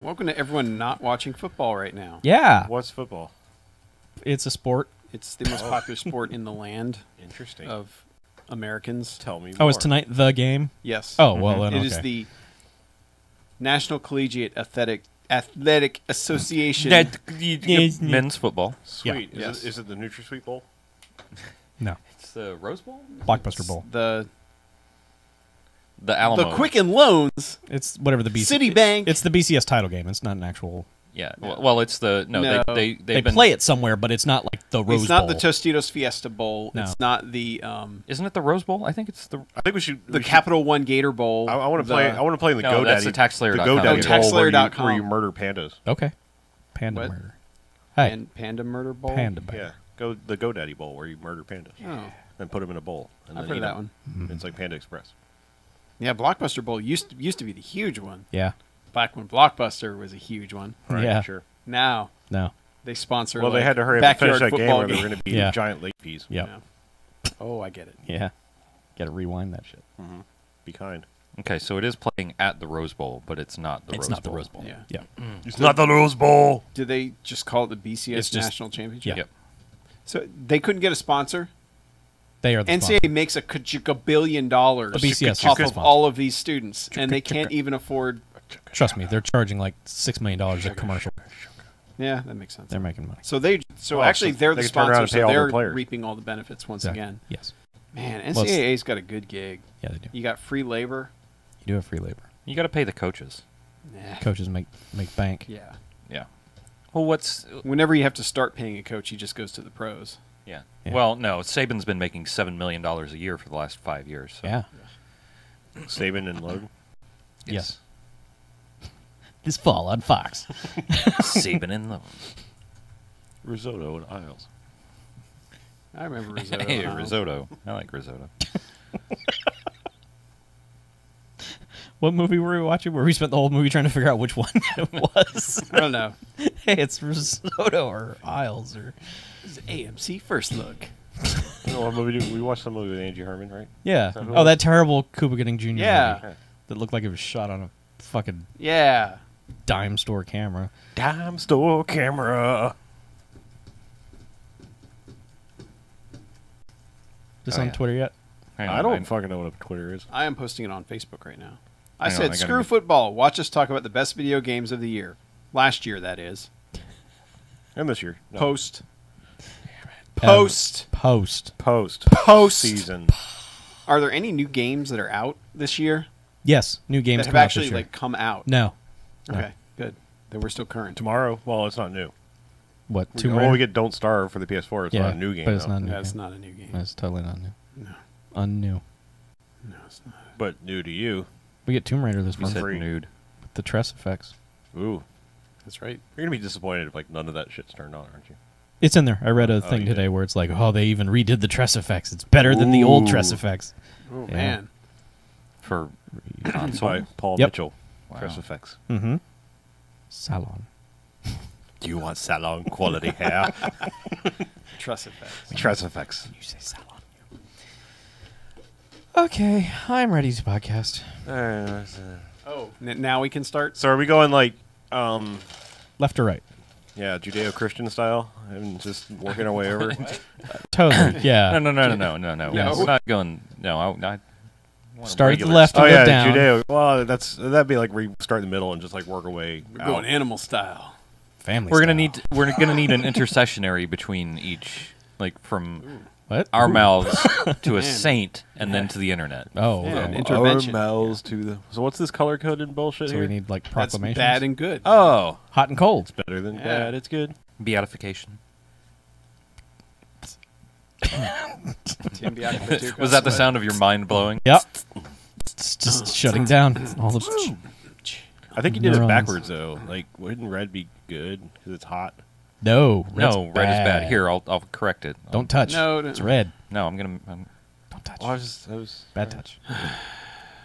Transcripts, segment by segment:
Welcome to everyone not watching football right now. Yeah. What's football? It's a sport. It's the most popular sport in the land Interesting. of Americans. Tell me more. Oh, is tonight the game? Yes. Oh, well, then, It okay. is the National Collegiate Athletic Association. Men's football. Sweet. Yeah. Yes. Is it the NutraSweet Bowl? No. It's the Rose Bowl? Blockbuster Bowl. The The Alamo. Quicken Loans. It's whatever the Citibank. It's the BCS title game. It's not an actual... Yeah. Well, it's the... No, No. they They play it somewhere, but it's not like the Rose It's not Bowl. the Tostitos Fiesta Bowl. No. It's not the Isn't it the Rose Bowl? I think it's the... I think we should. Capital One Gator Bowl. I want to play. I want to play in the No, GoDaddy. that's the TaxSlayer.com. The GoDaddy Oh, Bowl where TaxSlayer.com. you murder pandas. Okay. Panda What? murder. Hey. Panda Murder Bowl. Panda bear. Yeah, the GoDaddy Bowl where you murder pandas Oh, and put them in a bowl. And I've then heard eat of that 'em. one. It's like Panda Express. Yeah, Blockbuster Bowl used to be the huge one. Yeah. Back when Blockbuster was a huge one. Right, Yeah. sure. Now No. they sponsor. Well, like, they had to hurry up and finish backyard that game football where they were going to be Yeah. giant late fees. Yep. Yeah. Oh, I get it. Yeah. Got to rewind that shit. Be kind. Okay, so it is playing at the Rose Bowl, but it's not the It's Rose not Bowl. the Rose Bowl. Yeah. Yeah. It's not the Rose Bowl. Did they just call it the BCS It's just- National Championship? Yep. So they couldn't get a sponsor. They are the NCAA sponsor. makes $1 billion off The BCS is of the sponsor. all of these students, and they can't even afford. Trust me, they're charging like $6 million a commercial. Yeah, that makes sense. They're making money. So they, Oh, actually, so they're they the can turn around sponsor, and pay so all their they're players. reaping all the benefits once Exactly. again. Yes. Man, Well, it's- NCAA's got a good gig. Yeah, they do. You got free labor. You do have free labor. You got to pay the coaches. Nah. Coaches make bank. Yeah. Yeah. Well, what's... Whenever you have to start paying a coach, he just goes to the pros. Yeah. Yeah. Well, no, Saban's been making $7 million a year for the last 5 years. So. Yeah. Saban and Logan. Yes. This fall on Fox. Saban and Lowe. Risotto and Isles. I remember risotto. Hey, huh? risotto. I like risotto. What movie were we watching where we spent the whole movie trying to figure out which one it was? I don't know. Hey, it's risotto or Isles or... It's AMC First Look. You know what movie we watched some movie with Angie Herman, right? Yeah. that who Oh, it that terrible Cuba Gooding Jr. Yeah. movie that looked like it was shot on a fucking Yeah. dime store camera. Dime store camera. This Oh, on yeah. Twitter yet? Hang I on, don't fucking know what a Twitter is. I am posting it on Facebook right now. I Hang on, said, I gotta screw go- football. Watch us talk about the best video games of the year. Last year, that is. And this year. No. Post. Post. Post. Post. Season. Are there any new games that are out this year Yes, new games that have come out actually this year. like come out? No. No. Okay, good. Then we're still current. Tomorrow. Well, it's not new. What? Tomb Well, Raider? we get Don't Starve for the PS4. It's yeah, not a new game. but it's though. not a new That's game. not a new game. That's totally not new. No, Unnew. no, it's not. But new to you. We get Tomb Raider this You month said free. nude. with the Tress effects. Ooh. That's right. You're going to be disappointed if like none of that shit's turned on, aren't you? It's in there. I read a Oh, thing you today did. where it's like, oh, they even redid the Tress effects. It's better than the old Ooh. Tress effects. Oh Yeah. man. For By console. Paul Yep. Mitchell. Wow. Press effects. Mm-hmm. Salon. Do you want salon quality hair? Truss effects. Press effects. You say salon. Okay, I'm ready to podcast. Oh, now we can start. So are we going like, Left or right? yeah, Judeo-Christian style and just working our way over? Totally. Yeah. No. Yes. We're not going... No, I wanna Start at the regular left stuff. Oh and go yeah, down. Judeo. Well, that'd be like start in the middle and just like work our way We're out. going animal style. Family. We're style. gonna need an intercessionary between each, like from What? our mouths to a Man. saint and then to the internet. Oh, Yeah, okay. an intervention. Our mouths to the. So what's this color coded bullshit So here? we need like That's proclamations. bad and good. oh, hot and cold. better than Yeah. bad. It's good. Beatification. Tim Biakabatuka. Was that the sound of your mind blowing? Yep. It's just shutting down all the. I think you did it Neurons. backwards though. Like, wouldn't red be good because it's hot? No, No, red is bad. Here, I'll correct it. Don't touch. No, It's red. No, I'm. Don't touch. Oh, I was Bad touch.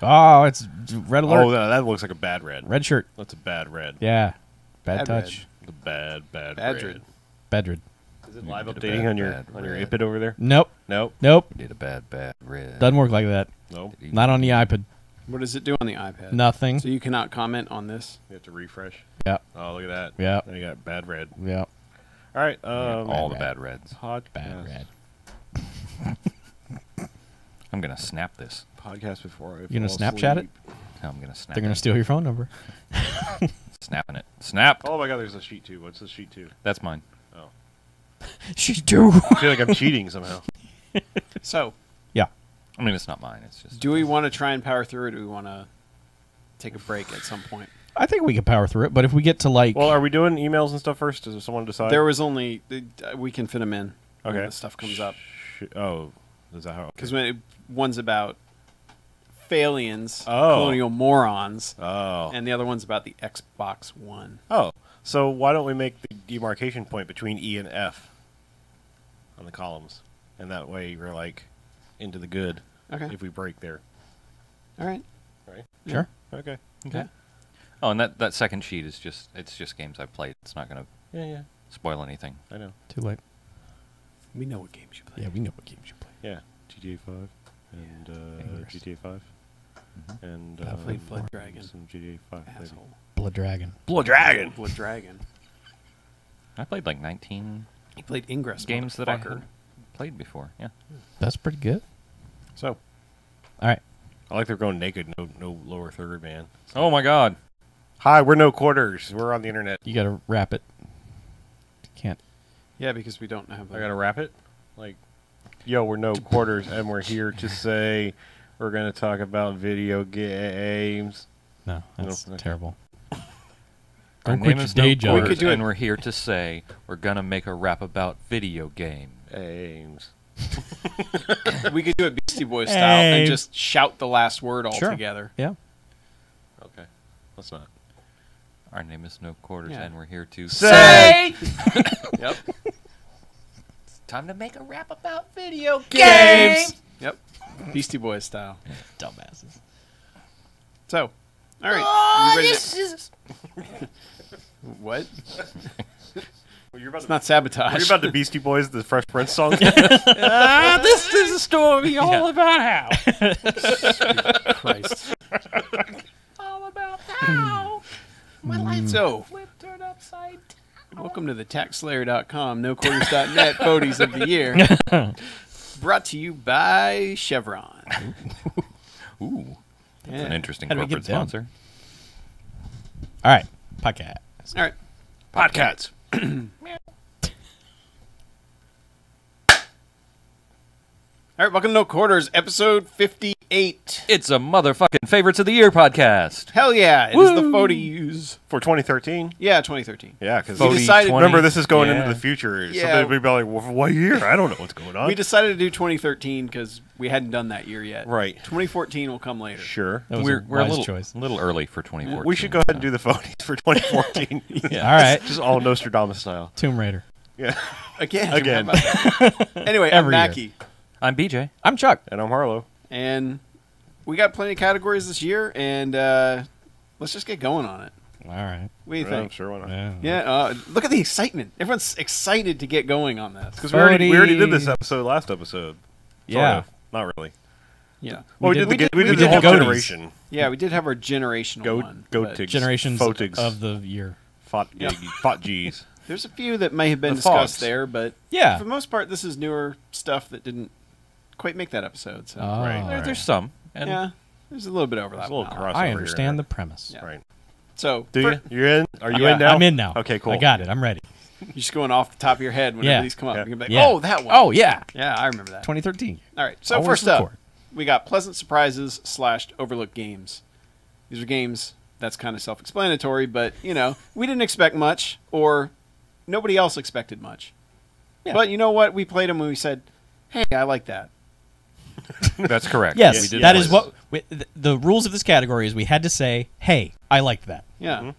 Oh, it's red alert. Oh, that looks like a bad red. Red shirt. That's a bad red. Yeah. Bad Bad touch. The bad Bad red. red. Bad red. Is it live did a updating bad, on your bad red. iPad over there? Nope. Nope. Nope. Did a bad red. Doesn't work like that. Nope. Not on the iPad. What does it do on the iPad? Nothing. So you cannot comment on this. You have to refresh. Yep. Oh, look at that. Yep. Then you got bad red. Yep. All right. all the red. bad reds. Bad red. I'm gonna snap this. Podcast before I You gonna fall Snapchat it? asleep. No, I'm gonna snap. They're gonna it. steal your phone number. Snapping it. Snap. Oh my god, there's a sheet 2. What's the sheet 2? That's mine. Oh. She do. I feel like I'm cheating somehow. So, Yeah. I mean, it's not mine. It's just. do we want to try and power through, or do we want to take a break at some point? I think we can power through it, but if we get to like, Well, are we doing emails and stuff first? Does someone decide? There was only we can fit them in. When Okay. the stuff comes up Oh, is that how? because one's about Phalians, Oh. colonial morons, Oh. and the other one's about the Xbox One. Oh. So why don't we make the demarcation point between E and F on the columns, and that way we're like into the good. Okay. If we break there. All right. Right. sure. Okay. Okay. Oh, and that second sheet is just games I've played. It's not gonna Yeah. spoil anything. I know. Too late. We know what games you play. Yeah, we know what games you play. Yeah. GTA 5 and Ingress. GTA 5 and Battlefield Blood 4. Dragon. some GTA 5. maybe. Asshole. Blood Dragon. Blood Dragon. Blood Dragon. I played like 19 He played Ingress. games that I motherfucker. had played before. Yeah. That's pretty good. So, All right. I like they're going naked. No lower third, man. Oh my God. Hi, we're no quarters. We're on the internet. You got to wrap it. Can't. yeah, because we don't have. I gotta wrap it. Like, yo, we're no quarters, and we're here to say we're gonna talk about video games. No, that's No, okay. terrible. Our Don't name quit your is day No job. We Quarters, could do it- and we're here to say we're gonna make a rap about video game. Games. We could do it Beastie Boys style and Hey. just shout the last word all Sure. together. Yeah. Okay, let's not. Our name is No Quarters, Yeah. and we're here to Say! Yep. Time to make a rap about video Games. Yep. Beastie Boys style. Dumbasses. So, all right. You ready to- what? Well, you're about It's not sabotage. Are you about the Beastie Boys, the Fresh Prince song? This is a story all about how. Christ. all about how. So, Turned upside welcome to the TaxSlayer.com, NoQuarters.net Photos of the Year. Brought to you by Chevron. Ooh, that's an Yeah. interesting How do we corporate get them? sponsor. All right. Podcast. All right. Podcasts. All right, welcome to No Quarters, episode 58. It's a motherfucking favorites of the year podcast. Hell yeah, it is the photos. For 2013? Yeah, 2013. Yeah, because We decided- remember, this is going Yeah. into the future. Yeah. Somebody would be like, well, what year? I don't know what's going on. We decided to do 2013 because we hadn't done that year yet. Right. 2014 will come later. Sure. That was We're a a wise little, choice. little early for 2014. We should go ahead and do the phonies for 2014. All right. Just all Nostradamus style. Tomb Raider. Yeah. Again. Again. how about that? Anyway, Every I'm year. Mackie. I'm BJ. I'm Chuck. And I'm Harlow. And we got plenty of categories this year, and let's just get going on it. All right. What do you Yeah, think? sure, why not? Yeah, look at the excitement. Everyone's excited to get going on this. Because we already did this Photies. episode last episode. Sort Yeah. of. Not really. Yeah. Well, we did- did we the did whole the Goaties. generation. Yeah, we did have our generational one. but Goatigs. Generations Photigs. of the year. Yeah. Fought G's. There's a few that may have been The discussed Fogs. there, but Yeah. for the most part, this is newer stuff that didn't quite make that episode. So, Oh, Right. all There's some. And yeah, there's a little bit of overlap. There's a little now. cross. I Crossover understand here. the premise. Yeah. Right. So, Do you? You're in? Are you Yeah, in now? I'm in now. Okay, cool. I got it. I'm ready. you're just going off the top of your head whenever Yeah. these come up. Yeah. You're gonna be Yeah. like, oh, that one. Oh, yeah. Yeah, I remember that. 2013. All right, so Always first up, record. we got Pleasant Surprises / Overlooked Games. These are games that's kind of self-explanatory, but, you know, we didn't expect much, or nobody else expected much. Yeah. But you know what? We played them and we said, hey, I like that. that's correct. Yes, we did that play is this. what the rules of this category is. We had to say, "Hey, I liked that." Yeah. Mhm.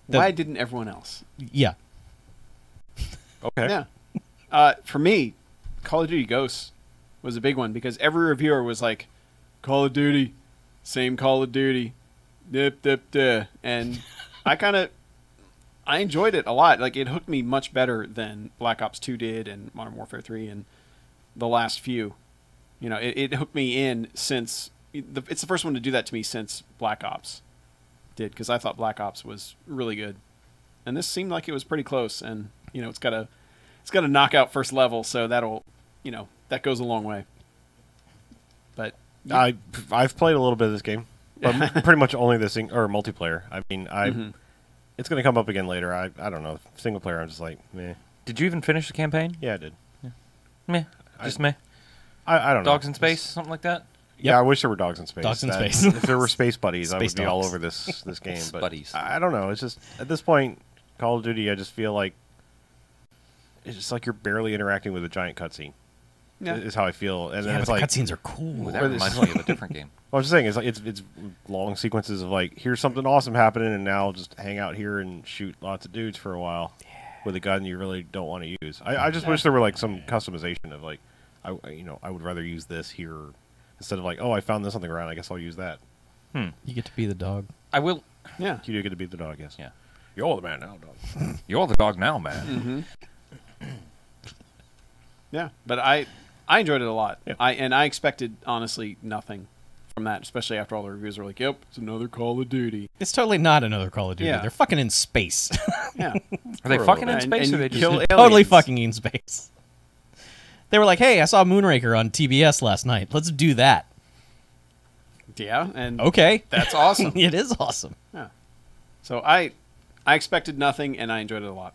Why didn't everyone else? Yeah. Okay. Yeah. For me, Call of Duty Ghosts was a big one because every reviewer was like, Call of Duty, same Call of Duty, dip, dip, dip. And I enjoyed it a lot. Like, it hooked me much better than Black Ops 2 did and Modern Warfare 3 and the last few. You know, it hooked me in since it's the first one to do that to me since Black Ops did, because I thought Black Ops was really good, and this seemed like it was pretty close. And it's got a knockout first level, so that'll that goes a long way. But I've played a little bit of this game, but pretty much only the multiplayer. I mean, it's going to come up again later. I don't know. Single player, I'm just like, meh. Did you even finish the campaign? Yeah, I did. Meh. Just meh. I don't know. Dogs in space, something like that. Yeah, I wish there were dogs in space. Dogs in space. If there were space buddies, I Space would be all dogs. over this game. But Buddies. I don't know. It's just at this point, Call of Duty, I just feel like it's just like you're barely interacting with a giant cutscene. yeah, Is how I feel, and Yeah, then but it's the like cutscenes are cool. Ooh, that reminds me of a different game. I was just saying, it's like it's long sequences of like, here's something awesome happening, and now just hang out here and shoot lots of dudes for a while with a gun you really don't want to use. I just wish there were like some customization of like, I would rather use this here instead of like, oh, I found this on the ground, I guess I'll use that. You get to be the dog. I will. yeah. You do get to be the dog, yes. Yeah. You're the man now, dog. You're the dog now, man. Yeah, but I enjoyed it a lot. Yeah. I expected honestly nothing from that, especially after all the reviews were like, "Yep, it's another Call of Duty." It's totally not another Call of Duty. Yeah. They're fucking in space. Yeah, Are they For a fucking little in bit. space, And or they you just kill Totally aliens. fucking in space. They were like, "Hey, I saw Moonraker on TBS last night. Let's do that." yeah, and Okay, that's awesome. it is awesome. Yeah, so I expected nothing, and I enjoyed it a lot.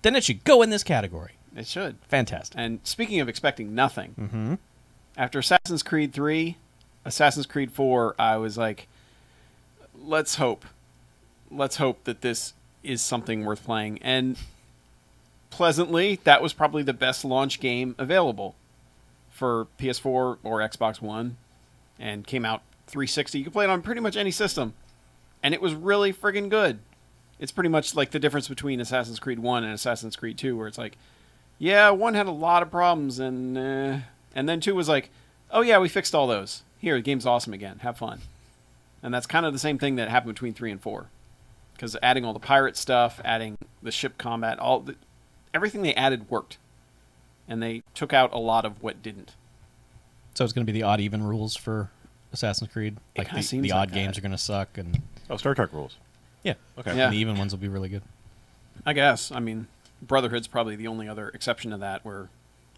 Then it should go in this category. It should. Fantastic. And speaking of expecting nothing, after Assassin's Creed 3, Assassin's Creed 4, I was like, let's hope that this is something worth playing. And pleasantly, that was probably the best launch game available for PS4 or Xbox One, and came out 360. You can play it on pretty much any system, and it was really friggin' good. It's pretty much like the difference between Assassin's Creed 1 and Assassin's Creed 2, where it's like, yeah, 1 had a lot of problems, and then 2 was like, oh yeah, we fixed all those. Here, the game's awesome again. Have fun. And that's kind of the same thing that happened between 3 and 4. Because adding all the pirate stuff, adding the ship combat, everything they added worked. And they took out a lot of what didn't. So it's going to be the odd even rules for Assassin's Creed. It Like kinda seems the like odd that. games are going to suck, and Oh, Star Trek rules. yeah, Okay. Yeah. and the even ones will be really good. I guess. I mean, Brotherhood's probably the only other exception to that, where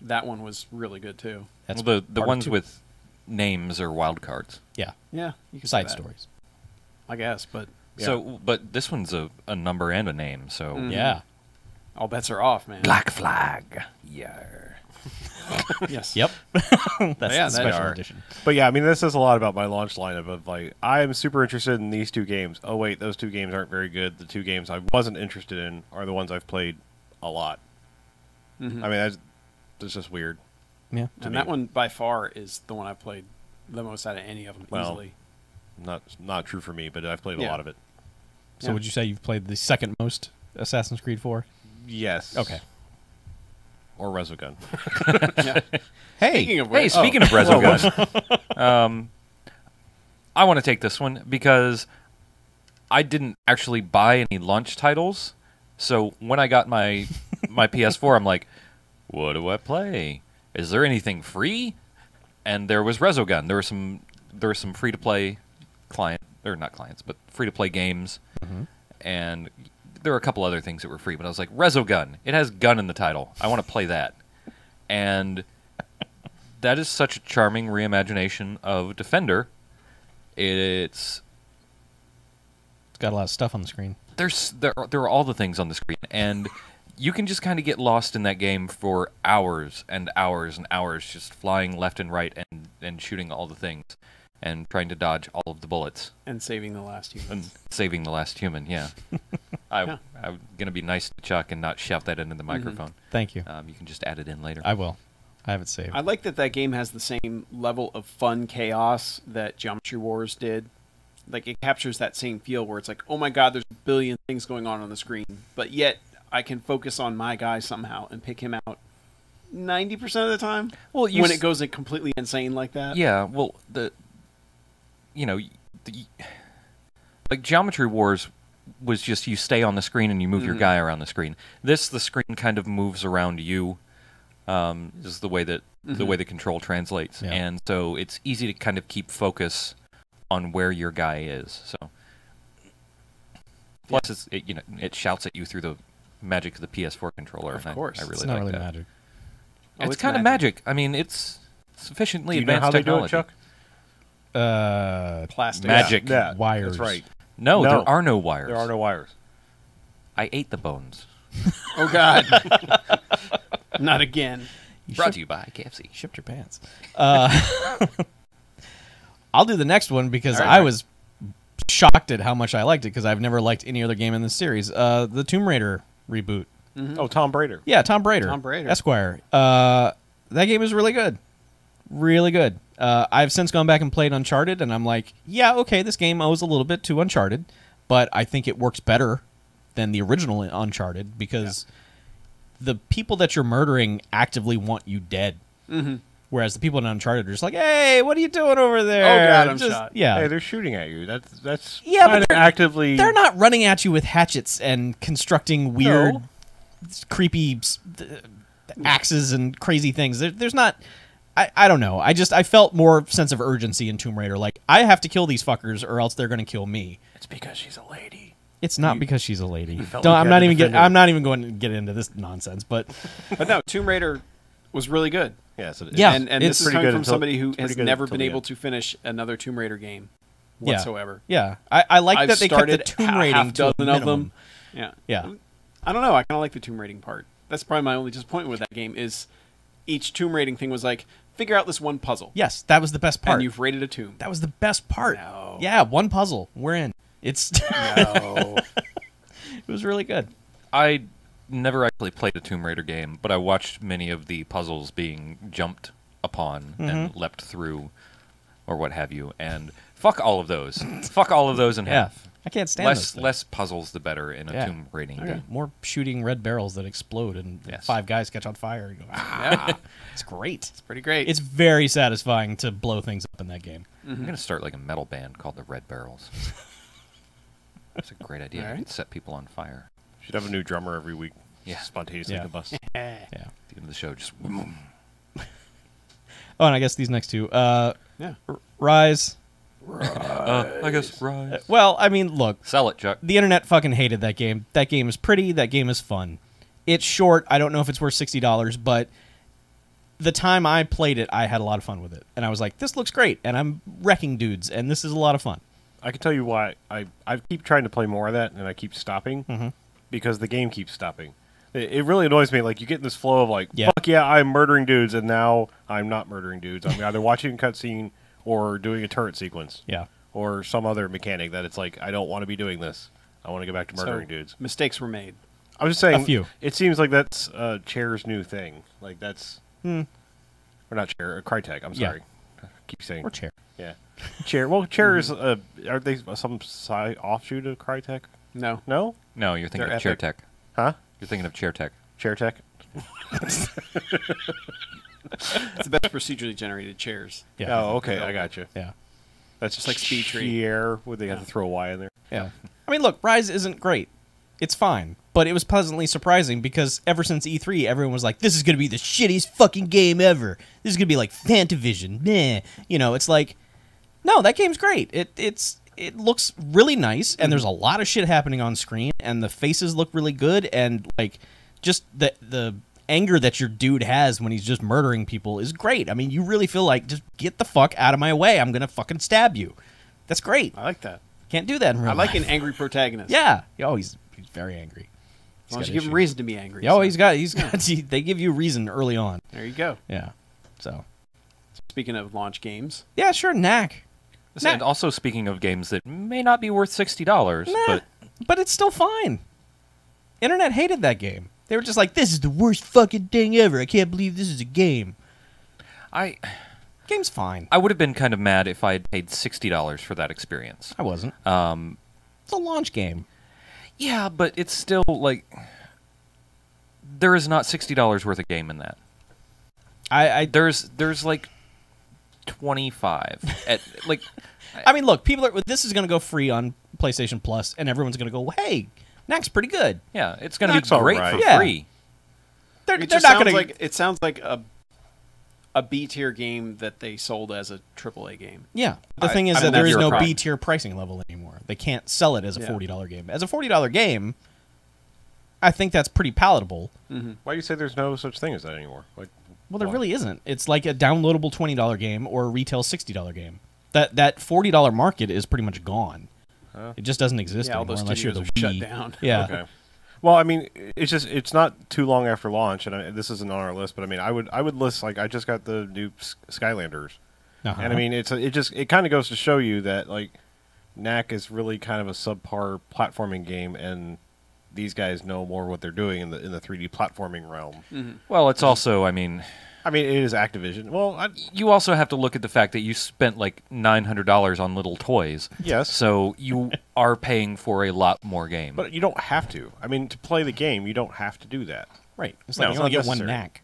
that one was really good too. That's well, the part ones two. with names are wild cards. Yeah, Yeah, you could say side that, stories. I guess, but Yeah. So, but this one's a number and a name. So Yeah. all bets are off, man. Black Flag. Yeah. Yes. Yep. That's Yeah, the that special are. edition. But yeah, I mean, this says a lot about my launch lineup of like, I am super interested in these 2 games. Oh wait, those 2 games aren't very good. The 2 games I wasn't interested in are the ones I've played a lot. Mhm. I mean, that's just weird. Yeah. to And me. that one by far is the one I've played the most out of any of them, Well, easily. Not true for me, but I've played a Yeah. lot of it. So Yeah. would you say you've played the second most Assassin's Creed 4? Yes. Okay. Or Resogun. Yeah. Hey, Speaking of Hey, which, speaking of Resogun, I want to take this one because I didn't actually buy any launch titles. So when I got my PS4, I'm like, what do I play? Is there anything free? And there was Resogun. There were some free to play not clients, but free to play games, and there were a couple other things that were free. But I was like, Resogun. It has gun in the title. I want to play that, and that is such a charming reimagination of Defender. It's got a lot of stuff on the screen. there are all the things on the screen, and you can just kind of get lost in that game for hours and hours and hours, just flying left and right and shooting all the things and trying to dodge all of the bullets and saving the last human. and saving the last human. Yeah, I'm gonna be nice to Chuck and not shout that into the microphone. Thank you. You can just add it in later. I will. I have it saved. I like that game has the same level of fun chaos that Geometry Wars did. Like, it captures that same feel where it's like, oh my god, there's a billion things going on the screen, but yet I can focus on my guy somehow and pick him out 90% of the time. Well, when it goes completely insane like that. Yeah, well, like Geometry Wars was just you stay on the screen and you move your guy around the screen. The screen kind of moves around you, Just the way that the way the control translates, Yeah. and so it's easy to kind of keep focus on where your guy is. So, plus it shouts at you through the magic of the PS4 controller. Of and course. I really It's not like really that. magic. Oh, It's kind of magic. I mean, it's sufficiently Do you know advanced how they do technology. it, Chuck? Plastic. Magic. Yeah, Wires. That's right. No, No. there are no wires. There are no wires. I ate the bones. Oh God. Not again. Brought to you by KFC. Shipped your pants. I'll do the next one because All right. I was shocked at how much I liked it because I've never liked any other game in this series. The Tomb Raider reboot. Oh, Tom Brady. Yeah, Tom Brady. Tom Brady. Esquire. That game is really good. Really good. I've since gone back and played Uncharted, and I'm like, yeah, okay, this game owes a little bit to Uncharted, but I think it works better than the original Uncharted because the people that you're murdering actively want you dead. Mm-hmm. Whereas the people in Uncharted are just like, hey, what are you doing over there? Oh, God, I'm Just- shot. Yeah. Hey, they're shooting at you. That's Yeah, but kinda they're- actively. They're not running at you with hatchets and constructing weird, No. creepy axes and crazy things. There's not. I don't know. I felt more sense of urgency in Tomb Raider. Like, I have to kill these fuckers or else they're going to kill me. It's because she's a lady. It's not because she's a lady. felt Don't, like I'm you not had to even defend get. her. I'm not even going to get into this nonsense. But But no, Tomb Raider was really good. Yes, it is. Yeah. and it's this is pretty coming good from until- somebody who it's has pretty good never until been the able end. to finish another Tomb Raider game Yeah. whatsoever. yeah, I like I've that they kept the started tomb a rating half to a dozen of minimum. them. Yeah. Yeah. I don't know. I kind of like the tomb rating part. That's probably my only disappointment with that game is each tomb rating thing was like, figure out this one puzzle. Yes, that was the best part. And you've rated a tomb. That was the best part. No. Yeah, one puzzle. We're in. It's No. it was really good. I never actually played a Tomb Raider game, but I watched many of the puzzles being jumped upon and leapt through, or what have you. And fuck all of those. Fuck all of those in Yeah, half. I can't stand those things. Less puzzles, the better in a Yeah. Tomb rating Okay. game. More shooting red barrels that explode and Yes. 5 guys catch on fire. And go, ah. It's great. It's pretty great. It's very satisfying to blow things up in that game. I'm gonna start like a metal band called the Red Barrels. That's a great idea. All right. It'd set people on fire. Should have a new drummer every week. Yeah. Spontaneously Yeah. combust. Yeah. At the end of the show, just Oh, and I guess these next two. yeah. Rise. I guess right. Well, I mean, look. Sell it, Chuck. The internet fucking hated that game. That game is pretty. That game is fun. It's short. I don't know if it's worth $60, but the time I played it, I had a lot of fun with it. And I was like, this looks great. And I'm wrecking dudes. And this is a lot of fun. I can tell you why I keep trying to play more of that, and I keep stopping Mhm. because the game keeps stopping. It really annoys me. Like, you get in this flow of like, Yeah. fuck yeah, I'm murdering dudes, and now I'm not murdering dudes. I'm either watching a cutscene or doing a turret sequence Yeah. or some other mechanic that it's like, I don't want to be doing this. I want to go back to murdering So, dudes. mistakes were made. I was just saying, A few. It seems like that's Chair's new thing. Like, that's or not Chair, Crytek. I'm Yeah. sorry. I keep saying Or chair. yeah, Chair. Well, Chair is are they some offshoot of Crytek? No. No, No, you're thinking They're of Chair epic. Tech. huh? You're thinking of Chair Tech. Chair Tech. It's the best procedurally generated chairs. Yeah. Oh, okay, I got you. Yeah. That's Just like Speed Tree. Chair. Would they have to throw a Y in there? Yeah. I mean, look, Rise isn't great. It's fine. But it was pleasantly surprising because ever since E3, everyone was like, this is going to be the shittiest fucking game ever. This is going to be like Fantavision. Meh. You know, it's like, no, that game's great. It looks really nice, and there's a lot of shit happening on screen, and the faces look really good, and like just the anger that your dude has when he's just murdering people is great. I mean, you really feel like, just get the fuck out of my way. I'm going to fucking stab you. That's great. I like that. Can't do that in real I like life. an angry protagonist. Yeah. Oh, he's very angry. As long as got you give him issues. reason to be angry. Yeah, oh, so he's got. They give you reason early on. There you go. Yeah. So. Speaking of launch games, Yeah, sure, knack. And also, speaking of games that may not be worth $60, Nah, but but it's still fine. Internet hated that game. They were just like, "This is the worst fucking thing ever. I can't believe this is a game." I Game's fine. would have been kind of mad if I had paid $60 for that experience. I wasn't. Um, It's a launch game. yeah, but it's still like there is not $60 worth of game in that. There's like 25 at like. I mean, look, people are. This is going to go free on PlayStation Plus, and everyone's going to go, "Hey, Knack's pretty good." Yeah, it's going to be That's all great right. for Yeah. free. It they're just not sounds going to. like it sounds like a B tier game that they sold as a AAA game. Yeah. The thing is I that mean, there that's is your no problem. B tier pricing level anymore. They can't sell it as a Yeah. $40 game. As a $40 game, I think that's pretty palatable. Why do you say there's no such thing as that anymore? Like, Well, there why? really isn't. It's like a downloadable $20 game or a retail $60 game. That $40 market is pretty much gone. It just doesn't exist Yeah, all anymore those unless you're the studios are shut Wii. down. Yeah. Okay. Well, I mean, it's not too long after launch, and this isn't on our list, but I mean, I would list, like, I just got the new Skylanders, Uh-huh. and I mean, it kind of goes to show you that, like, knack is really kind of a subpar platforming game, and these guys know more what they're doing in the 3D platforming realm. Well, it's also, I mean, it is Activision. Well, you also have to look at the fact that you spent like $900 on little toys. yes, So you are paying for a lot more game. but you don't have to. I mean, to play the game, you don't have to do that. Right. It's No, like it's you only not get one necessary. knack.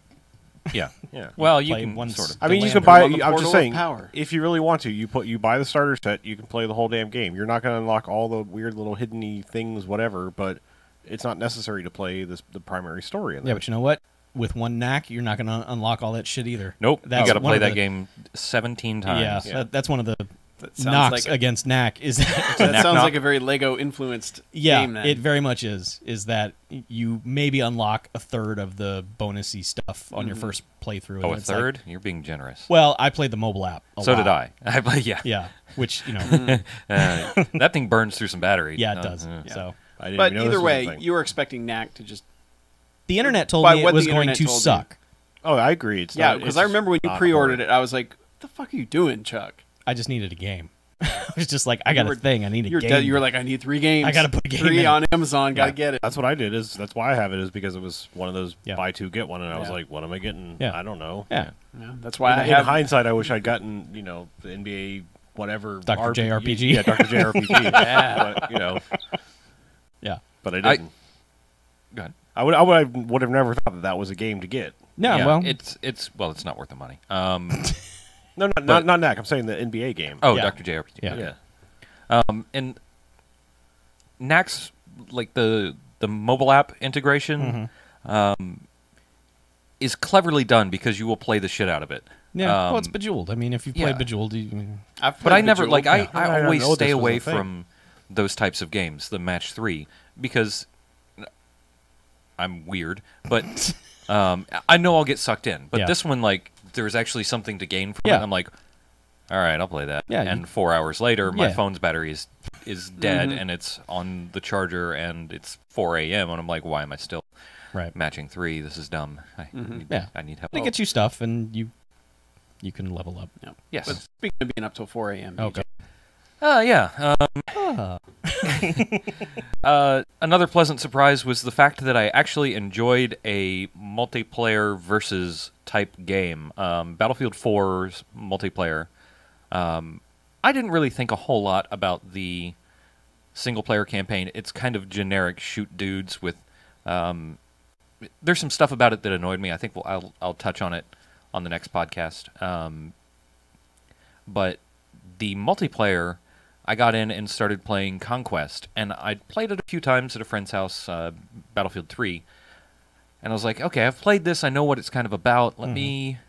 yeah. Yeah. Well, you Play can one sort of. I mean, you land can or buy. on the I'm portal just of saying, power. if you really want to, you buy the starter set. You can play the whole damn game. You're not going to unlock all the weird little hidden things, whatever. But it's not necessary to play the primary story. In Yeah, there. but you know what? With one knack, you're not going to unlock all that shit either. Nope. That's You got to one play of that the- game 17 times. Yeah, that's one of the That sounds knocks like against knack is that that Knack sounds knock. like a very Lego influenced yeah, game. Then. it very much is that you maybe unlock a third of the bonusy stuff on your first playthrough. Oh, and a it's like- third? You're being generous. well, I played the mobile app. So did lot. I. I play, yeah. Yeah, which That thing burns through some battery. yeah, it does. Yeah. So I didn't But even know this either was a way, thing. you were expecting Knack to just the internet told By me what it was the going internet to told you. suck. Oh, I agree. It's yeah. not- Because it's I remember when you not pre-ordered hard. it, I was like, "What the fuck are you doing, Chuck?" I just needed a game. I was just like, I got You a were- thing. I need a You're game. dead. You were like, "I need 3 games. I gotta put a game 3 in it." on Amazon. Gotta Yeah, get it." That's what I did. That's why I have it. Is because it was one of those Yeah. buy 2 get 1, and I was Yeah. like, what am I getting? Yeah. I don't know. yeah. Yeah, that's why I In have. hindsight, I wish I'd gotten the NBA whatever Dr. JRPG. Yeah, Dr. JRPG. Yeah. But Yeah. but I didn't. Go ahead. I would have never thought that was a game to get. No, Yeah, well, it's not worth the money. No, not Knack. I'm saying the NBA game. Oh, Yeah. Dr. JRPG. Yeah. yeah. And Knack's like the mobile app integration is cleverly done because you will play the shit out of it. yeah. well, it's Um, Bejeweled. I mean, if you've yeah. played Bejeweled, you, I've But I played never Bejeweled. like I I don't always know stay this was away a thing. from those types of games, the match 3, because I'm weird, but I know I'll get sucked in. But Yeah. this one, like, there's actually something to gain from Yeah. it. I'm like, all right, I'll play that. Yeah, and you- 4 hours later, my Yeah. phone's battery is dead, and it's on the charger, and it's 4 a.m. and I'm like, why am I still right. matching 3? This is dumb. Yeah. I need help. It gets you stuff, and you can level up. Yeah. Yes. But speaking of being up till 4 a.m. Okay. Yeah. Ah. Another pleasant surprise was the fact that I actually enjoyed a multiplayer versus type game. Battlefield 4's multiplayer. I didn't really think a whole lot about the single-player campaign. It's kind of generic shoot dudes with... there's some stuff about it that annoyed me. I think I'll touch on it on the next podcast. But the multiplayer... I got in and started playing Conquest, and I'd played it a few times at a friend's house, Battlefield 3, and I was like, okay, I've played this, I know what it's kind of about, let me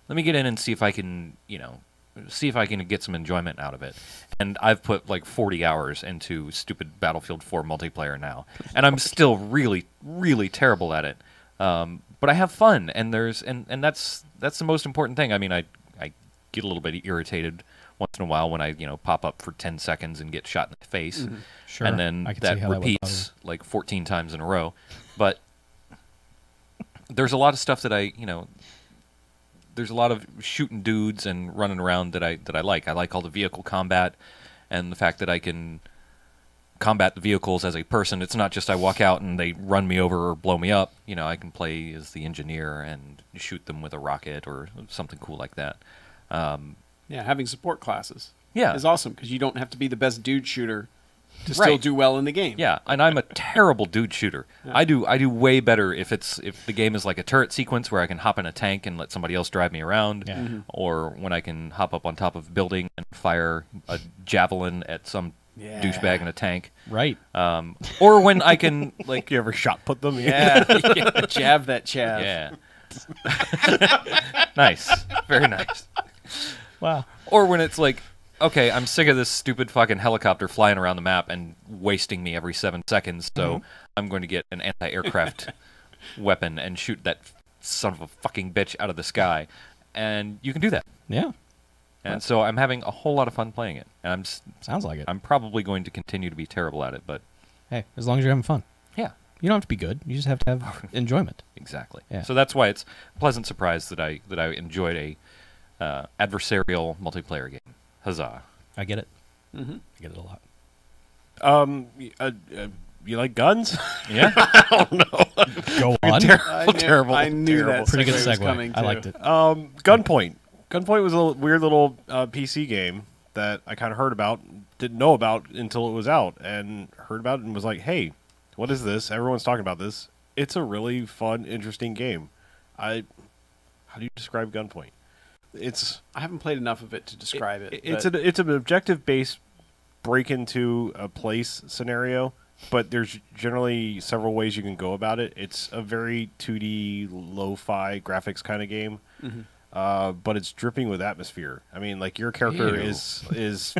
get in and see if I can, get some enjoyment out of it. And I've put like 40 hours into stupid Battlefield 4 multiplayer now, and I'm still really, really terrible at it. But I have fun, and that's the most important thing. I mean, I get a little bit irritated once in a while when I, pop up for 10 seconds and get shot in the face. Sure. And then I can that see how that would repeats like 14 times in a row. But there's a lot of stuff that there's a lot of shooting dudes and running around that I like. I like all the vehicle combat and the fact that I can combat the vehicles as a person. It's not just I walk out and they run me over or blow me up. I can play as the engineer and shoot them with a rocket or something cool like that. Yeah, having support classes Yeah. is awesome because you don't have to be the best dude shooter to still Right. do well in the game. Yeah, and I'm a terrible dude shooter. Yeah. I do way better if the game is like a turret sequence where I can hop in a tank and let somebody else drive me around, Yeah. or when I can hop up on top of a building and fire a javelin at some douchebag in a tank. Right. Or when I can like You ever shot put them? Yeah. Jab that chav. yeah. Nice. Very nice. Wow. Or when it's like, okay, I'm sick of this stupid fucking helicopter flying around the map and wasting me every 7 seconds, so I'm going to get an anti-aircraft weapon and shoot that son of a fucking bitch out of the sky. And you can do that. Yeah. And so I'm having a whole lot of fun playing it. And Sounds like it. I'm probably going to continue to be terrible at it, but Hey, as long as you're having fun. yeah. You don't have to be good. You just have to have enjoyment. Exactly. Yeah. So that's why it's a pleasant surprise that I enjoyed a adversarial multiplayer game. Huzzah! I get it. Mm-hmm. I get it a lot. You like guns? Yeah. Go on. Terrible. I knew that Pretty good segue was segue. coming, I too. liked it. Gunpoint. Gunpoint was a weird little PC game that I kind of heard about, didn't know about until it was out, and heard about it and was like, hey, what is this? Everyone's talking about this. It's a really fun, interesting game. How do you describe Gunpoint? I haven't played enough of it to describe it. It's but an objective-based break into a place scenario, but there's generally several ways you can go about it. It's a very 2D, lo-fi graphics kind of game, but it's dripping with atmosphere. I mean, like your character Ew. is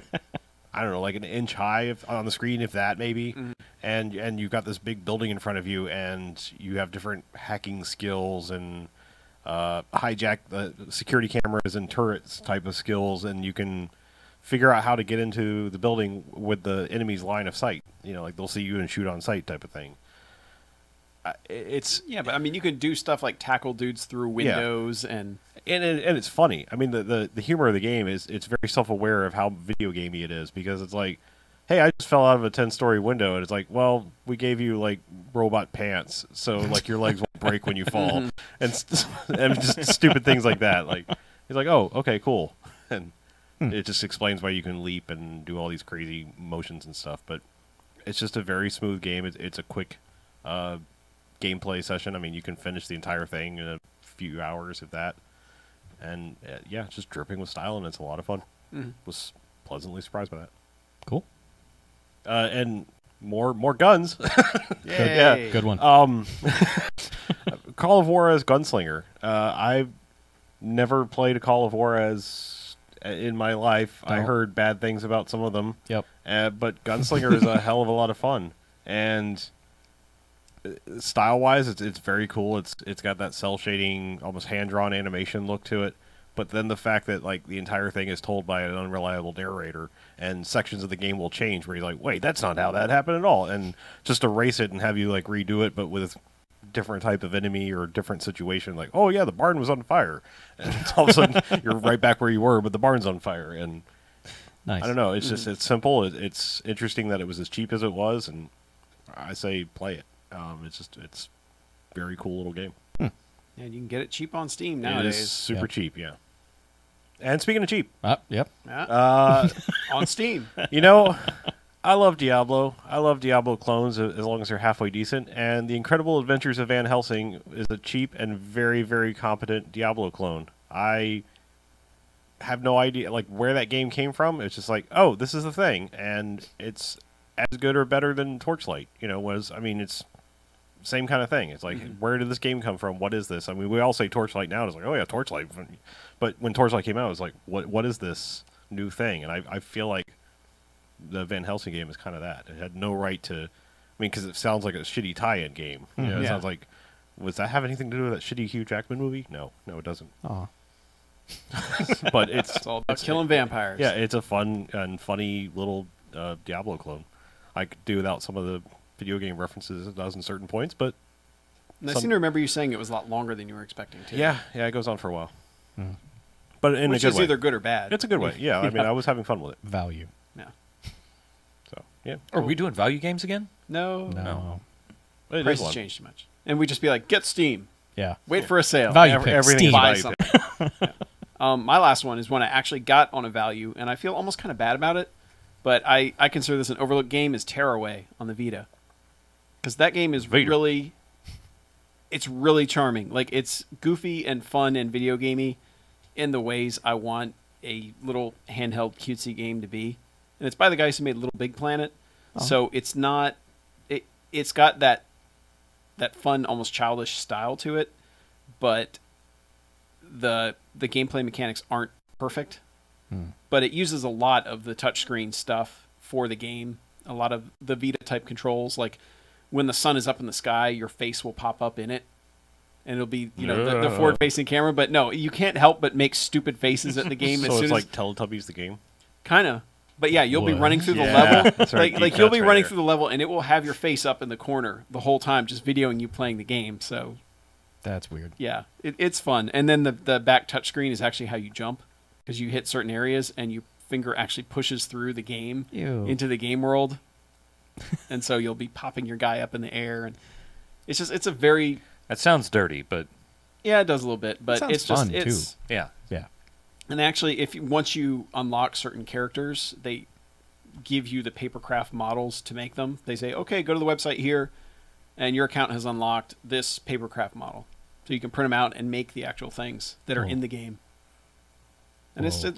I don't know, like an inch high on the screen, if that, maybe. And you've got this big building in front of you, and you have different hacking skills and hijack the security cameras and turrets type of skills, and you can figure out how to get into the building with the enemy's line of sight. You know, like they'll see you and shoot on sight type of thing. It's yeah, but I mean, you can do stuff like tackle dudes through windows and it's funny. I mean, the humor of the game is it's very self-aware of how video gamey it is, because it's like, hey, I just fell out of a 10-story window, and it's like, well, we gave you like robot pants, so like your legs won't break when you fall, and just stupid things like that. Like he's like, oh, okay, cool, and it just explains why you can leap and do all these crazy motions and stuff. But it's just a very smooth game. It's a quick gameplay session. I mean, you can finish the entire thing in a few hours, if that. And yeah, it's just dripping with style, and it's a lot of fun. Was pleasantly surprised by that. Cool. And more guns. yay. Good one. Call of War as Gunslinger. I've never played a Call of War as in my life. I No. heard bad things about some of them. Yep. But Gunslinger is a hell of a lot of fun, and style-wise, it's very cool. It's got that cell shading, almost hand-drawn animation look to it. But then the fact that like the entire thing is told by an unreliable narrator, and sections of the game will change where you're like, wait, that's not how that happened at all, and just erase it and have you like redo it, but with different type of enemy or different situation. Like, oh yeah, the barn was on fire, and all of a sudden you're right back where you were, but the barn's on fire. And Nice. I don't know. It's just it's simple. It's interesting that it was as cheap as it was, and I say play it. It's very cool little game. Yeah, you can get it cheap on Steam It nowadays. is super Yep. cheap, yeah. And speaking of cheap, Yep. Yeah, on Steam. you know, I love Diablo. I love Diablo clones as long as they're halfway decent. And The Incredible Adventures of Van Helsing is a cheap and very, very competent Diablo clone. I have no idea like where that game came from. It's just like, oh, this is the thing, and it's as good or better than Torchlight. You know, it's same kind of thing. It's like, where did this game come from? What is this? I mean, we all say Torchlight now. It's like, oh yeah, Torchlight. But when Torchlight came out, it was like, what is this new thing? And I feel like the Van Helsing game is kind of that. It had no right to. I mean, because it sounds like a shitty tie-in game. You know, it Yeah. sounds like. Was that have anything to do with that shitty Hugh Jackman movie? No, it doesn't. Aw. But it's It's all about killing vampires. yeah, it's a fun and funny little Diablo clone. I could do without some of the video game references it does in certain points, but And I seem to remember you saying it was a lot longer than you were expecting to. yeah, it goes on for a while. But in Which a good is way. either good or bad. It's a good way. Yeah, I mean, I was having fun with it. Value. Yeah. So yeah, Are we doing value games again? No. No. It is Prices one. changed too much. And we just be like, get Steam. Yeah. Wait for a sale. Value Every- pick. everything's Steam. Buy value something. Yeah. My last one is one I actually got on a value, and I feel almost kind of bad about it. But I consider this an overlooked game, is Tearaway on the Vita. Because that game is Vader. really... It's really charming. Like, it's goofy and fun and video gamey in the ways I want a little handheld cutesy game to be. and it's by the guys who made Little Big Planet. So it's not it's got that fun, almost childish style to it, but the gameplay mechanics aren't perfect. But it uses a lot of the touchscreen stuff for the game. A lot of the Vita type controls, like when the sun is up in the sky, your face will pop up in it, and it'll be the forward facing camera. But no, you can't help but make stupid faces at the game. So as soon it's as, like Teletubbies the game. kind of. But yeah, you'll be What? running through the Yeah, level. that's right, Like deep you'll be cuts right running there. through the level, and it will have your face up in the corner the whole time, just videoing you playing the game. So That's weird. yeah, it's fun. And then the back touchscreen is actually how you jump, because you hit certain areas and your finger actually pushes through the game Ew. into the game world, and so you'll be popping your guy up in the air, and it's a very That sounds dirty, but it does a little bit, but sounds it's just fun, it's too. yeah. Yeah. and actually once you unlock certain characters, they give you the papercraft models to make them. They say, okay, go to the website here, and your account has unlocked this papercraft model. So you can print them out and make the actual things that are Cool. in the game. And Whoa.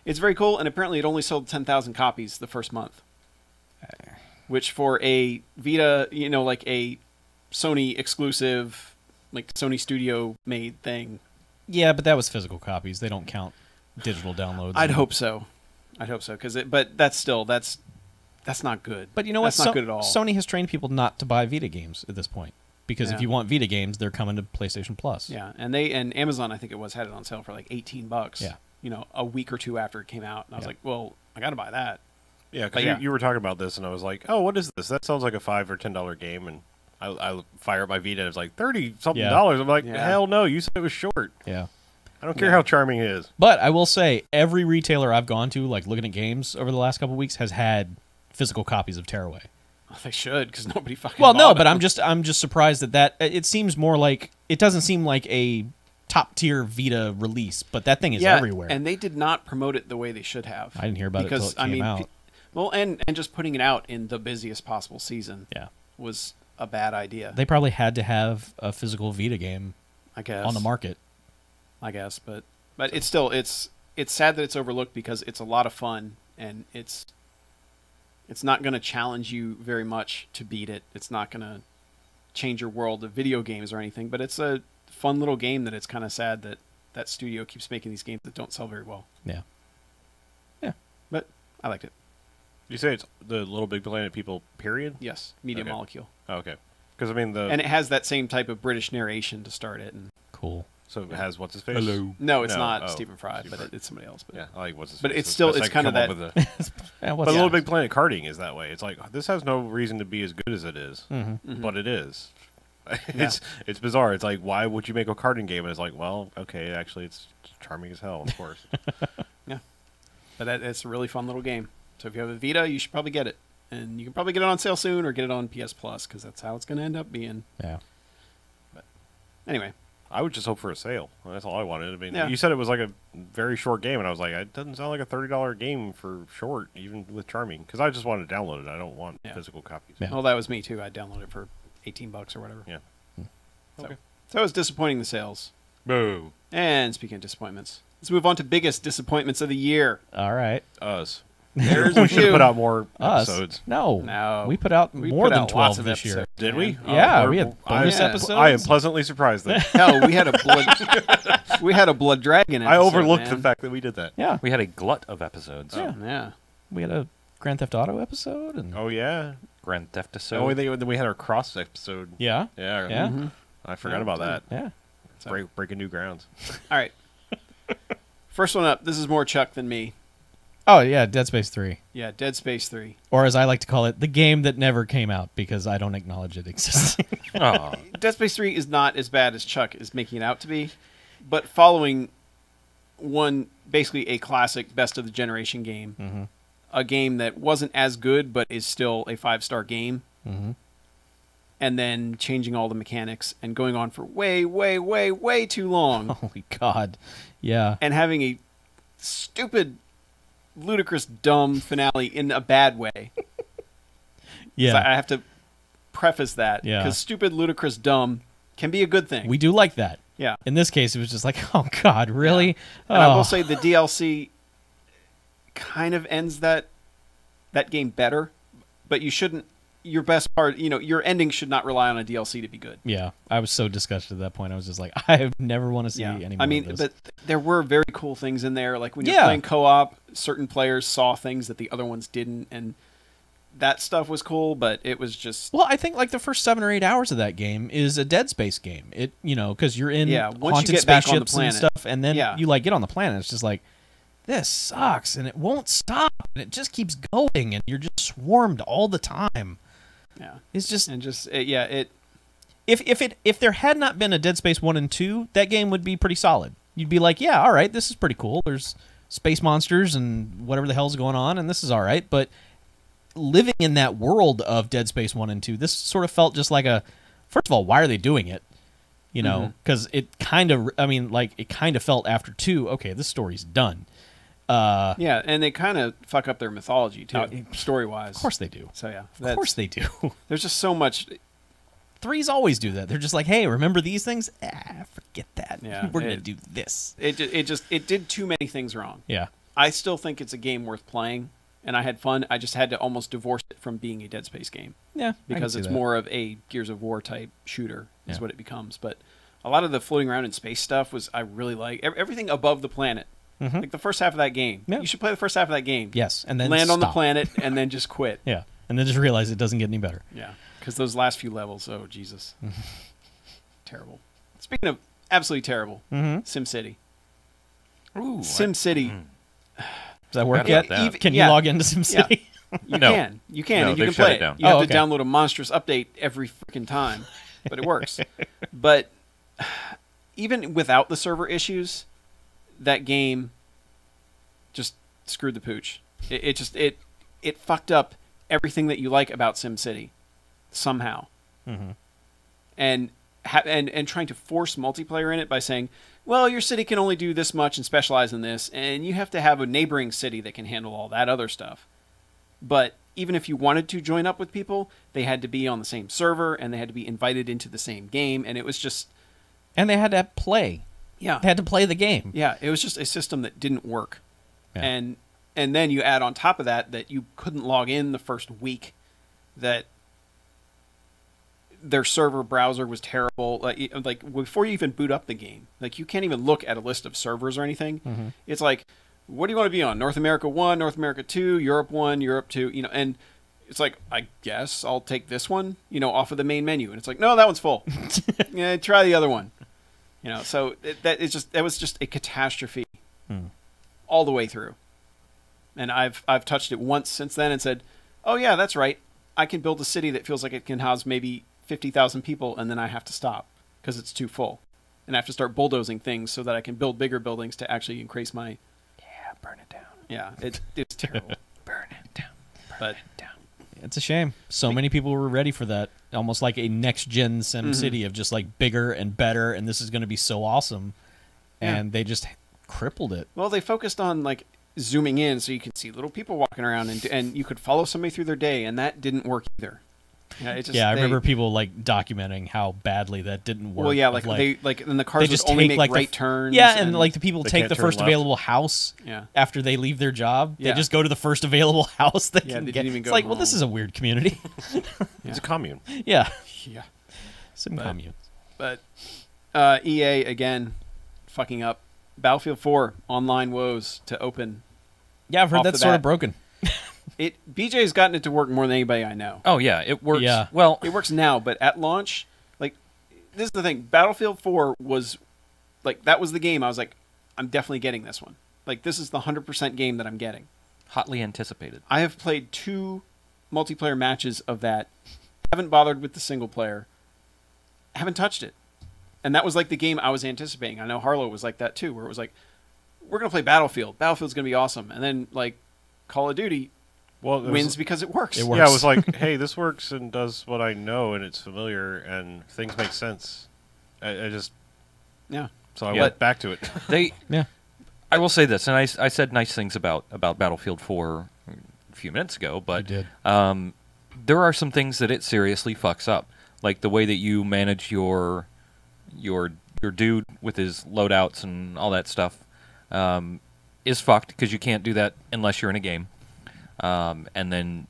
it's very cool, and apparently it only sold 10,000 copies the first month. Which for a Vita, like a Sony exclusive, like Sony Studio made thing, Yeah, but that was physical copies. They don't count digital downloads. I'd hope so. But that's not good. But you know what? That's not good at all. Sony has trained people not to buy Vita games at this point, because if Yeah. you want Vita games, they're coming to PlayStation Plus. Yeah, and Amazon, I think it was, had it on sale for like $18. Yeah. A week or two after it came out, and I was Yeah. like, well, I got to buy that. Yeah, But because yeah. you were talking about this, and I was like, "Oh, what is this? That sounds like a $5 or $10 game." And I fire up my Vita, and it's like $30-something. Yeah. I'm like, Yeah. "Hell no! You said it was short. Yeah. I don't care Yeah. how charming it is." But I will say, every retailer I've gone to, like looking at games over the last couple of weeks, has had physical copies of Tearaway. Well, they should, because nobody fucking. Well, no, bought but them. I'm just surprised that it seems more like it doesn't seem like a top tier Vita release, but that thing is everywhere. and they did not promote it the way they should have. I didn't hear about it till it came out. Well, and just putting it out in the busiest possible season Yeah, was a bad idea. they probably had to have a physical Vita game I guess on the market. I guess, but it's still it's sad that it's overlooked, because it's a lot of fun, and it's not going to challenge you very much to beat it. It's not going to change your world of video games or anything, but it's a fun little game that it's kind of sad that studio keeps making these games that don't sell very well. Yeah. But I liked it. You say it's the Little Big Planet people, period? Yes, Media Okay. Molecule. Oh, okay. Because I mean And it has that same type of British narration to start it. And Cool. so it has what's his face? no, it's No, not oh, Stephen Fry, Stephen but Fry. it's somebody else. But Yeah, I like what's his But face. it's That's still- the best it's I can kinda come up with Yeah, But what's Little Big Planet karting is that way. It's like this has no reason to be as good as it is, Mhm. but it is. It's bizarre. It's like, why would you make a karting game? And it's like, well, okay, actually, it's charming as hell, of course. But it's a really fun little game. So if you have a Vita, you should probably get it. And you can probably get it on sale soon, or get it on PS Plus, because that's how it's going to end up being. Yeah. Anyway, I would just hope for a sale. That's all I wanted. I mean, Yeah. you said it was like a very short game, and I was like, it doesn't sound like a $30 game for short, even with charming. Because I just wanted to download it. I don't want Yeah. physical copies. Yeah. well, that was me too. I downloaded it for $18 or whatever. Yeah. So, Okay. so it was disappointing, the sales. Boo. And speaking of disappointments, let's move on to biggest disappointments of the year. All right. Us. There's we a should have few. put out more Us? episodes. No. No. We put out We more put than out 12 lots of this year. episodes. Did we? Yeah, Oh, we had bonus Yeah. episodes. I am pleasantly surprised that Hell, we had a blood dragon. I episode, overlooked man. the fact that we did that. Yeah. We had a glut of episodes. Yeah. Yeah. We had a Grand Theft Auto episode. And Oh yeah. Grand Theft Oh, Auto. then we had our cross episode. yeah. Yeah. Yeah. Mm-hmm. I forgot Yeah, about too. that. Yeah. So- Breaking new grounds. All right. First one up. This is more Chuck than me. Oh, yeah. Dead Space 3. Yeah, Dead Space 3. Or as I like to call it, the game that never came out because I don't acknowledge it exists. Aw. Dead Space 3 is not as bad as Chuck is making it out to be, but following basically a classic best of the generation game, Mm-hmm. a game that wasn't as good but is still a 5-star game, Mm-hmm. and then changing all the mechanics and going on for way, way, way, way too long, Holy God. Yeah. and having a stupid, ludicrous, dumb finale in a bad way. Yeah. So I have to preface that, Yeah. because stupid, ludicrous, dumb can be a good thing. We do like that. Yeah. In this case, it was just like, oh, God, really? And I Oh. will say the DLC kind of ends that that game better, but you shouldn't. Your best part, your ending should not rely on a DLC to be good. Yeah, I was so disgusted at that point. I was just like, I never want to see any more I mean, of this. but there were very cool things in there. Like when you're Yeah. playing co-op, certain players saw things that the other ones didn't, and that stuff was cool. But it was just Well, I think like the first 7 or 8 hours of that game is a Dead Space game. It, because you're in once you haunted get back on the spaceships and planet. stuff, and then Yeah. you like get on the planet. It's just like, this sucks, and it won't stop, and it just keeps going, and you're just swarmed all the time. yeah, It's just and just it if there had not been a Dead Space 1 and 2, that game would be pretty solid. You'd be like, yeah, all right, this is pretty cool. There's space monsters and whatever the hell's going on, and this is all right. But living in that world of Dead Space 1 and 2, this sort of felt just like first of all, why are they doing it? Because it kind of, it kind of felt after 2, okay, this story's done. yeah, and they kind of fuck up their mythology too, story wise. Of course they do. So yeah, Of course they do. There's just so much. 3s always do that. They're just like, hey, remember these things? Forget that. Yeah, We're going to do this. It did too many things wrong. Yeah. I still think it's a game worth playing, and I had fun. I just had to almost divorce it from being a Dead Space game. Yeah. Because it's more of a Gears of War type shooter is Yeah. what it becomes. But a lot of the floating around in space stuff I really like. Everything above the planet. Mhm. Like the first half of that game. Yeah. You should play the first half of that game. Yes, and then land on the stop. planet and then just quit. Yeah, and then just realize it doesn't get any better. Yeah. Because those last few levels, oh, Jesus. Terrible. Speaking of absolutely terrible, Mm-hmm. SimCity. Ooh, SimCity. Does that work Forgot yet? about that. Can you Yeah. log into SimCity? You No. can. You can. No, and you they've can play shut it down. You have Oh, to okay. download a monstrous update every freaking time. But it works. But even without the server issues, that game just screwed the pooch. It fucked up everything that you like about SimCity somehow. Mm-hmm. And trying to force multiplayer in it by saying, well, your city can only do this much and specialize in this, and you have to have a neighboring city that can handle all that other stuff. But even if you wanted to join up with people, they had to be on the same server, and they had to be invited into the same game, and it was just... And they had to play. Yeah. They had to play the game. Yeah, it was just a system that didn't work. Yeah. And then you add on top of that you couldn't log in the first week, that their server browser was terrible. Like before you even boot up the game, like you can't even look at a list of servers or anything. Mm-hmm. It's like, what do you want to be on? North America 1, North America 2, Europe 1, Europe 2, and it's like, I guess I'll take this one, off of the main menu. And it's like, no, that one's full. Yeah, try the other one. So that was just a catastrophe all the way through. And I've touched it once since then and said, oh yeah, that's right. I can build a city that feels like it can house maybe 50,000 people, and then I have to stop because it's too full. And I have to start bulldozing things so that I can build bigger buildings to actually increase my... Yeah, burn it down. Yeah, it's terrible. Burn it down. But It's a shame. So many people were ready for that. Almost like a next-gen SimCity of just like bigger and better, and this is going to be so awesome. And they just crippled it. well, they focused on like zooming in so you could see little people walking around and you could follow somebody through their day, and that didn't work either. I remember people like documenting how badly that didn't work. Well, yeah, of, and the cars they just would only take, make like, the right f- turns. Yeah, and like the people They take can't the turn first left. available house Yeah. after they leave their job. Yeah. They just go to the first available house they Yeah, can they get. didn't even It's go like, well, this home. is a weird community. It's a commune. Yeah, yeah. some But- commune. But EA again, fucking up. Battlefield 4 online woes to open. Yeah, I've heard off that's the sort bat. of broken. BJ's gotten it to work more than anybody I know. Oh yeah, it works. Yeah. Well, It works now, but at launch, like, this is the thing. Battlefield 4 was, like, that was the game I was like, I'm definitely getting this one. Like, this is the 100% game that I'm getting. hotly anticipated. I have played 2 multiplayer matches of that. Haven't bothered with the single player. Haven't touched it. And that was like the game I was anticipating. I know Harlow was like that too, where it was like, we're going to play Battlefield. Battlefield's going to be awesome. And then, like, Call of Duty Well, it was- wins because it works. It works. Yeah, it was like, hey, this works and does what I know, and it's familiar, and things make sense. I just Yeah. so I Yeah. went back to it. They, Yeah. I will say this, and I said nice things about Battlefield 4 a few minutes ago, but did. there are some things that it seriously fucks up, like the way that you manage your dude with his loadouts and all that stuff is fucked because you can't do that unless you're in a game. and then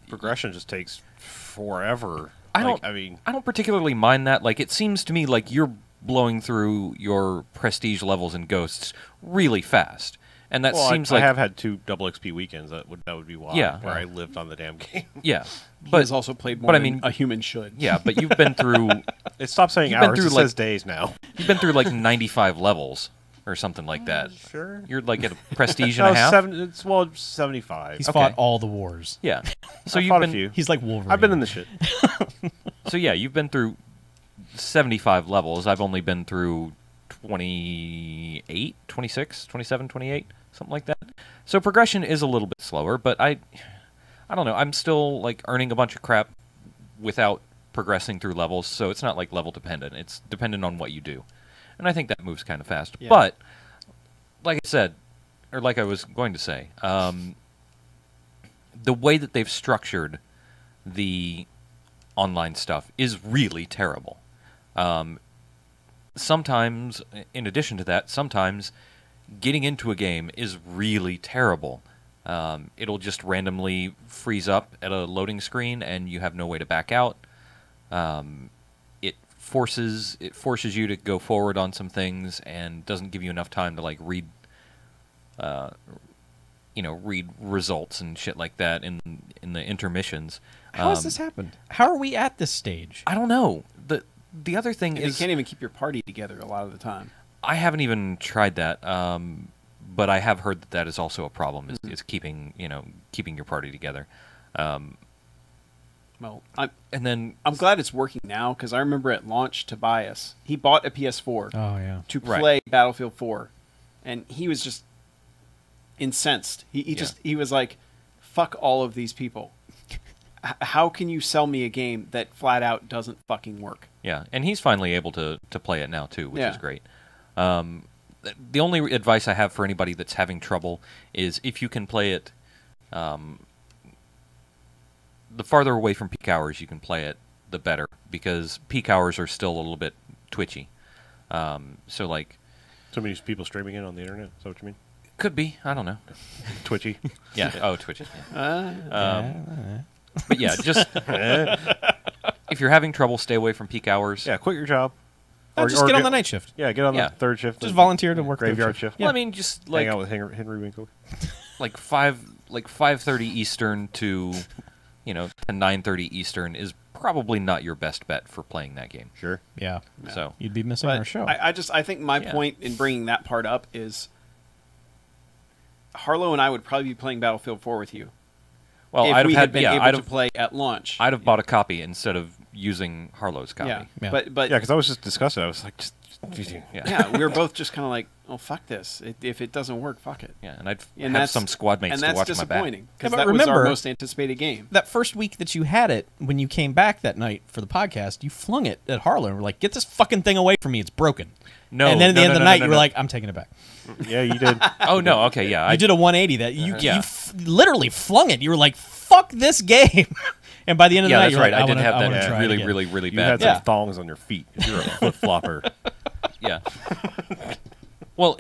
Progression just takes forever. I Like, don't. I mean, I don't particularly mind that. Like, it seems to me like you're blowing through your prestige levels in Ghosts really fast, and that well, seems I like have had 2 double XP weekends. That would be why. Yeah. Where I lived on the damn game. yeah. He But has also played more but I than mean- a human should. yeah, but you've been through It stopped saying You've been hours. through, It like- says days now. you've been through like 95 levels or something like that. Sure. You're like at a prestige and No, a half. it's 75. He's Okay. fought all the wars. Yeah. So I've you've fought been a few. He's like Wolverine. I've been in the shit. so yeah, you've been through 75 levels. I've only been through 28, 26, 27, 28, something like that. So progression is a little bit slower, but I don't know. I'm still like earning a bunch of crap without progressing through levels, so it's not like level dependent. It's dependent on what you do. And I think that moves kind of fast. Yeah. But like I said, or like I was going to say, the way that they've structured the online stuff is really terrible. Sometimes, in addition to that, sometimes getting into a game is really terrible. It'll just randomly freeze up at a loading screen, and you have no way to back out. It forces you to go forward on some things, and doesn't give you enough time to like read results and shit like that in the intermissions. How has this happened? How are we at this stage? I don't know. The other thing And is you can't even keep your party together a lot of the time. I haven't even tried that, but I have heard that is also a problem. Is keeping your party together. Well, I'm And then glad it's working now because I remember at launch Tobias, he bought a PS4 Oh yeah. to Right. play Battlefield 4, and he was just incensed. He was like, "Fuck all of these people. How can you sell me a game that flat out doesn't fucking work?" yeah, and he's finally able to play it now too, which Yeah. is great. The only advice I have for anybody that's having trouble is if you can play it, the farther away from peak hours you can play it, the better, because peak hours are still a little bit twitchy. So like, So many people streaming in on the internet. Is that what you mean? could be, I don't know. Twitchy. Yeah. Oh, Twitch. Yeah. But yeah, just if you're having trouble, stay away from peak hours. Yeah, quit your job. Just get on the night shift. Yeah, get on Yeah. the third shift. Just and volunteer to work third graveyard shift. shift. Well, I mean, just like Hang out with Henry Winkler. like 5:30 Eastern to 9:30 Eastern is probably not your best bet for playing that game. Sure. Yeah. So You'd be missing But our show. I think my Yeah. point in bringing that part up is Harlow and I would probably be playing Battlefield 4 with you well, if I'd we have had been able I'd to have play at launch. I'd have bought a copy instead of using Harlow's copy. Yeah, Yeah. but Yeah, because I was just discussing it. I was like, Yeah. yeah, we were both just kind of like, "Oh fuck this! If it doesn't work, fuck it." Yeah, and I'd And have that's some squad mates and to that's watch my back. disappointing because Yeah, but that was our remember- most anticipated game. That first week that you had it, when you came back that night for the podcast, you flung it at Harlow and were like, "Get this fucking thing away from me! It's broken." No, And then at the no, end of no, the no, night, no, you were no. like, "I'm taking it back." yeah, you did. Oh no, okay, yeah, I did a 180 that you Yeah. literally flung it. You were like, "Fuck this game!" And by the end of the yeah, night, that's you're right. like, I did wanna- have I wanna that try it really, again." really, really You bad. had some Yeah. thongs on your feet. You're a flip flopper. Yeah. Well,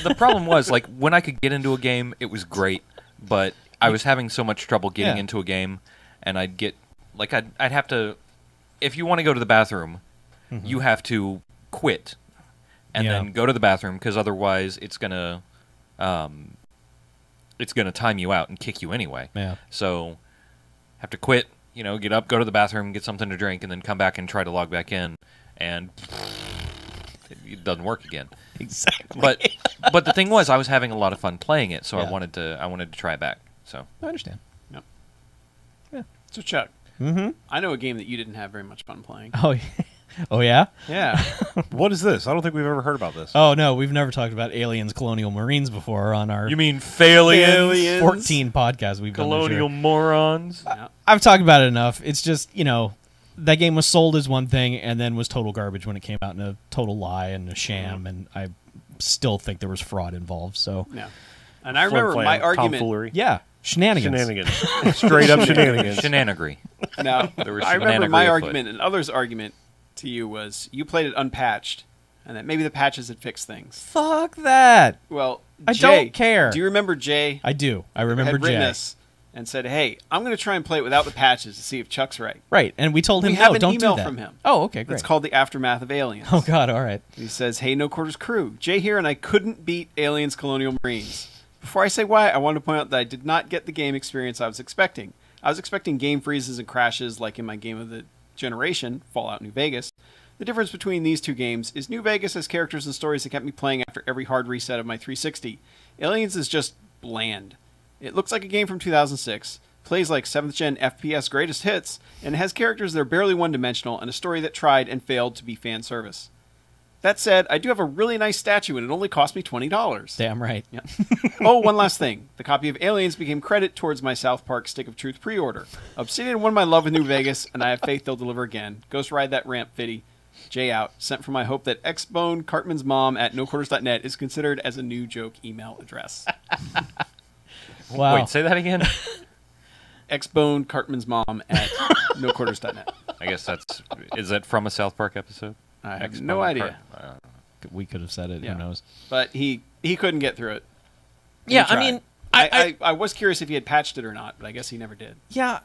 the problem was like when I could get into a game, it was great, but I was having so much trouble getting Yeah. into a game, and I'd get like I'd have to. If you want to go to the bathroom, you have to quit, and Yeah. then go to the bathroom because otherwise it's gonna time you out and kick you anyway. Yeah. So have to quit, get up, go to the bathroom, get something to drink, and then come back and try to log back in, and it doesn't work again. Exactly. But the thing was, I was having a lot of fun playing it, so Yeah. I wanted to try it back. So I understand. So Chuck, Mm-hmm. I know a game that you didn't have very much fun playing. Oh, yeah. Oh yeah. Yeah, What is this? I don't think we've ever heard about this. Oh no, we've never talked about aliens, colonial marines before on our mean Phalians, Aliens. 14 podcasts we've done. this year. morons? yeah. I've talked about it enough. It's just that game was sold as one thing and then was total garbage when it came out, and a total lie and a sham, and I still think there was fraud involved. So Yeah. And I remember my argument. Tomfoolery. yeah, shenanigans. Shenanigans. Straight up shenanigans. Shenanigans. Now, There was I remember shenanigans my afoot. argument and others' argument to you was you played it unpatched, and that maybe the patches had fixed things. Fuck that. Well, I Jay, don't care. Do you remember Jay? I do. I remember had written Jay. us and said, "Hey, I'm going to try and play it without the patches to see if Chuck's right." Right, and we told him, We have no, an don't email do that. from him. Oh, okay, great. It's called The Aftermath of Aliens. Oh, God, all right. He says, "Hey, No Quarters crew. Jay here, and I couldn't beat Aliens Colonial Marines. Before I say why, I want to point out that I did not get the game experience I was expecting. I was expecting game freezes and crashes like in my game of the generation, Fallout New Vegas. The difference between these two games is New Vegas has characters and stories that kept me playing after every hard reset of my 360. Aliens is just bland. It looks like a game from 2006, plays like 7th gen FPS greatest hits, and it has characters that are barely one-dimensional and a story that tried and failed to be fan service. That said, I do have a really nice statue and it only cost me $20. Damn right. Yeah. Oh, one last thing. The copy of Aliens became credit towards my South Park Stick of Truth pre-order. Obsidian won my love with New Vegas, and I have faith they'll deliver again. Ghost ride that ramp, Fitty. Jay out. Sent from my hope that Xbone Cartman's mom at noquarters.net is considered as a new joke email address. Wow. Wait, say that again. Xbone Cartman's mom at noquarters.net. I guess is that from a South Park episode? I have Expo no idea. We could have said it. Yeah. Who knows? But he couldn't get through it. Yeah, He tried. I mean, I was curious if he had patched it or not, but I guess he never did. yeah,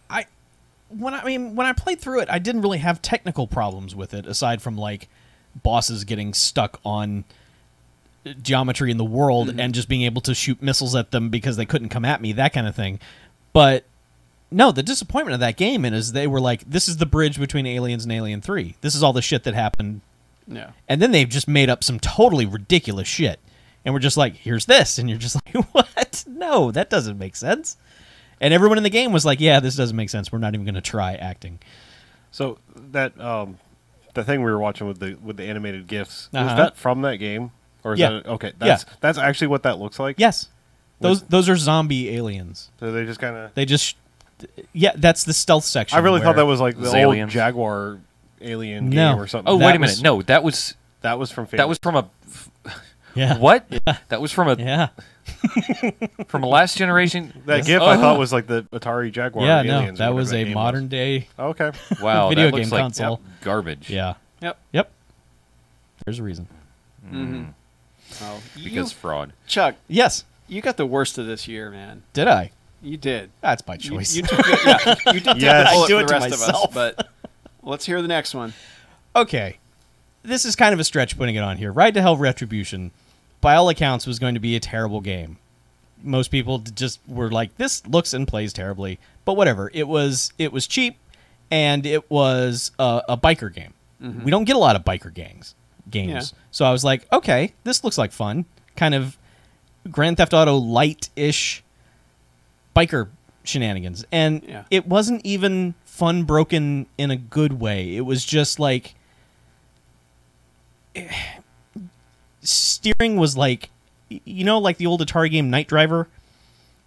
when I played through it, I didn't really have technical problems with it aside from like bosses getting stuck on geometry in the world and just being able to shoot missiles at them because they couldn't come at me, that kind of thing. But no, the disappointment of that game is they were like, this is the bridge between Aliens and Alien 3. This is all the shit that happened. Yeah. And then they've just made up some totally ridiculous shit. And we're just like, here's this. And you're just like, what? No, that doesn't make sense. And everyone in the game was like, yeah, this doesn't make sense. We're not even going to try acting. So that the thing we were watching with the animated GIFs, was Uh-huh. that from that game? Or is Yeah. that okay? That's actually what that looks like? Yes. Those are zombie aliens. So they just kind of... They just... Yeah, that's the stealth section. I really thought where- that was like the old Aliens. Jaguar alien No. game or something. Oh, That wait a was- minute. No, that was from from a Yeah. what? That was from a Yeah. from a last generation. That GIF I thought was like the Atari Jaguar Yeah, aliens. no. or That whatever was that a game modern was. day... Okay. Wow, video that game looks like console. garbage. Yeah. Yep. Yep. There's a reason. Mm-hmm. Oh, Because fraud. Chuck, Yes. you got the worst of this year, man. Did I? You did. That's by You, choice. you took it, yeah, you did take Yes. the bullet I do for it the to rest of us, myself. but let's hear the next one. Okay. This is kind of a stretch putting it on here. Ride to Hell Retribution, by all accounts, was going to be a terrible game. Most people just were like, this looks and plays terribly. But whatever. It was cheap, and it was a biker game. We don't get a lot of biker games. Yeah. So I was like, okay, this looks like fun. Kind of Grand Theft Auto light-ish biker shenanigans. And Yeah. it wasn't even fun broken in a good way. It was just like... steering was like, you know, like the old Atari game Night Driver,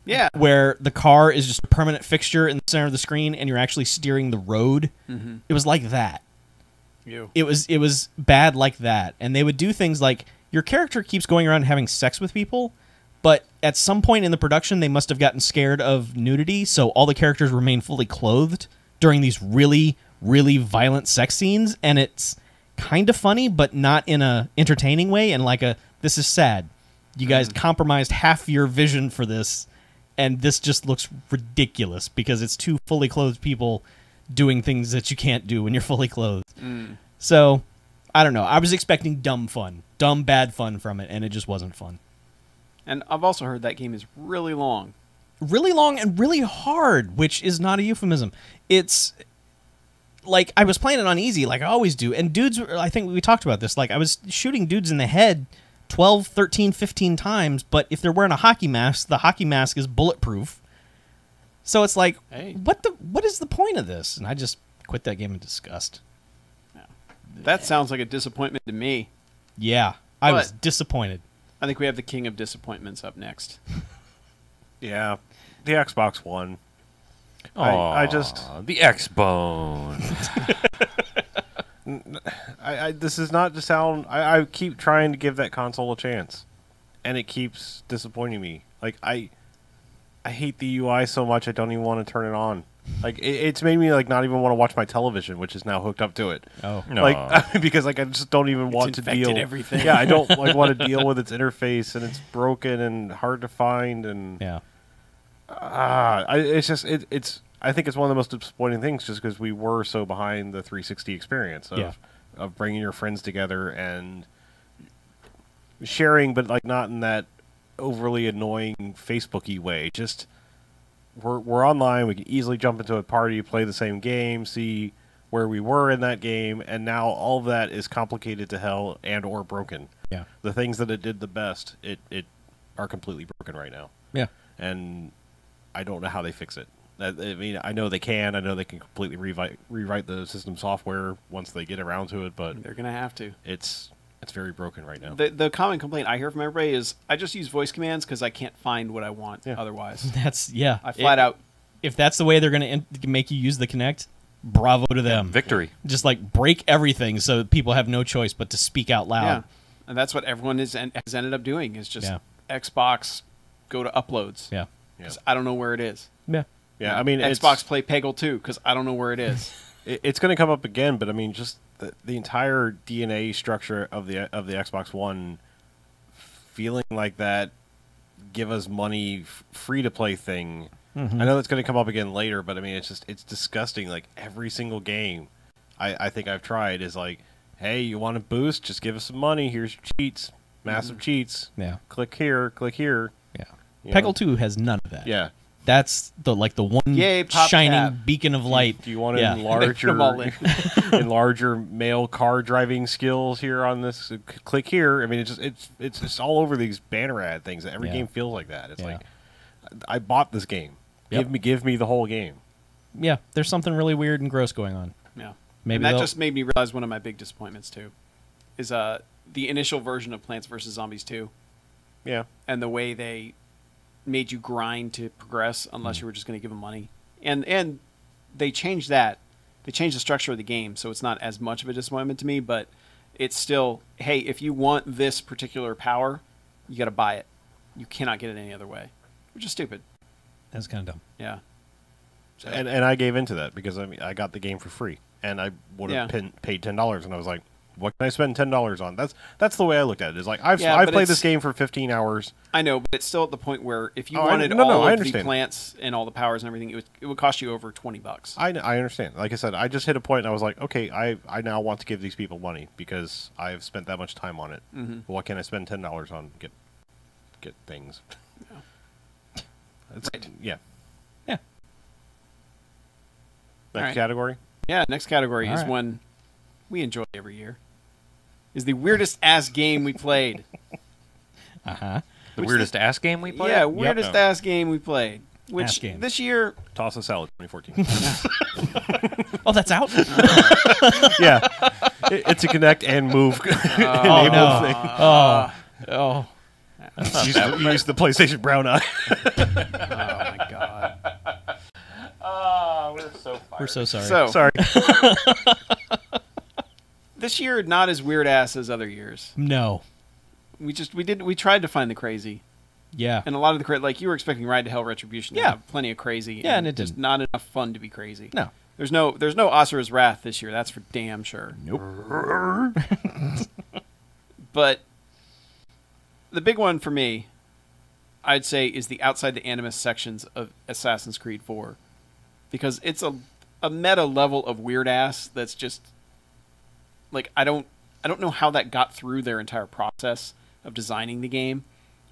Yeah. where the car is just a permanent fixture in the center of the screen and you're actually steering the road. It was like that. You. It was bad like that. And they would do things like your character keeps going around having sex with people, but at some point in the production they must have gotten scared of nudity, so all the characters remain fully clothed during these really, really violent sex scenes, and it's kind of funny, but not in a entertaining way, and like a, this is sad. You guys compromised half your vision for this, and this just looks ridiculous because it's two fully clothed people doing things that you can't do when you're fully clothed. So, I don't know. I was expecting dumb fun. Dumb, bad fun from it, and it just wasn't fun. And I've also heard that game is really long. Really long and really hard, which is not a euphemism. It's... like, I was playing it on easy, like I always do, and dudes, I think we talked about this, like, I was shooting dudes in the head 12, 13, 15 times, but if they're wearing a hockey mask, the hockey mask is bulletproof. So it's like, Hey. what is the point of this? And I just quit that game in disgust. That sounds like a disappointment to me. Yeah, I was But- disappointed. I think we have the king of disappointments up next. Yeah. The Xbox One. I just... the X-Bone. this is not to sound... I keep trying to give that console a chance. And it keeps disappointing me. Like, I hate the UI so much I don't even want to turn it on. Like it's made me like not even want to watch my television, which is now hooked up to it. Oh, No. Like because like I just don't even want to infected deal. everything. Yeah, I don't like want to deal with its interface, and it's broken and hard to find, and yeah. it's just it's. I think it's one of the most disappointing things, just because we were so behind the 360 experience of bringing your friends together and sharing, but like not in that overly annoying Facebooky way. Just we're online. We can easily jump into a party, play the same game, see where we were in that game, and now all of that is complicated to hell and or broken. Yeah. The things that it did the best, it are completely broken right now, Yeah. and I don't know how they fix it. I mean, I know they can. I know they can completely rewrite the system software once they get around to it, but They're gonna have to. it's very broken right now. The common complaint I hear from everybody is I just use voice commands because I can't find what I want Yeah. otherwise. That's yeah. I flat out. If that's the way they're going to make you use the Kinect, bravo to them. Victory. Just like break everything so people have no choice but to speak out Yeah, loud. and that's what everyone has ended up doing is just Yeah. Xbox go to uploads. Yeah. 'Cause I don't know where it is. Yeah. Yeah, I mean, Xbox Play Peggle 2 because I don't know where it is. it's going to come up again, but I mean, just the entire DNA structure of the Xbox One feeling like that give us money free to play thing. Mm-hmm. I know that's going to come up again later, but I mean, it's disgusting. Like every single game I think I've tried is like, hey, you want a boost? Just give us some money. Here's your cheats, massive cheats. Yeah. Click here, click here. Yeah. You know? Peggle 2 has none of that. Yeah. That's the one Yay, pop shining tab. beacon of light. Do you want to Yeah. enlarge Them all in. enlarge your male car driving skills here on this? Click here. I mean, it's just all over these banner ad things. Every Yeah. game feels like that. It's Yeah. like I bought this game. Yep. Give me the whole game. Yeah, there's something really weird and gross going on. Yeah. Maybe and that they'll- just made me realize one of my big disappointments too is the initial version of Plants vs Zombies 2 Yeah. and the way they made you grind to progress unless you were just going to give them money. And they changed that. They changed the structure of the game, so it's not as much of a disappointment to me, but it's still, hey, if you want this particular power, you got to buy it. You cannot get it any other way, which is stupid. That's kind of dumb. Yeah. So, And I gave into that because I mean I got the game for free, and I would have paid $10, and I was like, what can I spend $10 on? That's the way I looked at it. Is like I've but played it's- this game for 15 hours. I know, but it's still at the point where if you Oh, I wanted know, all I of the understand. plants and all the powers and everything, it would cost you over $20. I understand. Like I said, I just hit a point and I was like, okay, I now want to give these people money because I've spent that much time on it. Mm-hmm. What can I spend $10 on? Get things. It's- Right. Yeah. Yeah. Next All right. category. Yeah, next category All is right. one we enjoy every year. Is the weirdest ass game we played. Uh-huh. The Which weirdest ass game we played? Yeah, weirdest No. ass game we played. Which Ass game. this year, Toss a salad 2014. Oh, that's out? Yeah. It's a connect and move. Oh, enable no. thing. Oh. Use the PlayStation brown eye. oh my god. We're so sorry. So Sorry. this year, not as weird ass as other years. No. We tried to find the crazy, Yeah. and a lot of the like you were expecting Ride to Hell Retribution to Yeah. have plenty of crazy. Yeah, and it just didn't. not enough fun to be crazy. No. There's no Asura's Wrath this year. That's for damn sure. Nope. But the big one for me, I'd say, is the outside the Animus sections of Assassin's Creed 4. Because it's a meta level of weird ass that's just like I don't know how that got through their entire process of designing the game,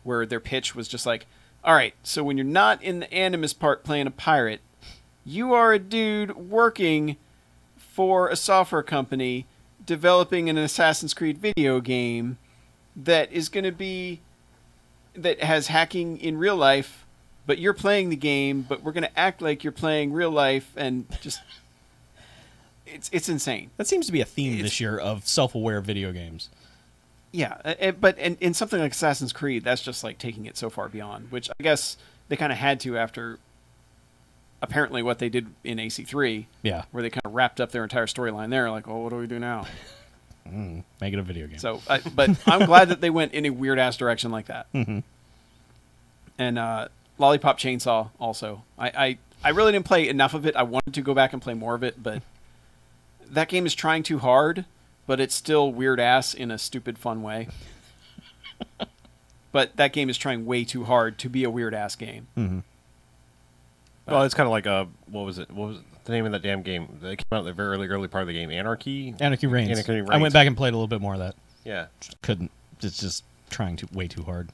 where their pitch was just like, all right, so when you're not in the Animus part playing a pirate, you are a dude working for a software company developing an Assassin's Creed video game that is going to be that has hacking in real life, but you're playing the game, but we're going to act like you're playing real life, and just it's insane. That seems to be a theme this year of self-aware video games. Yeah, but in something like Assassin's Creed, that's just like taking it so far beyond, which I guess they kind of had to after apparently what they did in AC3, Yeah. where they kind of wrapped up their entire storyline there, like, oh, what do we do now? Make it a video game. So, but I'm glad that they went in a weird ass direction like that. Mhm. And Lollipop Chainsaw also. I I really didn't play enough of it. I wanted to go back and play more of it, but that game is trying too hard, but it's still weird ass in a stupid fun way. But that game is trying way too hard to be a weird ass game. Mm-hmm. Well, it's kind of like what was it? What was the name of that damn game? It came out in the very early part of the game. Anarchy Reigns. Anarchy Reigns. I went back and played a little bit more of that. Yeah. Just couldn't. It's just trying way too hard,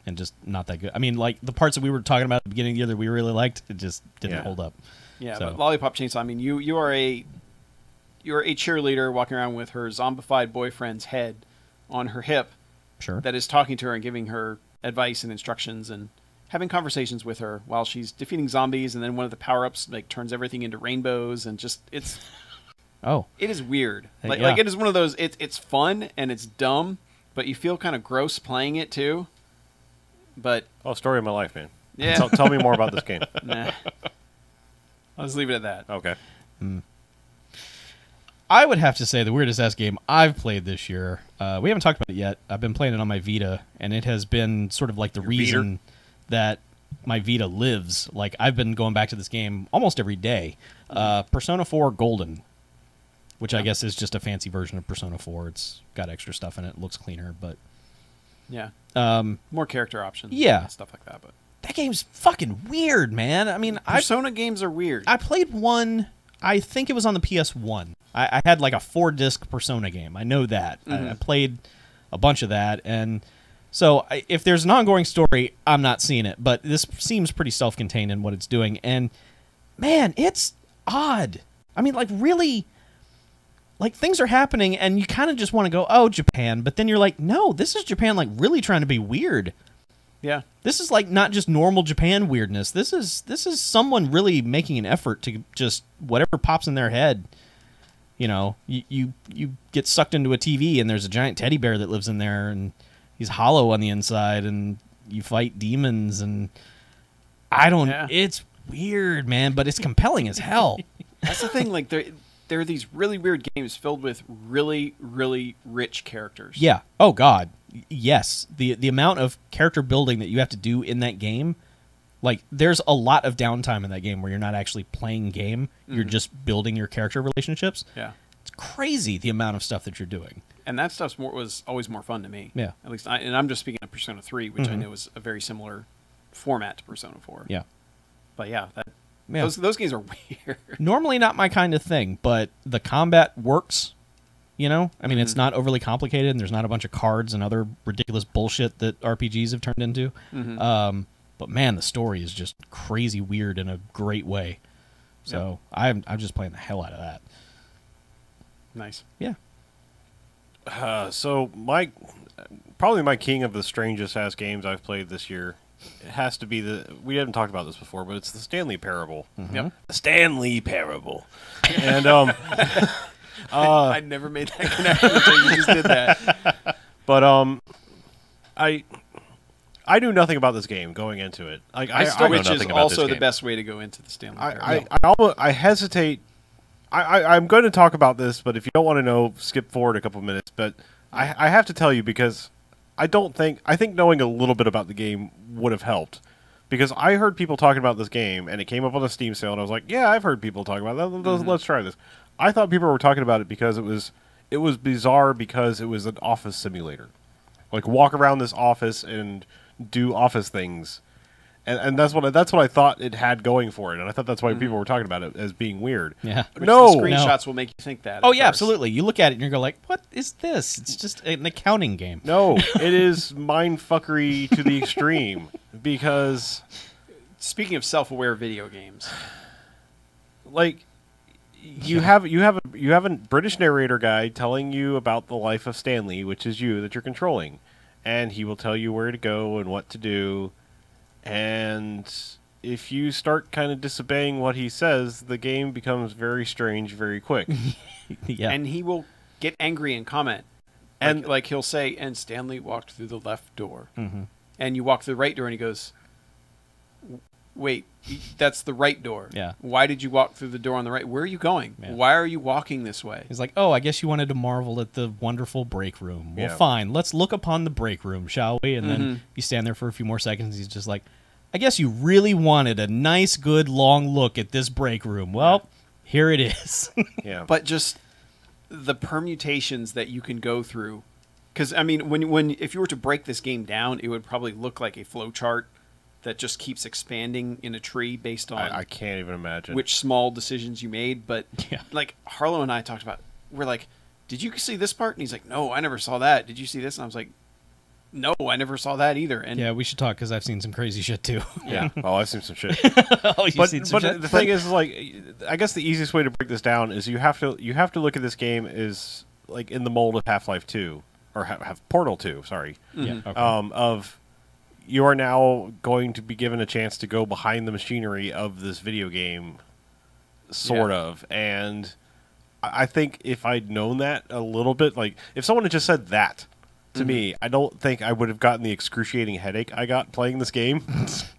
and just not that good. I mean, like the parts that we were talking about at the beginning of the year that we really liked, it just didn't hold up. Yeah, So- but Lollipop Chainsaw. I mean, you are a cheerleader walking around with her zombified boyfriend's head on her hip Sure. that is talking to her and giving her advice and instructions and having conversations with her while she's defeating zombies, and then one of the power-ups like turns everything into rainbows, and just it is weird. Like, Yeah. like it is one of those. It's fun and it's dumb, but you feel kind of gross playing it too. But Oh, story of my life, man. yeah, Tell me more about this game. nah. I'll just leave it at that. Okay. I would have to say the weirdest ass game I've played this year. We haven't talked about it yet. I've been playing it on my Vita, and it has been sort of like the reason that my Vita lives. Like, I've been going back to this game almost every day. Persona 4 Golden, which I guess is just a fancy version of Persona 4. It's got extra stuff in it. Looks cleaner, but Yeah, um, more character options. Yeah. and stuff like that. But that game's fucking weird, man. I mean, Persona games are weird. I played one. I think it was on the PS1. I had like a 4-disc Persona game. I know that. I played a bunch of that, and so if there's an ongoing story, I'm not seeing it. But this seems pretty self-contained in what it's doing, and man, it's odd. I mean, like really, like things are happening, and you kind of just want to go, "Oh, Japan," but then you're like, "No, this is Japan, like really trying to be weird." yeah, This is like not just normal Japan weirdness. This is someone really making an effort to just whatever pops in their head. You know, you get sucked into a TV and there's a giant teddy bear that lives in there and he's hollow on the inside and you fight demons and it's weird, man, but it's compelling as hell. that's the thing. Like there are these really weird games filled with really, really rich characters. Yeah. Oh God. Yes. The amount of character building that you have to do in that game, like there's a lot of downtime in that game where you're not actually playing game, you're just building your character relationships. Yeah. It's crazy the amount of stuff that you're doing. And that stuff was always more fun to me. Yeah. At least, and I'm just speaking of Persona 3, which I know is a very similar format to Persona 4. Yeah. But yeah, Yeah. those games are weird. Normally not my kind of thing, but the combat works. You know, I mean, it's not overly complicated, and there's not a bunch of cards and other ridiculous bullshit that RPGs have turned into. But man, the story is just crazy weird in a great way. So I'm just playing the hell out of that. Nice. Yeah. So probably my king of the strangest ass games I've played this year, it has to be we haven't talked about this before, but it's the Stanley Parable. Yep. The Stanley Parable. And I never made that connection until you just did that. but I knew nothing about this game going into it. Like I still know Which is nothing about also this the game. best way to go into the Stanley Parable. I hesitate. I'm going to talk about this, but if you don't want to know, skip forward a couple minutes. But I have to tell you because I think knowing a little bit about the game would have helped. Because I heard people talking about this game, and it came up on a Steam sale, and I was like, yeah, I've heard people talking about that. Let's try this. I thought people were talking about it because it was bizarre because it was an office simulator. Like, walk around this office and do office things. And that's what I thought it had going for it, and I thought that's why people were talking about it as being weird. Yeah. Which No. the screenshots will make you think that. Oh at yeah, first. absolutely. You look at it and you go like, "What is this?" It's just an accounting game. No, it is mindfuckery to the extreme because, Speaking of self-aware video games, like, you have a British narrator guy telling you about the life of Stanley, which is you that you're controlling, and he will tell you where to go and what to do, and if you start kind of disobeying what he says, the game becomes very strange very quick. Yeah. and he will get angry and comment, and like he'll say, "And Stanley walked through the left door," and you walk through the right door, and he goes, "Wait, that's the right door. Yeah. Why did you walk through the door on the right? Where are you going? Yeah. Why are you walking this way?" He's like, "Oh, I guess you wanted to marvel at the wonderful break room. Well, Yeah. fine. Let's look upon the break room, shall we?" And then you stand there for a few more seconds. He's just like, I guess you really wanted a nice, good, long look at this break room. Well, here it is. Yeah. But just the permutations that you can go through, because I mean, when if you were to break this game down, it would probably look like a flow chart that just keeps expanding in a tree based on I can't even imagine which small decisions you made. But Yeah. like Harlow and I talked about, we're like, did you see this part? And he's like, no, I never saw that. Did you see this? And I was like, no, I never saw that either. And Yeah, we should talk because I've seen some crazy shit too. Yeah. Oh, I've seen some shit. Oh, you've But seen some shit? the thing is, like, I guess the easiest way to break this down is you have to look at this game as like in the mold of Half-Life 2 or have Portal 2. Sorry. Yeah. Okay. Of you are now going to be given a chance to go behind the machinery of this video game, sort of. And I think if I'd known that a little bit, like if someone had just said that to me, I don't think I would have gotten the excruciating headache I got playing this game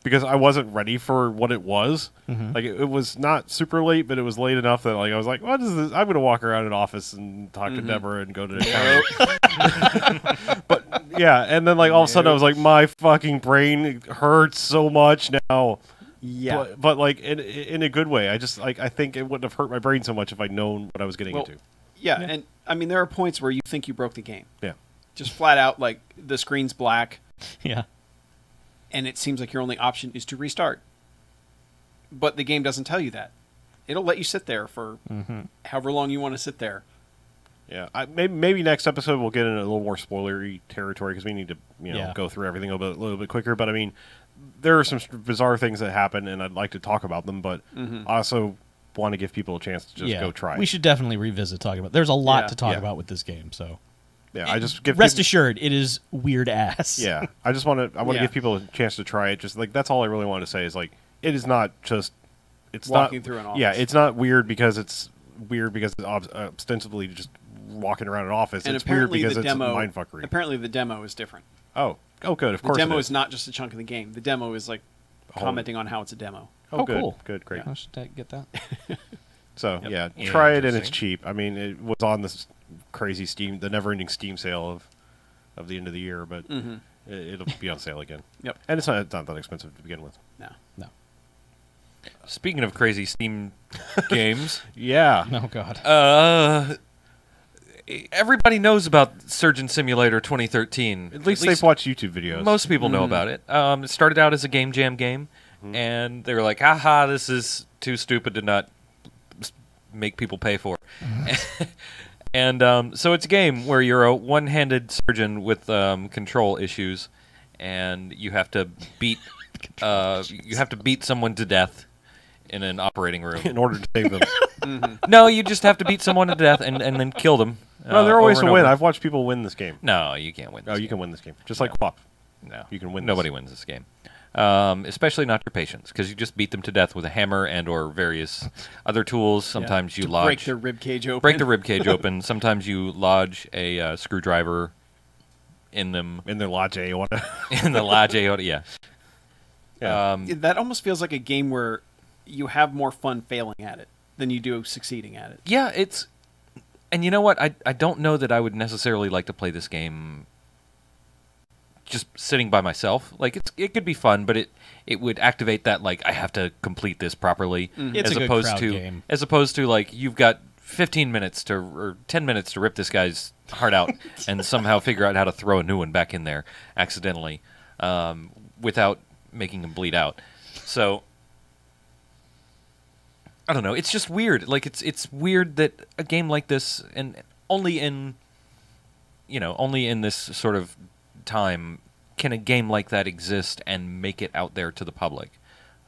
because I wasn't ready for what it was. Like it was not super late, but it was late enough that like I was like, "What is this? I'm going to walk around an office and talk to Deborah and go to the counter." But yeah, and then like all of a sudden I was like, my fucking brain hurts so much now. yeah, But like in a good way. I just like I think it wouldn't have hurt my brain so much if I'd known what I was getting into. yeah, and I mean there are points where you think you broke the game, Yeah. just flat out like the screen's black, Yeah. and it seems like your only option is to restart. But the game doesn't tell you that. It'll let you sit there for however long you want to sit there. Yeah, maybe next episode we'll get into a little more spoilery territory because we need to Yeah. go through everything a little bit quicker. But I mean, there are some bizarre things that happen, and I'd like to talk about them. But I also want to give people a chance to just go try. We should definitely revisit talking about. There's a lot Yeah. to talk Yeah. about with this game. So I just give rest people, assured, it is weird ass. Yeah, I just want to. I want to Yeah. give people a chance to try it. Just like that's all I really want to say is like it is not just. It's Walking not through an Yeah, office. it's not weird because it's ostensibly just walking around an office. And It's weird apparently because the it's demo, mindfuckery. apparently the demo is different. Oh, good. Of The course, demo it is not just a chunk of the game. The demo is like commenting on how it's a demo. Oh, good. cool. Good, great. I should get that. So Yep. yeah, try it and it's Interesting. cheap. I mean, it was on this crazy the never-ending Steam sale of the end of the year, but it'll be on sale again. Yep. And it's not that expensive to begin with. No. No. Speaking of crazy Steam games, Yeah. No, God. everybody knows about Surgeon Simulator 2013. At least they've watched YouTube videos. Most people know about it. It started out as a game jam game, and they were like, "Haha, this is too stupid to not make people pay for." And so it's a game where you're a one-handed surgeon with control issues, and you have to beat someone to death in an operating room. in order to save them. No, you just have to beat someone to death and then kill them. No, there are ways over to and win. over. I've watched people win this game. No, you can't win. Oh, this you game. can win this game. Just like WAP. No, You can win this. Nobody wins this game, especially not your patients, because you just beat them to death with a hammer and/or various other tools. Sometimes you lodge Break their rib cage open. break the rib cage open. Sometimes you lodge a screwdriver in them In their Lodge aorta. in the large aorta. Yeah. Yeah. That almost feels like a game where you have more fun failing at it than you do succeeding at it. Yeah, it's, and you know what? I don't know that I would necessarily like to play this game just sitting by myself. Like it could be fun, but it would activate that like I have to complete this properly It's as a good opposed crowd to game. as opposed to like you've got 15 minutes to or 10 minutes to rip this guy's heart out and somehow figure out how to throw a new one back in there accidentally without making him bleed out. So I don't know. It's just weird. Like it's weird that a game like this, and only in this sort of time, can a game like that exist and make it out there to the public,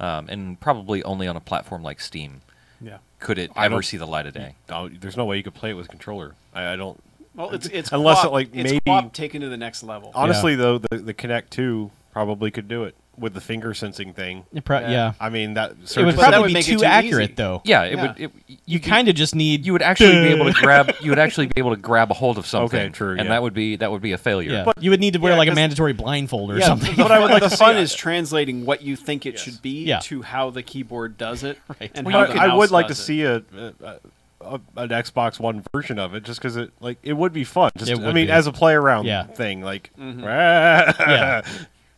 and probably only on a platform like Steam Yeah. could it I ever don't- see the light of day. Oh, there's no way you could play it with a controller. I don't. Well, it's Unless co-op, it, like, it's maybe- co-op taken to the next level. Honestly, though, the Kinect 2 probably could do it with the finger sensing thing. Yeah. I mean, that It would surgeon- But that probably would be make it too too accurate, easy. though. Yeah, it Yeah. would. You kind of just need. You would actually be able to grab. You would actually be able to grab a hold of something. Okay, true, And yeah. that would be a failure. Yeah. But- You would need to wear yeah, like a 'cause- mandatory blindfold or Yeah, something. What I would like the to fun see- is translating what you think it Yes. should be Yeah. to how the keyboard does it, Right. and Well, how you the know, I mouse would like to does it. see an Xbox One version of it, just because it would be fun. Just It I would mean, be. as a play around Yeah. thing, like Mm-hmm. Yeah.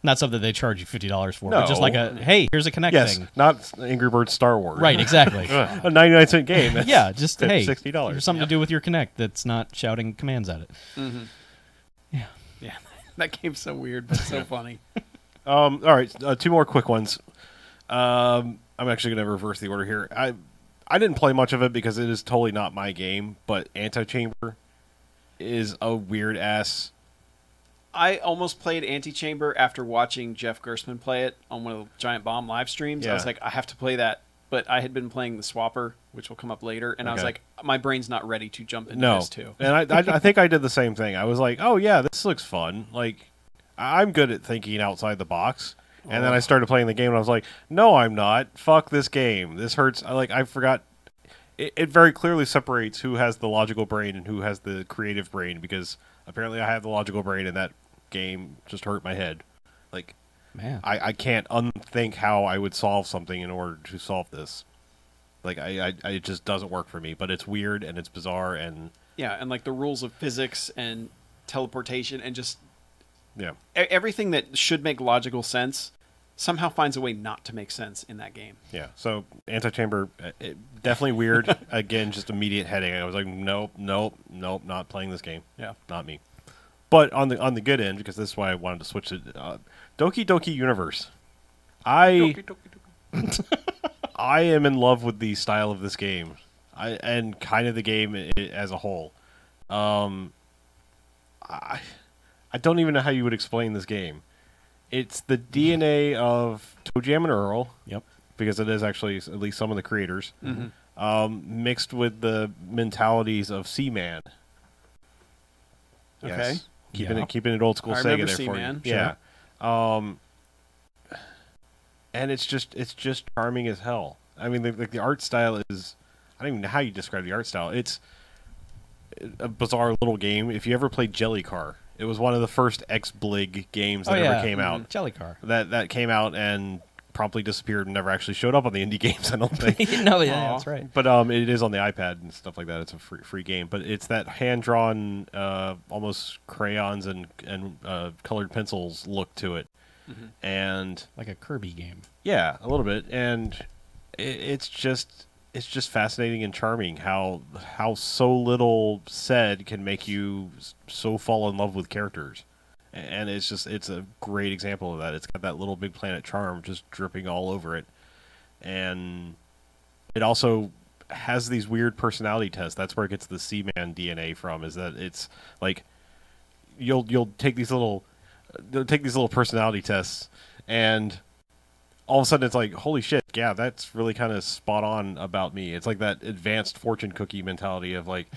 Not something they charge you $50 for, but just No. like hey, here's a Kinect Yes, thing. not Angry Birds Star Wars. Right, exactly. A 99-cent game. That's Yeah, just hey, $60. There's something to do with your Kinect that's not shouting commands at it. Yeah, that game's so weird, but so funny. All right, two more quick ones. I'm actually going to reverse the order here. I didn't play much of it because it is totally not my game, but Antichamber is a weird ass. I almost played Antichamber after watching Jeff Gersman play it on one of the Giant Bomb live streams. I was Yeah. like, I have to play that. But I had been playing the Swapper, which will come up later, and I was Okay. like, my brain's not ready to jump into No, this too. and I think I did the same thing. I was like, oh yeah, this looks fun. Like, I'm good at thinking outside the box. And then I started playing the game, and I was like, no, I'm not. Fuck this game. This hurts. I forgot. It very clearly separates who has the logical brain and who has the creative brain, because apparently I have the logical brain, and that game just hurt my head. Like, Man. I can't unthink how I would solve something in order to solve this. Like, it just doesn't work for me. But it's weird, and it's bizarre, and... Yeah, and like the rules of physics and teleportation and just Yeah. everything that should make logical sense somehow finds a way not to make sense in that game. Yeah, so Antichamber, definitely weird. Again, just immediate headache. I was like, nope, not playing this game. Yeah. Not me. But on the good end, because this is why I wanted to switch to Doki Doki Universe. I am in love with the style of this game, and kind of the game as a whole. I don't even know how you would explain this game. It's the DNA of ToeJam and Earl. Yep. Because it is actually at least some of the creators, mixed with the mentalities of Seaman. Okay. Keeping it old school I Sega remember there for you. Seaman, Yeah. And it's just charming as hell. I mean, the art style is, I don't even know how you describe the art style. It's a bizarre little game. If you ever played Jelly Car, it was one of the first ex-Blig games that ever came out. Jelly Car. That came out and promptly disappeared and never actually showed up on the indie games, I don't think. No, yeah, that's right. But it is on the iPad and stuff like that. It's a free game, but it's that hand-drawn, almost crayons and colored pencils look to it, and Like a Kirby game. yeah, a little bit, and it's just fascinating and charming how so little said can make you so fall in love with characters. And it's a great example of that. It's got that Little Big Planet charm just dripping all over it. And it also has these weird personality tests. That's where it gets the Seaman DNA from, is that it's like you'll take these little personality tests, and all of a sudden it's like, holy shit, yeah, that's really kind of spot on about me. It's like that advanced fortune cookie mentality of like,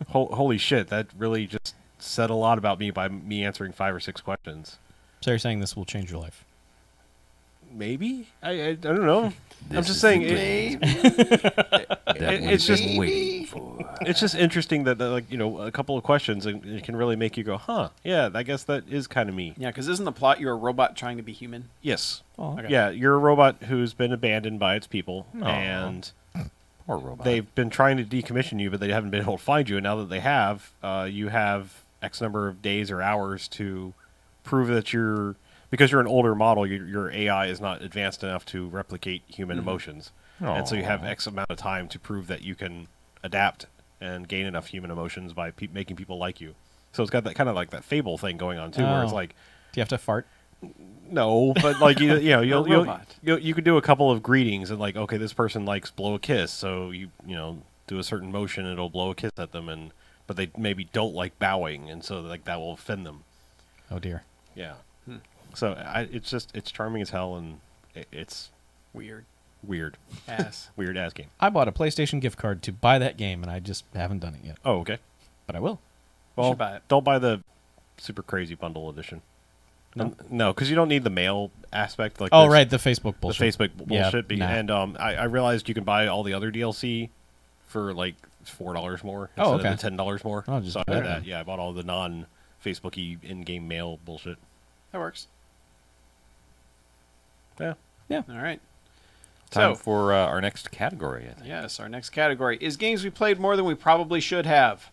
holy shit, that really just said a lot about me by me answering 5 or 6 questions. So you're saying this will change your life? Maybe? I don't know. I'm This just is saying the it, It's just waiting for. it's just interesting that like, a couple of questions and it can really make you go, huh, yeah, I guess that is kind of me. Yeah, because isn't the plot you're a robot trying to be human? Yes. Oh, Okay. Yeah, you're a robot who's been abandoned by its people, and Poor robot. they've been trying to decommission you, but they haven't been able to find you. And now that they have, you have X number of days or hours to prove that because you're an older model, your AI is not advanced enough to replicate human emotions. And so you have X amount of time to prove that you can adapt and gain enough human emotions by making people like you. So it's got that kind of like that Fable thing going on too, where it's Oh. like, Do you have to fart? no, but like you'll robot. you could do a couple of greetings and like, okay, this person likes blow a kiss, so you do a certain motion and it'll blow a kiss at them, but they maybe don't like bowing, and so like that will offend them. Oh dear. Yeah. So it's charming as hell, and it's Weird weird ass. weird ass game. I bought a PlayStation gift card to buy that game, and I just haven't done it yet. Oh, okay. But I will. Well, should buy it. don't buy the super crazy bundle edition. No, because you don't need the mail aspect. Like Oh, this- right, the Facebook bullshit. the Facebook Yeah, bullshit. nah. And I realized you can buy all the other DLC for like $4 more Oh, instead okay. of the $10 more. Oh, just so I do did that that. then. Yeah, I bought all the non-Facebooky in-game mail bullshit. That works. Yeah. All right. Time So, for our next category, I think. yes, our next category is games we played more than we probably should have.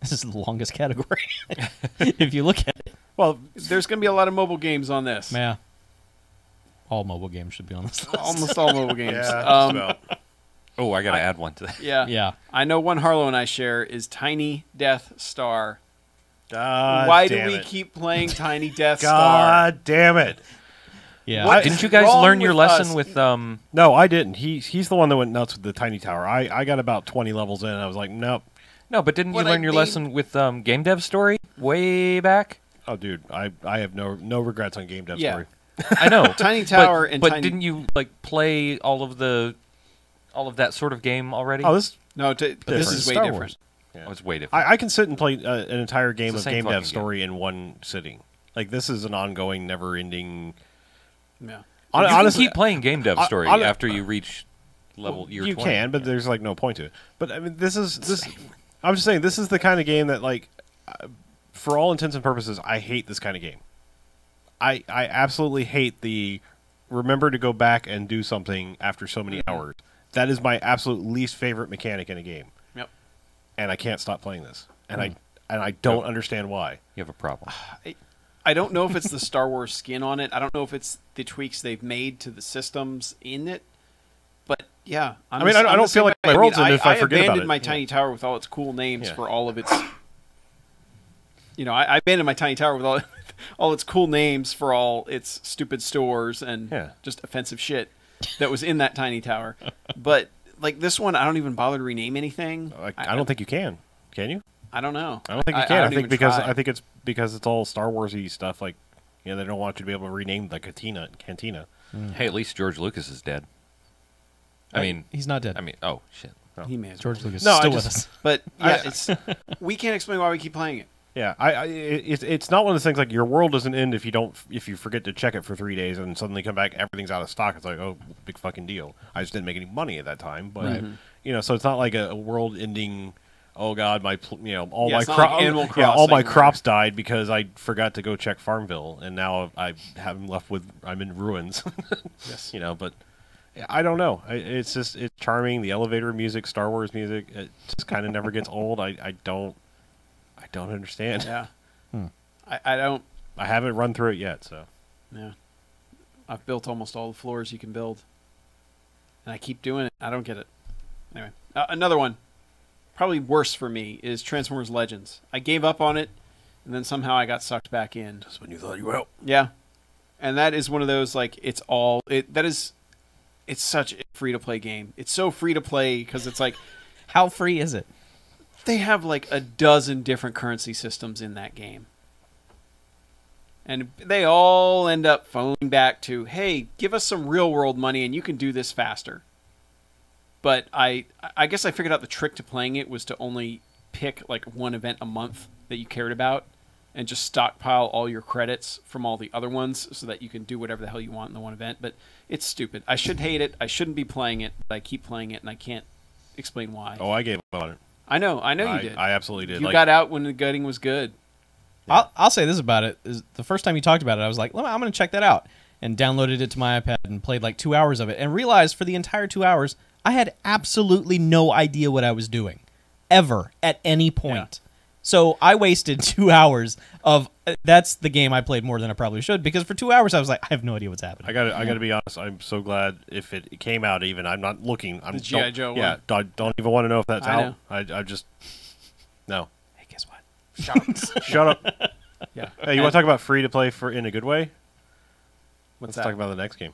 This is the longest category. If you look at it. Well, there's going to be a lot of mobile games on this. Yeah. All mobile games should be on this list. Almost all mobile games. Yeah, just about. Oh, I got to add one to that. Yeah. Yeah. I know one Harlow and I share is Tiny Death Star. God Why do damn we it. keep playing Tiny Death Star? God damn it. Yeah. What Didn't is you guys wrong learn your with lesson us? with No, I didn't. He's the one that went nuts with the tiny tower. I got about 20 levels in, and I was like, nope. No, but didn't What you learn I your mean- lesson with Game Dev Story way back? Oh, dude, I have no regrets on Game Dev Yeah. Story. I know. Tiny Tower but, and but Tiny- didn't you like play all of that sort of game already? Oh, this No, this is way Star different. Wars. Oh, it's way different. I can sit and play an entire game It's of the same Game Dev fucking Story in one sitting. Like, this is an ongoing, never-ending... Yeah. You Honestly, can keep playing Game Dev Story hon- after you reach year you 20. can, but there's like no point to it. But I mean, this. I'm just saying, this is the kind of game that, like, for all intents and purposes, I hate this kind of game. I absolutely hate the remember to go back and do something after so many hours. That is my absolute least favorite mechanic in a game, Yep. and I can't stop playing this. And I don't understand why. You have a problem. I don't know if it's the Star Wars skin on it. I don't know if it's the tweaks they've made to the systems in it. But yeah, I mean, I don't feel like my world's in it if I forget about abandoned it. my Yeah. Tiny Tower with all its cool names Yeah. for all of its. I abandoned my Tiny Tower with all its cool names for all its stupid stores and Yeah. just offensive shit that was in that Tiny Tower. But like this one, I don't even bother to rename anything. I don't think you can. Can you? I don't know. I don't think you can. I don't think even because try. I think it's because it's all Star Warsy stuff. Like, they don't want you to be able to rename the cantina. Hey, at least George Lucas is dead. I mean, He's not dead. oh shit. He may as well. George Lucas No, is I still just- with us. But yeah, it's we can't explain why we keep playing it. Yeah, it's not one of those things like your world doesn't end if you forget to check it for 3 days and suddenly come back, everything's out of stock. It's like, oh, big fucking deal. I just didn't make any money at that time, but so it's not like a world ending. Oh God, all Yeah, my it's not like Animal all my Crossing, crops died because I forgot to go check Farmville, and now I'm in ruins. Yes. But I don't know. It's charming. The elevator music, Star Wars music, it just kind of never gets old. I don't understand. Yeah. I don't. I haven't run through it yet, so. Yeah. I've built almost all the floors you can build, and I keep doing it. I don't get it. Anyway, another one, probably worse for me, is Transformers Legends. I gave up on it, and then somehow I got sucked back in. Just when you thought you were out. Yeah, and that is one of those it's such a free to play game. It's so free to play because it's like How free is it? they have like a dozen different currency systems in that game. And they all end up phoning back to, hey, give us some real world money and you can do this faster. But I guess I figured out the trick to playing it was to only pick like one event a month that you cared about and just stockpile all your credits from all the other ones so that you can do whatever the hell you want in the one event. But it's stupid. I should hate it. I shouldn't be playing it, but I keep playing it and I can't explain why. Oh, I gave up on it. I know you did. I absolutely did. You got out when the gutting was good. I'll say this about it: is the first time you talked about it, I was like, "Well, I'm going to check that out," and downloaded it to my iPad and played like 2 hours of it, and realized for the entire 2 hours I had absolutely no idea what I was doing, ever at any point. So I wasted 2 hours of that's the game I played more than I probably should, because for 2 hours I was like, I have no idea what's happening. I got to be honest. I'm so glad if it came out. Even I'm not looking. I'm The G.I. Joe Yeah, one. don't even want to know if that's I out. I just no. Hey, guess what? Shut up. Yeah. Hey, you want to talk about free to play in a good way? What's Let's that? talk about the next game.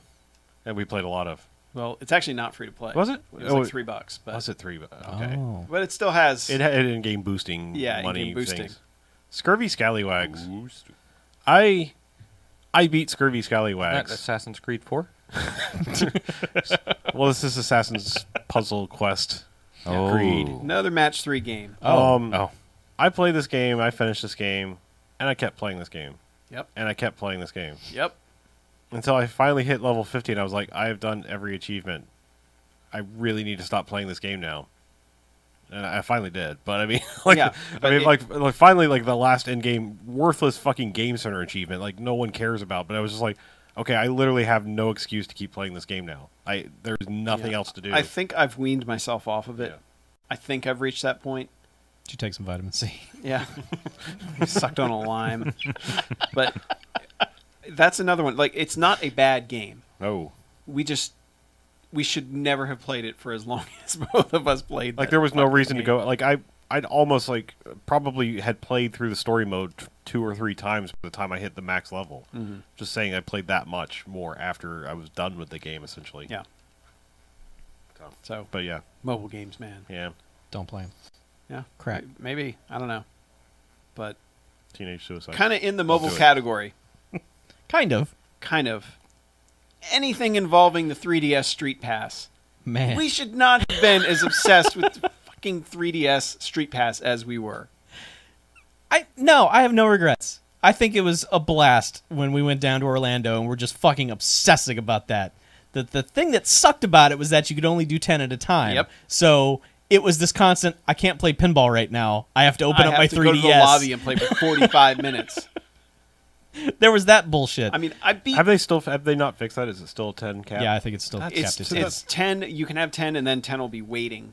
And we played a lot of. Well, it's actually not free to play. Was it? It was like $3, but Was it $3? Okay. Oh. but it still has. It had in-game boosting. Yeah, money in-game boosting. things. Scurvy Scallywags. I beat Scurvy Scallywags. Assassin's Creed 4? Well, this is Assassin's Puzzle Quest. Oh. Creed. Another match 3 game. Oh. I played this game. I finished this game, and I kept playing this game, Yep. and I kept playing this game Yep. until I finally hit level 50, and I was like, I have done every achievement. I really need to stop playing this game now. And I finally did, but I mean, like, Yeah, I but mean, it- like finally, like the last end game, worthless fucking Game Center achievement, like no one cares about. But I was just like, okay, I literally have no excuse to keep playing this game now. There's nothing Yeah. else to do. I think I've weaned myself off of it. Yeah. I think I've reached that point. Did you take some vitamin C? Yeah. Sucked on a lime. But that's another one. Like, it's not a bad game. Oh. We should never have played it for as long as both of us played. Like, that there was no fucking reason to game. go. Like, I'd almost, like, probably had played through the story mode 2 or 3 times by the time I hit the max level. Mhm. Just saying I played that much more after I was done with the game, essentially. Yeah. So, But, yeah. mobile games, man. Yeah. Don't play them. Yeah. Crack. Maybe. I don't know. But Teenage suicide. kind of in the mobile do it. category. Kind of. Kind of. Anything involving the 3DS Street Pass. Man. We should not have been as obsessed with the fucking 3DS Street Pass as we were. No, I have no regrets. I think it was a blast when we went down to Orlando and we're just fucking obsessing about that. The thing that sucked about it was that you could only do 10 at a time. Yep. So it was this constant, I can't play pinball right now. I have to open up my 3DS. Go to the lobby and play for 45 minutes. There was that bullshit. I mean, I beat... Have they not fixed that? Is it still a 10 cap? yeah, I think it's still That's- capped at 10. It's 10. You can have 10, and then 10 will be waiting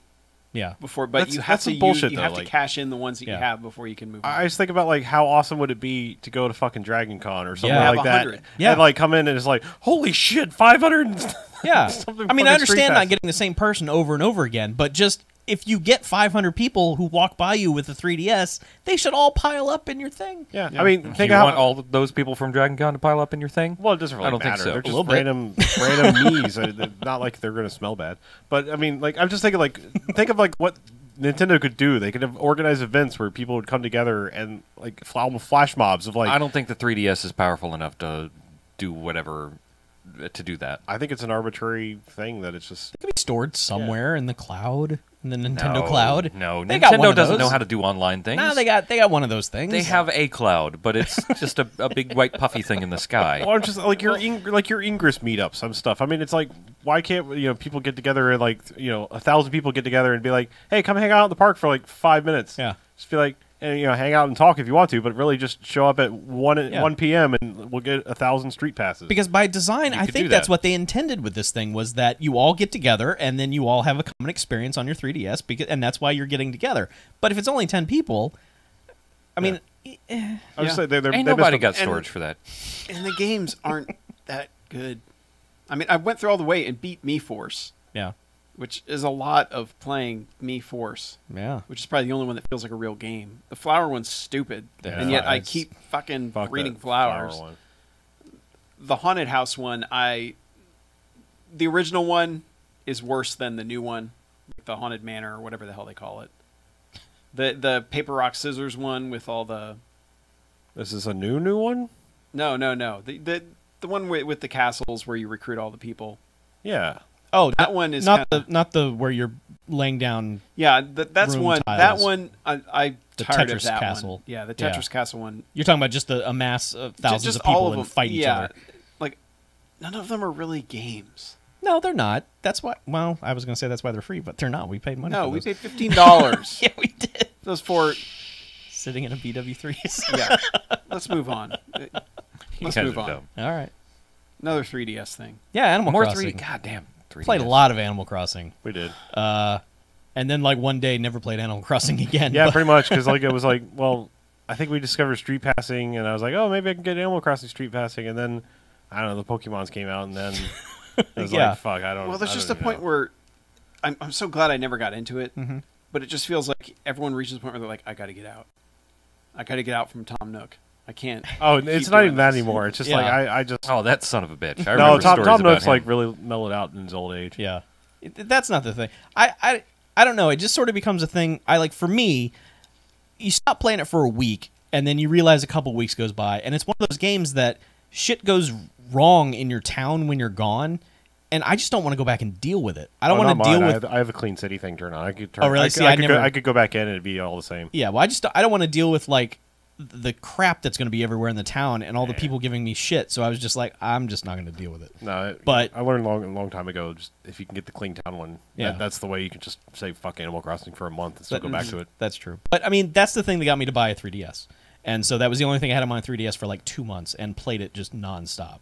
Yeah. before. But That's- you have that's to some bullshit, you though, have to like- cash in the ones that you Yeah. have before you can move. I on. just think about, like, how awesome would it be to go to fucking Dragon Con or something Yeah. like Have that. 100. Yeah. And, like, come in and it's like, holy shit, 500 and Yeah. something I mean, I fucking Street understand not Pass. getting the same person over and over again, but just if you get 500 people who walk by you with a 3DS, they should all pile up in your thing. Yeah. Yeah. I mean, Do think you how... want all those people from Dragon Con to pile up in your thing? Well, it doesn't really I don't think matter. so. They're A just little bit. random me's. They're not like they're going to smell bad. But, I mean, like, I'm just thinking, like, think of, like, what Nintendo could do. They could have organized events where people would come together and, like, flash mobs of, like... I don't think the 3DS is powerful enough to do whatever to do that. I think it's an arbitrary thing that it's just... It can be stored somewhere in the cloud, in the Nintendo No, cloud. No, They got one Nintendo of doesn't those. know how to do online things. Nah, they got one of those things. They have a cloud, but it's just a big white puffy thing in the sky. Well, I'm just like your Ingress meetups and stuff. I mean, it's like, why can't people get together and, like, 1,000 people get together and be like, hey, come hang out in the park for like 5 minutes. Yeah. Just be like, and hang out and talk if you want to, but really just show up at 1 p.m. and we'll get 1,000 street passes. Because by design, I could think do that's that. what they intended with this thing, was that you all get together and then you all have a common experience on your 3DS, and that's why you're getting together. But if it's only 10 people, I mean, I'm just Yeah. saying, they Ain't nobody got and- storage for that. and the games aren't that good. I mean, I went through all the way and beat Me Force, yeah, which is a lot of playing Me Force, yeah. which is probably the only one that feels like a real game. The flower one's stupid, Yeah. and yet I It's- keep fucking Fuck reading that flowers. flower one. The haunted house one, the original one is worse than the new one, like the haunted manor or whatever the hell they call it. The paper rock scissors one with all the This is a new one? no the one with the castles where you recruit all the people. Yeah. Oh, That one is not kinda- not the where you're laying down. Yeah, that's Room one. tiles. That one I The tired of Tetris that castle. one. Yeah, the Yeah. Tetris castle one. You're talking about just a mass of thousands Just of people all of and them fight each yeah, other. like none of them are really games. No, they're not. That's why. Well, I was going to say that's why they're free, but they're not. We paid money. No, for we those. paid $15. Yeah, we did. Those four. Sitting in a BW3s. Yeah. Let's move on. You Let's guys move are on. dumb. All right. Another 3DS thing. Yeah, Animal More Crossing. 3D. Goddamn. 3DS. Played a lot of Animal Crossing. We did. And then like one day never played Animal Crossing again. Yeah, but- pretty much, because like it was like, well, I think we discovered street passing, and I was like, oh, maybe I can get Animal Crossing street passing, and then I don't know, the Pokemons came out, and then I was Yeah. like, fuck, I don't. Well, there's I just a don't point know. where I'm so glad I never got into it, Mhm. but it just feels like everyone reaches a point where they're like, I got to get out. I got to get out from Tom Nook. I can't. Oh, keep it's not doing even that this. anymore. It's just Yeah. like I just Oh, that son of a bitch. I no. remember Tom stories about Nook's him. like really mellowed out in his old age. Yeah. That's not the thing. I don't know. It just sort of becomes a thing. For me, you stop playing it for a week, and then you realize a couple weeks goes by, and it's one of those games that shit goes wrong in your town when you're gone, and I just don't want to go back and deal with it. I don't want to deal with. I have a clean city thing turned on. I could turn. Oh, really? I, See, I I could never- go, I could go back in and it'd be all the same. Yeah, well, I don't want to deal with the crap that's going to be everywhere in the town and all the people giving me shit. So I was just like, I'm just not going to deal with it. No, But- I learned a long time ago. Just if you can get the clean town one, Yeah. that's the way you can just say fuck Animal Crossing for a month and still go back to it. That's true. But I mean, that's the thing that got me to buy a 3DS. And so that was the only thing I had on my 3DS for like 2 months and played it just nonstop.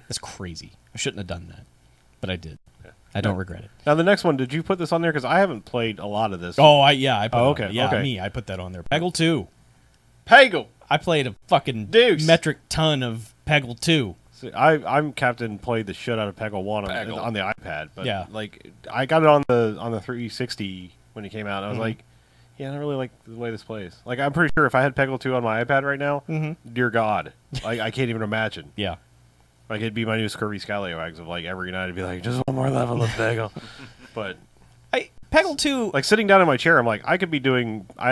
That's crazy. I shouldn't have done that, but I did. I don't regret it. Now the next one, did you put this on there? Because I haven't played a lot of this. Oh, I put it okay, on. Yeah, okay. me. I put that on there. Peggle 2. Peggle. I played a fucking Deuce. metric ton of Peggle 2. See, I'm Captain played the shit out of Peggle 1 Peggle. on the iPad, but Yeah. like I got it on the 360 when it came out. And I was like, yeah, I don't really like the way this plays. Like I'm pretty sure if I had Peggle 2 on my iPad right now, dear God, I can't even imagine. Yeah. Like it'd be my new Scurvy Scallywags of like every night I'd be like, just one more level of Peggle. But Peggle 2. like sitting down in my chair, I'm like, I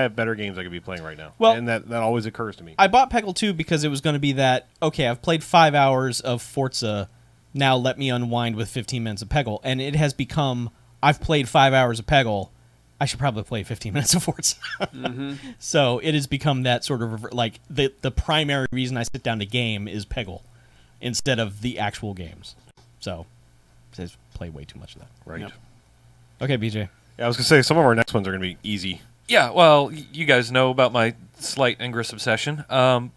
have better games I could be playing right now. Well- and that always occurs to me. I bought Peggle 2 because it was going to be that, okay, I've played 5 hours of Forza, now let me unwind with 15 minutes of Peggle. And it has become, I've played 5 hours of Peggle, I should probably play 15 minutes of Forza. So it has become that sort of, like, the primary reason I sit down to game is Peggle instead of the actual games. So, I just play way too much of that. Right. Yep. Okay, BJ. Yeah, I was gonna say some of our next ones are gonna be easy. Yeah, well, you guys know about my slight Ingress obsession. And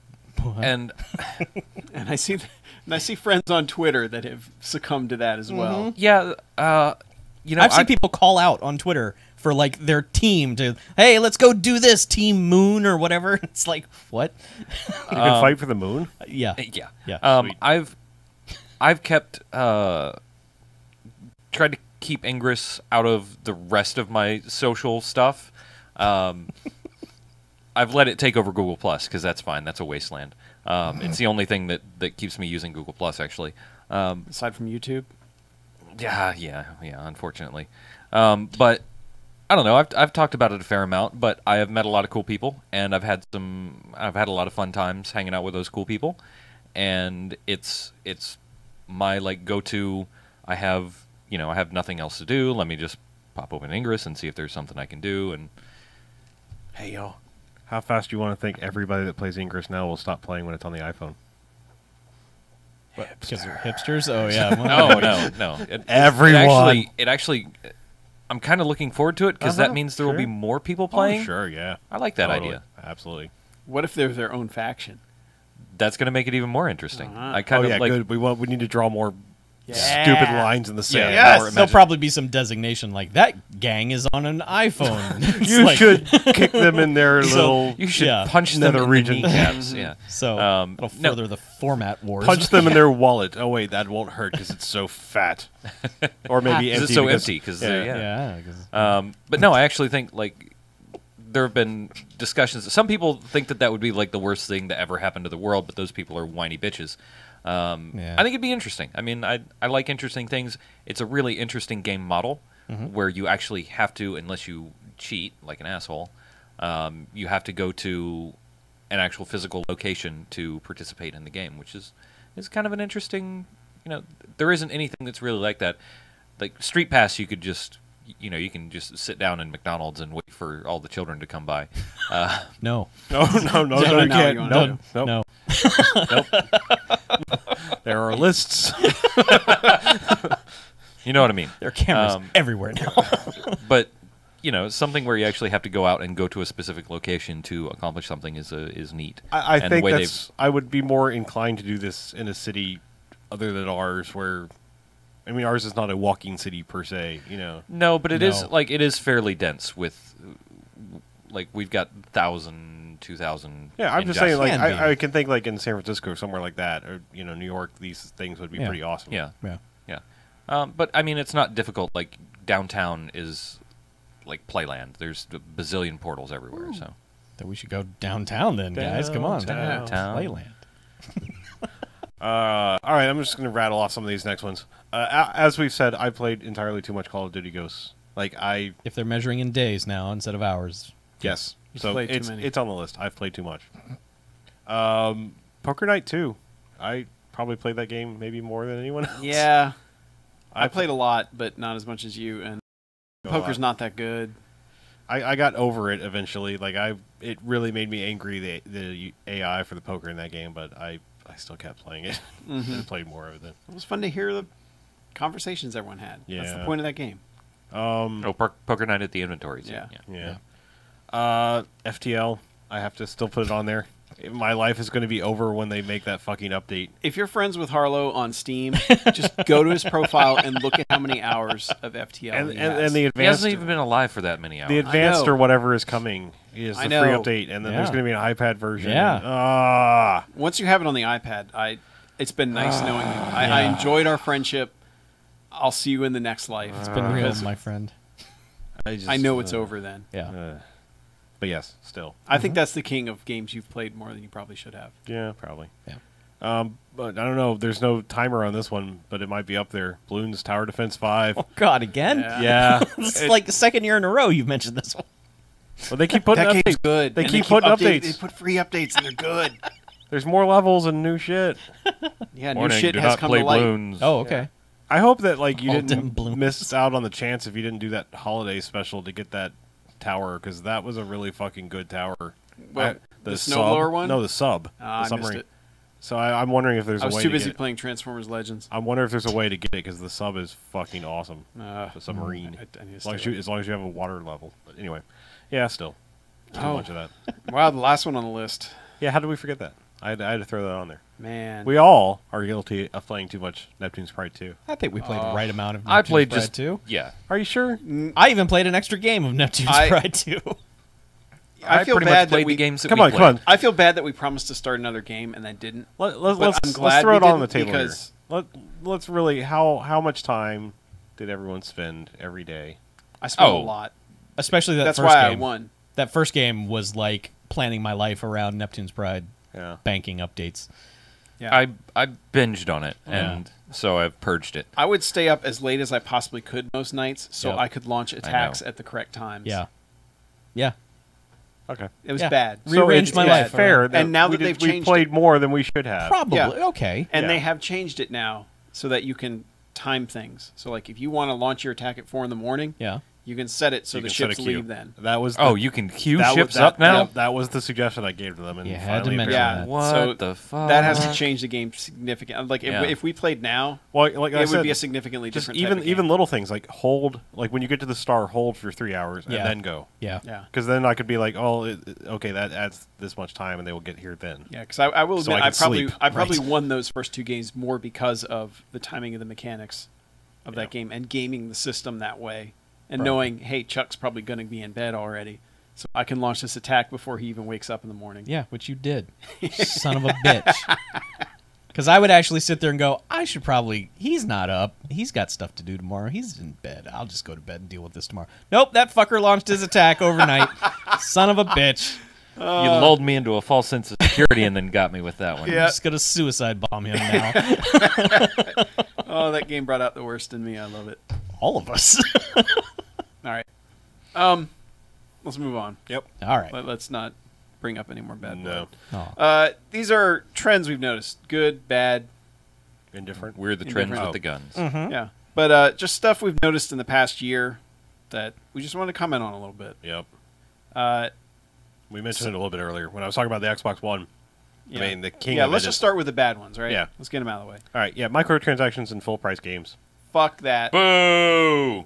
And I see friends on Twitter that have succumbed to that as well. yeah, I've seen people call out on Twitter for like their team to, hey, let's go do this, Team Moon or whatever. It's like, what? You can fight for the moon. Yeah. Yeah. Yeah. Sweet. I've kept tried to keep Ingress out of the rest of my social stuff. I've let it take over Google Plus because that's fine. That's a wasteland. It's the only thing that keeps me using Google Plus actually. Aside from YouTube. Yeah. Unfortunately, but I don't know. I've talked about it a fair amount, but I have met a lot of cool people, and I've had a lot of fun times hanging out with those cool people, and it's my like go-to. I have nothing else to do. Let me just pop open Ingress and see if there's something I can do. And Hey yo, how fast do you want to think everybody that plays Ingress now will stop playing when it's on the iPhone? Because they're hipsters? Oh, yeah. Well, no. Everyone. It actually, I'm kind of looking forward to it because that means there will be sure. more people playing. Oh, sure, yeah. I like that Totally. idea. Absolutely. What if there's their own faction? That's going to make it even more interesting. Uh-huh. I kind Oh of yeah, like. good. We need to draw more Yeah. stupid lines in the sand. Yeah. Yes. Or There'll imagine- probably be some designation like, that gang is on an iPhone. It's You like- should kick them in their little. You should Yeah. punch them Nether in region. the kneecaps. Yeah. So it'll no. further the format wars. Punch them in their wallet. Oh wait, that won't hurt because it's so fat. Or maybe Because empty. it's so because- empty. Because yeah. Yeah. 'Cause- But no, I actually think like there have been discussions. Some people think that would be like the worst thing that ever happened to the world, but those people are whiny bitches. Yeah. I think it'd be interesting. I mean, I like interesting things. It's a really interesting game model where you actually have to, unless you cheat like an asshole, you have to go to an actual physical location to participate in the game, which is kind of an interesting. There isn't anything that's really like that. Like Street Pass, you could just. You can just sit down in McDonald's and wait for all the children to come by. No. No, you you can't. wanna Nope, do. nope. No. There are lists. You know what I mean? There are cameras everywhere now. But something where you actually have to go out and go to a specific location to accomplish something is neat. I And the think way that's. I would be more inclined to do this in a city other than ours, where. I mean, ours is not a walking city per se. No, but it is No. like it is fairly dense with like we've got 1,000, 2,000. Yeah, I'm in just saying. Like, Can be. I can think like in San Francisco or somewhere like that, or New York. These things would be Yeah. pretty awesome. Yeah, Yeah. but I mean, it's not difficult. Like downtown is like playland. There's a bazillion portals everywhere. So Then we should go downtown then, guys. Come on. Downtown. Playland. All right, I'm just going to rattle off some of these next ones. As we've said, I played entirely too much Call of Duty Ghosts. Like If they're measuring in days now instead of hours. yes, You've so played too it's many. it's on the list. I've played too much. Poker Night 2. I probably played that game maybe more than anyone else. Yeah. I played a lot, but not as much as you. And a poker's lot. not that good. I got over it eventually. Like it really made me angry the AI for the poker in that game, but I still kept playing it and played more of it. It was fun to hear the conversations everyone had. That's the Yeah. point of that game. poker night at the inventory. Too. Yeah. Yeah. FTL. I have to still put it on there. my life is going to be over when they make that fucking update. If you're friends with Harlow on Steam, just go to his profile and look at how many hours of FTL And, he and, has. and the He advanced, hasn't even been alive for that many hours. the advanced know. or whatever is coming is the I free know. update, and then Yeah. there's going to be an iPad version. Yeah. Once you have it on the iPad, it's been nice knowing you. I enjoyed our friendship. I'll see you in the next life. It's been real, Because my friend. I know it's over then. Yeah. But yes, still. I think that's the king of games you've played more than you probably should have. Yeah, probably. Yeah. But I don't know. There's no timer on this one, but it might be up there. Bloons Tower Defense 5. Oh God, again? Yeah. Yeah. This is like the second year in a row you've mentioned this one. Well, they keep putting That updates. game's good. They And keep putting updates. They put free updates and they're good. There's more levels and new shit. Yeah, new Warning, shit do has not come play to light. balloons. Oh, okay. I hope that like you All them didn't balloons. miss out on the chance if you didn't do that holiday special to get that tower, because that was a really fucking good tower. What, the sub- snowblower one? No, the sub. the I missed submarine. it. So I'm wondering if there's I a was way too to busy get it. playing Transformers Legends. I wonder if there's a way to get it because the sub is fucking awesome. The submarine. I need to As long as, stay as long as you have a water level. But anyway, yeah, still too Oh. much of that. Wow, the last one on the list. Yeah, how did we forget that? I had to throw that on there. Man. We all are guilty of playing too much Neptune's Pride 2. I think we played the right amount of I Neptune's played Pride just 2. Yeah. Are you sure? I even played an extra game of Neptune's I- Pride 2. I feel pretty bad much that played we the games that Come we on, played. come on. I feel bad that we promised to start another game and then didn't. Let's I'm glad let's throw we it on the didn't table because- here. Let's really how much time did everyone spend every day? I spent a Oh. lot. Especially that That's first why game. I won. That first game was like planning my life around Neptune's Pride Yeah. banking updates. Yeah. I binged on it, and so I've purged it. I would stay up as late as I possibly could most nights so Yep. I could launch attacks at the correct times. Yeah. Yeah. Okay. It was Yeah. bad. Rearranged it's my life fair. around. That And now we that they've we changed played more than we should have. Probably. Yeah. Okay. And Yeah. they have changed it now so that you can time things. So like if you want to launch your attack at 4 in, Yeah. you can set it so You the can set a ships queue. leave then. That was Oh, you can queue that ships was, up now? That was the suggestion I gave to them. And You had to finally mention agreed. Yeah. that. What So the fuck? That has to change the game significantly. Like Yeah. if we played now, Well, like I it said, would be a significantly just different type of game. even little things like hold, like when you get to the star, hold for 3 hours Yeah. and then go. Yeah. Yeah. Because then I could be like, oh, okay, that adds this much time, and they will get here then. Yeah, because I will So admit, I I can probably sleep. I probably won those first two games more because of the timing of the mechanics of Yeah. that game and gaming the system that way, and Right. knowing, hey, Chuck's probably going to be in bed already, so I can launch this attack before he even wakes up in the morning. Yeah, which you did. Son of a bitch. Because I would actually sit there and go, I should probably. He's not up. He's got stuff to do tomorrow. He's in bed. I'll just go to bed and deal with this tomorrow. Nope, that fucker launched his attack overnight. Son of a bitch. You lulled me into a false sense of security and then got me with that one. Yeah. I'm just going to suicide bomb him now. Oh, that game brought out the worst in me. I love it. All of us. All right, let's move on. Yep. All right. Let's not bring up any more bad No. blood. Oh. These are trends we've noticed: good, bad. Indifferent. We're the trends Indifferent. with the guns. Mm-hmm. Yeah, but just stuff we've noticed in the past year that we just want to comment on a little bit. Yep. Uh, We mentioned it a little bit earlier when I was talking about the Xbox One. yeah. I mean, the king Yeah, of let's it just is- start with the bad ones, right? Yeah. Let's get them out of the way. All right, yeah, microtransactions in full price games. Fuck that. Boo!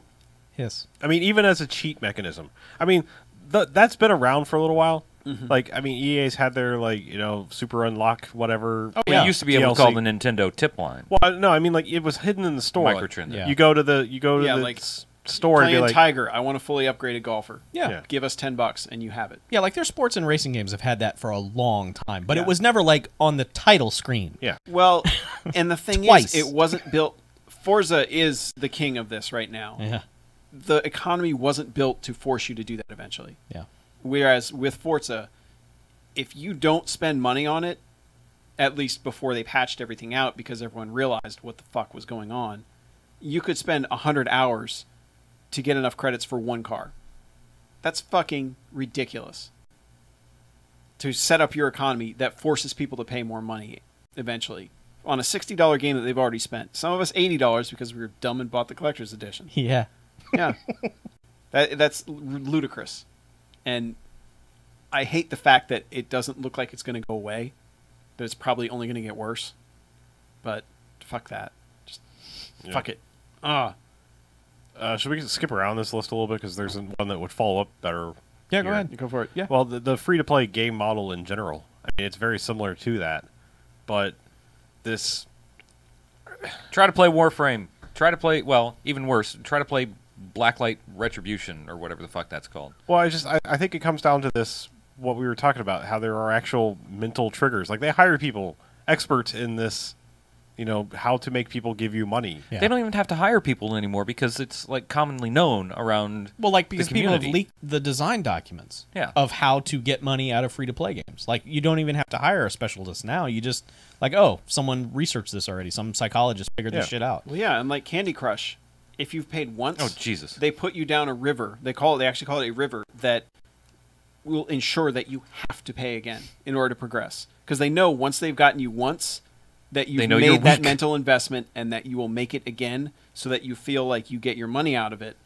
Hiss. I mean, even as a cheat mechanism. I mean, that's been around for a little while. Mm-hmm. Like, I mean, EA's had their super unlock whatever. Oh, Yeah. we used to be able to DLC. call the Nintendo tip line. Well, no, I mean, like it was hidden in the store. Microtransaction. Yeah. You go to the Yeah, the like, store and be Playing like, Tiger, I want a fully upgraded golfer. Yeah. Yeah. Give us $10 and you have it. Yeah, like their sports and racing games have had that for a long time, but Yeah. it was never like on the title screen. yeah, Well, and the thing Twice. is, it wasn't built. Forza is the king of this right now. Yeah. The economy wasn't built to force you to do that eventually. Yeah. Whereas with Forza, if you don't spend money on it, at least before they patched everything out because everyone realized what the fuck was going on, you could spend 100 hours to get enough credits for one car. That's fucking ridiculous. To set up your economy that forces people to pay more money eventually on a $60 game that they've already spent. Some of us $80 because we were dumb and bought the collector's edition. Yeah. Yeah. That's ludicrous. And I hate the fact that it doesn't look like it's going to go away. That it's probably only going to get worse. But fuck that. Just Yeah. fuck it. should we skip around this list a little bit because there's one that would follow up better? Yeah, go here. ahead. Go for it. Yeah. Well, the free to play game model in general I mean, it's very similar to that, but this. Try to play Warframe. Try to play, well, even worse, try to play Blacklight Retribution or whatever the fuck that's called. Well, I think it comes down to this, what we were talking about, how there are actual mental triggers. Like, they hire people, experts in this, you know, how to make people give you money. Yeah. They don't even have to hire people anymore because it's like commonly known around Because the people have community. leaked the design documents Yeah. of how to get money out of free-to-play games. Like, you don't even have to hire a specialist now. You just, like, oh, someone researched this already. Some psychologist figured this Yeah. shit out. Well, yeah, and like Candy Crush, if you've paid once, Oh, Jesus. they put you down a river. They actually call it a river that will ensure that you have to pay again in order to progress. Because they know once they've gotten you once, that you've They know you're made that weak. mental investment and that you will make it again, so that you feel like you get your money out of it.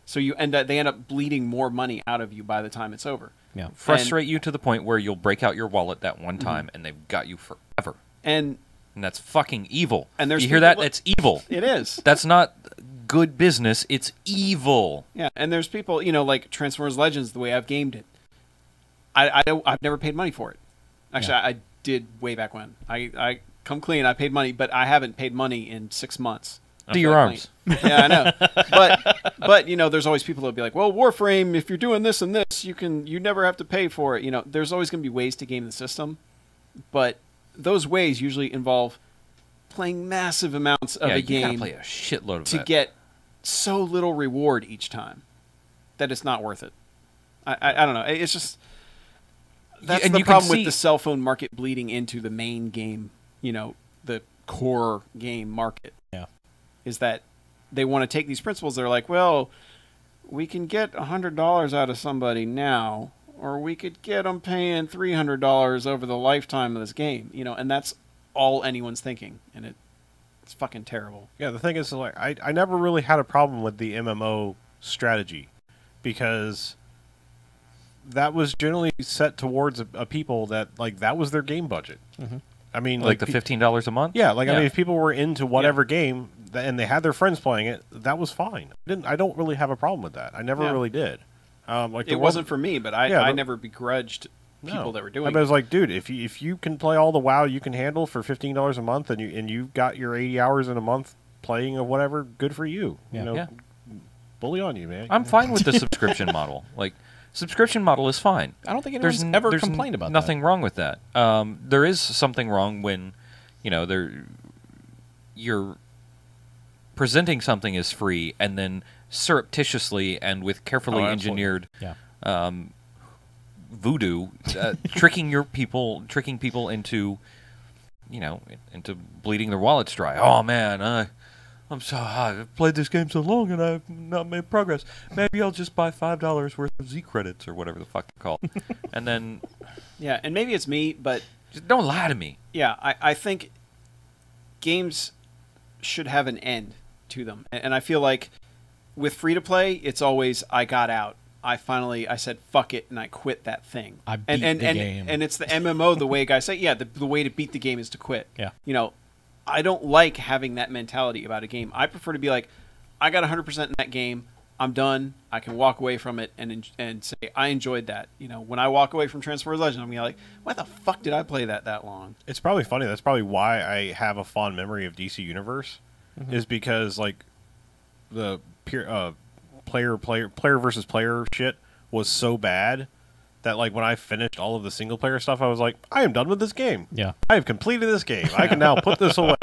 So they end up bleeding more money out of you by the time it's over. Yeah. Frustrate you to the point where you'll break out your wallet that one time and they've got you forever. And that's fucking evil. And there's you hear that? people- It's evil. it is. That's not good business. It's evil. Yeah, and there's people, you know, like Transformers Legends, the way I've gamed it. I've never paid money for it. Actually, Yeah. I did way back when. I come clean. I paid money, but I haven't paid money in 6 months. Do your arms. Yeah, I know. But you know, there's always people that'll be like, "Well, Warframe, if you're doing this and this, you never have to pay for it." You know, there's always going to be ways to game the system, but those ways usually involve playing massive amounts of Yeah, a you gotta game play a shitload of to that. get so little reward each time that it's not worth it. I don't know. It's just that's and the you can problem with see- the cell phone market bleeding into the main game. You know, the core game market. Yeah. Is that they want to take these principles. They're like, well, we can get $100 out of somebody now, or we could get them paying $300 over the lifetime of this game. You know, and that's all anyone's thinking, and it's fucking terrible. Yeah, the thing is, like, I never really had a problem with the MMO strategy because that was generally set towards a people that, like, that was their game budget. Mm-hmm. I mean, like the $15 a month? Yeah, like, I Yeah. mean, if people were into whatever game and they had their friends playing it, that was fine. I don't really have a problem with that. I never Yeah. really did. Like, It wasn't for me, but I the- never begrudged people that were doing I it. was like, dude, if you can play all the WoW you can handle for $15 a month, and you got your 80 hours in a month playing of whatever, good for you. Yeah. You know, Yeah. bully on you, man. I'm fine with the subscription model. Like, subscription model is fine. I don't think anyone's ever complained about nothing wrong with that. There is something wrong when, you know, you're presenting something as free and then surreptitiously and with carefully absolutely. engineered that. Yeah. voodoo, tricking people into, you know, into bleeding their wallets dry. Oh man, I've played this game so long and I've not made progress. Maybe I'll just buy $5 worth of Z credits or whatever the fuck they're called, and then Yeah, and maybe it's me, but just don't lie to me. yeah, I think games should have an end to them. And I feel like with free-to-play, it's always, I got out. I said, fuck it, and I quit that thing. I beat the game. And it's the MMO, the way guys say, yeah, the way to beat the game is to quit. Yeah. You know, I don't like having that mentality about a game. I prefer to be like, I got 100% in that game. I'm done. I can walk away from it and say, I enjoyed that. You know, when I walk away from Transformers Legends, I'm going to be like, why the fuck did I play that long? It's probably funny. That's probably why I have a fond memory of DC Universe, is because, like, the player versus player shit was so bad that, like, when I finished all of the single player stuff, I was like, I am done with this game. Yeah. I have completed this game. I can now put this away.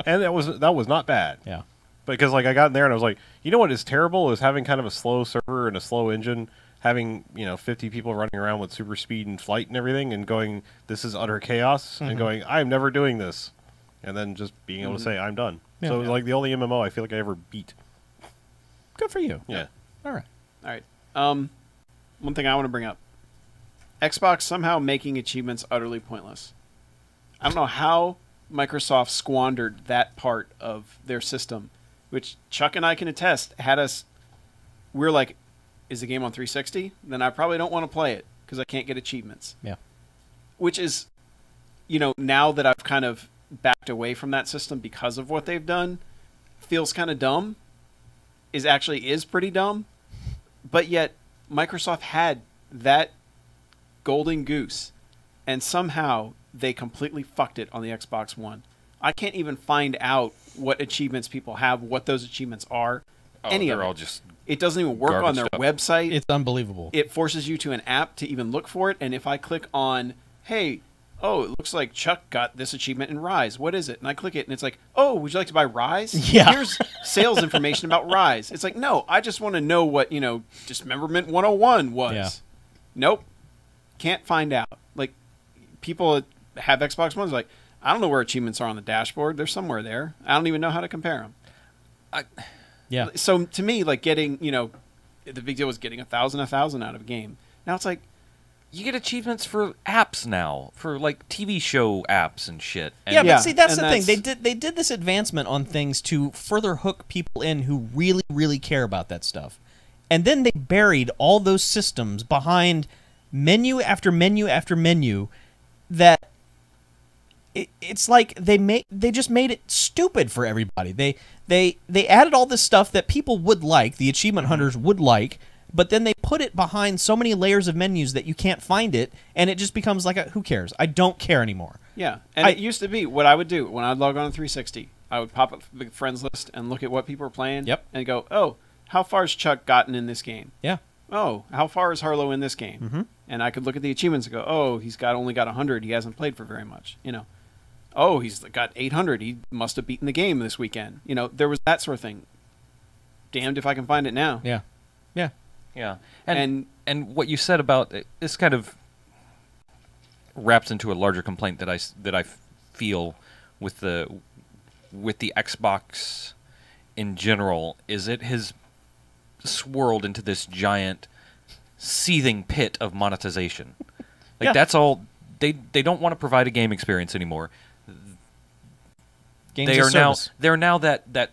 And that was not bad. Yeah. Because, like, I got in there and I was like, you know what is terrible is having kind of a slow server and a slow engine, having, you know, 50 people running around with super speed and flight and everything, and going, this is utter chaos, and going, I am never doing this, and then just being able to say, I'm done. Yeah. So it was like the only MMO I feel like I ever beat. Good for you. Yeah. All right. All right. One thing I want to bring up. Xbox somehow making achievements utterly pointless. I don't know how Microsoft squandered that part of their system, which Chuck and I can attest had us. We're like, is the game on 360? Then I probably don't want to play it because I can't get achievements. Yeah. Which is, you know, now that I've kind of backed away from that system because of what they've done, feels kind of dumb. Is pretty dumb. But yet Microsoft had that golden goose, and somehow they completely fucked it on the Xbox One. I can't even find out what achievements people have, what those achievements are. Any of they're it. all just It doesn't even work on garbage their stuff. website. It's unbelievable. It forces you to an app to even look for it. And if I click on, hey, oh, it looks like Chuck got this achievement in Rise. What is it? And I click it, and it's like, oh, would you like to buy Rise? Yeah. Here's sales information about Rise. It's like, no, I just want to know what, Dismemberment 101 was. Yeah. Nope. Can't find out. Like, people that have Xbox Ones are like, I don't know where achievements are on the dashboard. They're somewhere there. I don't even know how to compare them. Yeah. So to me, like getting, the big deal was getting 1,000 out of a game. Now it's like, you get achievements for apps now, for like TV show apps and shit. And Yeah, but see, that's and the thing. They did this advancement on things to further hook people in who really, really care about that stuff. And then they buried all those systems behind menu after menu after menu that it's like they just made it stupid for everybody. They added all this stuff that people would like, the achievement hunters would like, but then they put it behind so many layers of menus that you can't find it, and it just becomes like who cares? I don't care anymore. yeah. And it used to be what I would do when I'd log on to 360. I would pop up the friends list and look at what people are playing. Yep. And go, oh, how far has Chuck gotten in this game? Yeah. Oh, how far is Harlow in this game? Mm-hmm. And I could look at the achievements and go, oh, he's only got 100. He hasn't played for very much. Oh, he's got 800. He must have beaten the game this weekend. There was that sort of thing. Damned if I can find it now. Yeah. Yeah. Yeah, and what you said about it, this kind of wraps into a larger complaint that I feel with the Xbox in general, is it has swirled into this giant seething pit of monetization. Like Yeah. that's all they don't want to provide a game experience anymore. Games They as are now service. they're now that that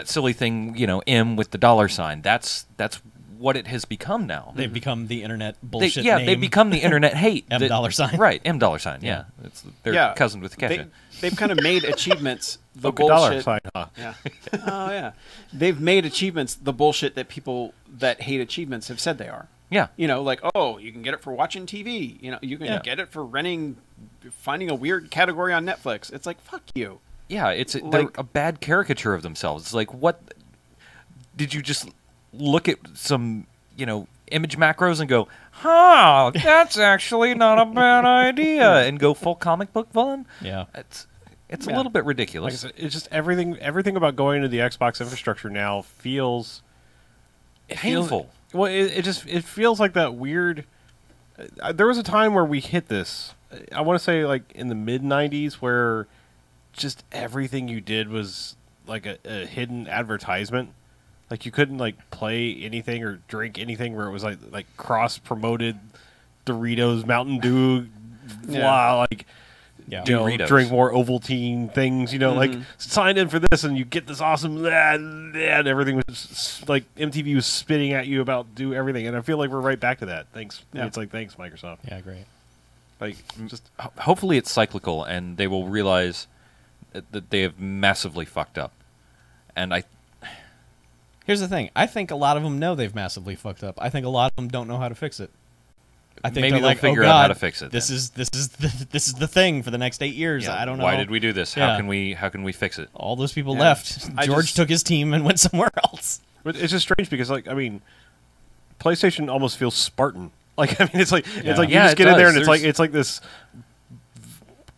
silly thing, M with the dollar sign. That's what it has become now. They've become the internet bullshit They've name. become the internet hate. M dollar sign. Right, M dollar sign. Yeah, they're cousin with They, Kesha. they've kind of made achievements the Look, a dollar bullshit. sign, huh? Yeah. Oh yeah. They've made achievements the bullshit that people that hate achievements have said they are. Yeah, Like, oh, you can get it for watching TV. You can get it for finding a weird category on Netflix. It's like, fuck you. yeah. They're Like- a bad caricature of themselves. It's like, what did you just look at some image macros and go, that's actually not a bad idea, and go full comic book villain? Yeah. It's Yeah. a little bit Like I ridiculous. said, it's just everything about going to the Xbox infrastructure now feels Painful. Well, it feels like that weird. There was a time where we hit this. I want to say like in the mid '90s, where just everything you did was like a hidden advertisement. Like you couldn't like play anything or drink anything where it was like cross promoted Doritos, Mountain Dew, blah, like. Yeah. Doritos. Drink more Ovaltine things, like sign in for this and you get this awesome, and everything was like MTV was spitting at you about do everything, and I feel like we're right back to that. Thanks, Yeah. It's like thanks Microsoft. Yeah, great. Like just Hopefully it's cyclical and they will realize that they have massively fucked up. And Here's the thing. I think a lot of them know they've massively fucked up. I think a lot of them don't know how to fix it. I think maybe they're they'll like, figure oh, out how God, to fix it. This is the thing for the next 8 years. Yeah, I don't know. why did we do this? Yeah. How can we fix it? All those people Yeah. left. I George just- took his team and went somewhere else. but it's just strange because PlayStation almost feels Spartan. Like it's like you Yeah, just it get in there does. and it's like this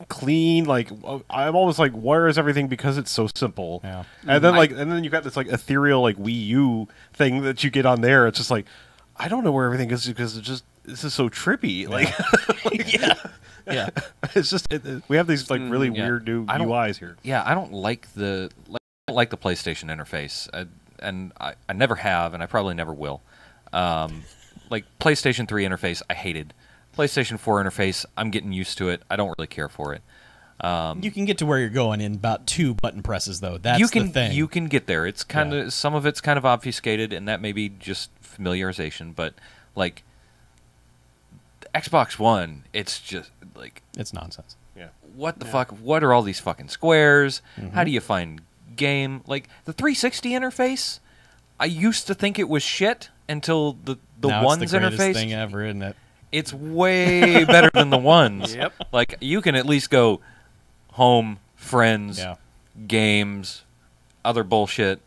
clean. Like I'm almost like, where is everything? Because it's so simple. Yeah. And then you've got this like ethereal like Wii U thing that you get on there. It's just like I don't know where everything is because it's just this is so trippy. Like Yeah. it's just we have these like really yeah. weird new I don't- UIs here. Yeah, I don't like the PlayStation interface, and I never have, and I probably never will. Like PlayStation 3 interface, I hated. PlayStation 4 interface, I'm getting used to it. I don't really care for it. You can get to where you're going in about 2 button presses, though. That's you can the thing. you can get there. It's kind of some of it's kind of obfuscated, and that may be just familiarization. But like Xbox One, it's just like It's nonsense. Yeah. what the fuck? What are all these fucking squares? How do you find game? Like the 360 interface, I used to think it was shit until the now ones it's the greatest interface. thing ever, isn't it? It's way better than the ones. Yep. Like, you can at least go home, friends, Yeah. games, other bullshit,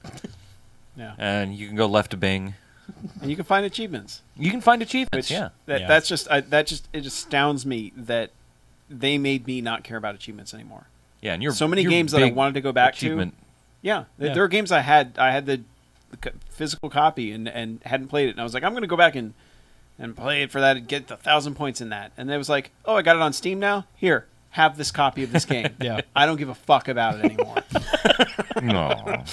Yeah. and you can go left to Bing. And you can find achievements. You can find achievements, Which yeah. That's just it just astounds me that they made me not care about achievements anymore. Yeah, and you're So many you're games that I big wanted to go back to. achievement. Yeah, Yeah. there are games I had the physical copy and hadn't played it, and I was like, I'm going to go back and play it for that and get 1,000 points in that. And it was like, oh, I got it on Steam now. Here, have this copy of this game. Yeah. I don't give a fuck about it anymore. No.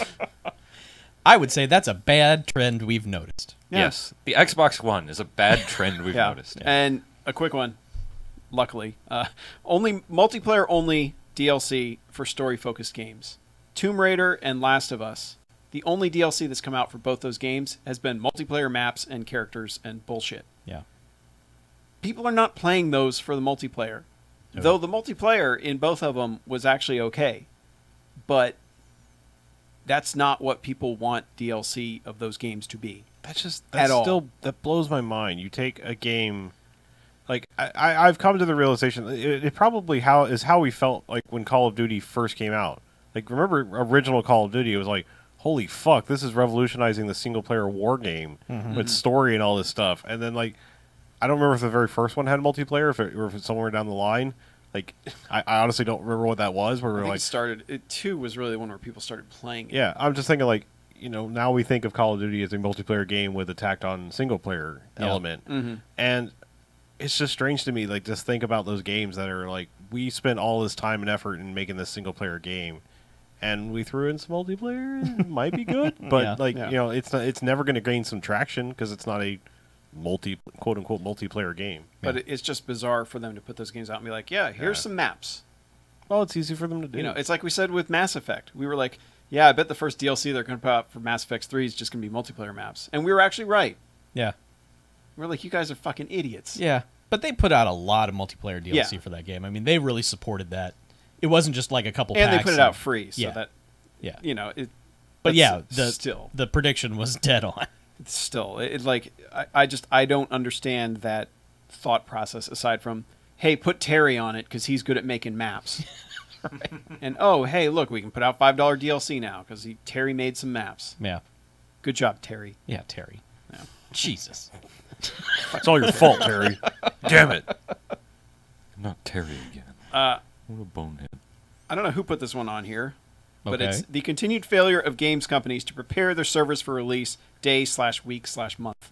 I would say that's a bad trend we've noticed. Yeah. Yes, the Xbox One is a bad trend we've Yeah. noticed. And a quick one, luckily, only multiplayer only DLC for story focused games. Tomb Raider and Last of Us. The only DLC that's come out for both those games has been multiplayer maps and characters and bullshit. Yeah. People are not playing those for the multiplayer. No. Though the multiplayer in both of them was actually okay. But that's not what people want DLC of those games to be. That's all. still that blows my mind. You take a game like I've come to the realization it probably how we felt like when Call of Duty first came out. Like, remember original Call of Duty? It was like, holy fuck, this is revolutionizing the single player war game with story and all this stuff. And then, like, I don't remember if the very first one had multiplayer, or if it's somewhere down the line. Like, I honestly don't remember what that was. Where I we're think like, it started. It 2 was really the one where people started playing it. yeah, I'm just thinking like, now we think of Call of Duty as a multiplayer game with a tacked on single player element, and it's just strange to me. Like, just think about those games that are like, we spent all this time and effort in making this single player game, and we threw in some multiplayer. It might be good, but Yeah. it's never going to gain some traction because it's not a quote unquote multiplayer game. But it's just bizarre for them to put those games out and be like, yeah, here's some maps. Well, it's easy for them to do. It's like we said with Mass Effect. We were like, yeah, I bet the first DLC they're going to put out for Mass Effect 3 is just going to be multiplayer maps. And we were actually right. Yeah. We're like, you guys are fucking idiots. Yeah. But they put out a lot of multiplayer DLC Yeah. for that game. I mean, they really supported that. It wasn't just like a couple And packs. they put it out free. So Yeah. that, Yeah. it. But that's yeah, still. the prediction was dead on. Still, it's like I don't understand that thought process aside from, hey, put Terry on it because he's good at making maps. Right. And oh, hey, look, we can put out $5 DLC now because Terry made some maps. Yeah. Good job, Terry. Yeah, Terry. Yeah. Jesus. It's all your fault, Terry. Damn it. Not Terry again. Uh, What a bonehead. I don't know who put this one on here, but Okay. it's the continued failure of games companies to prepare their servers for release day/week/month.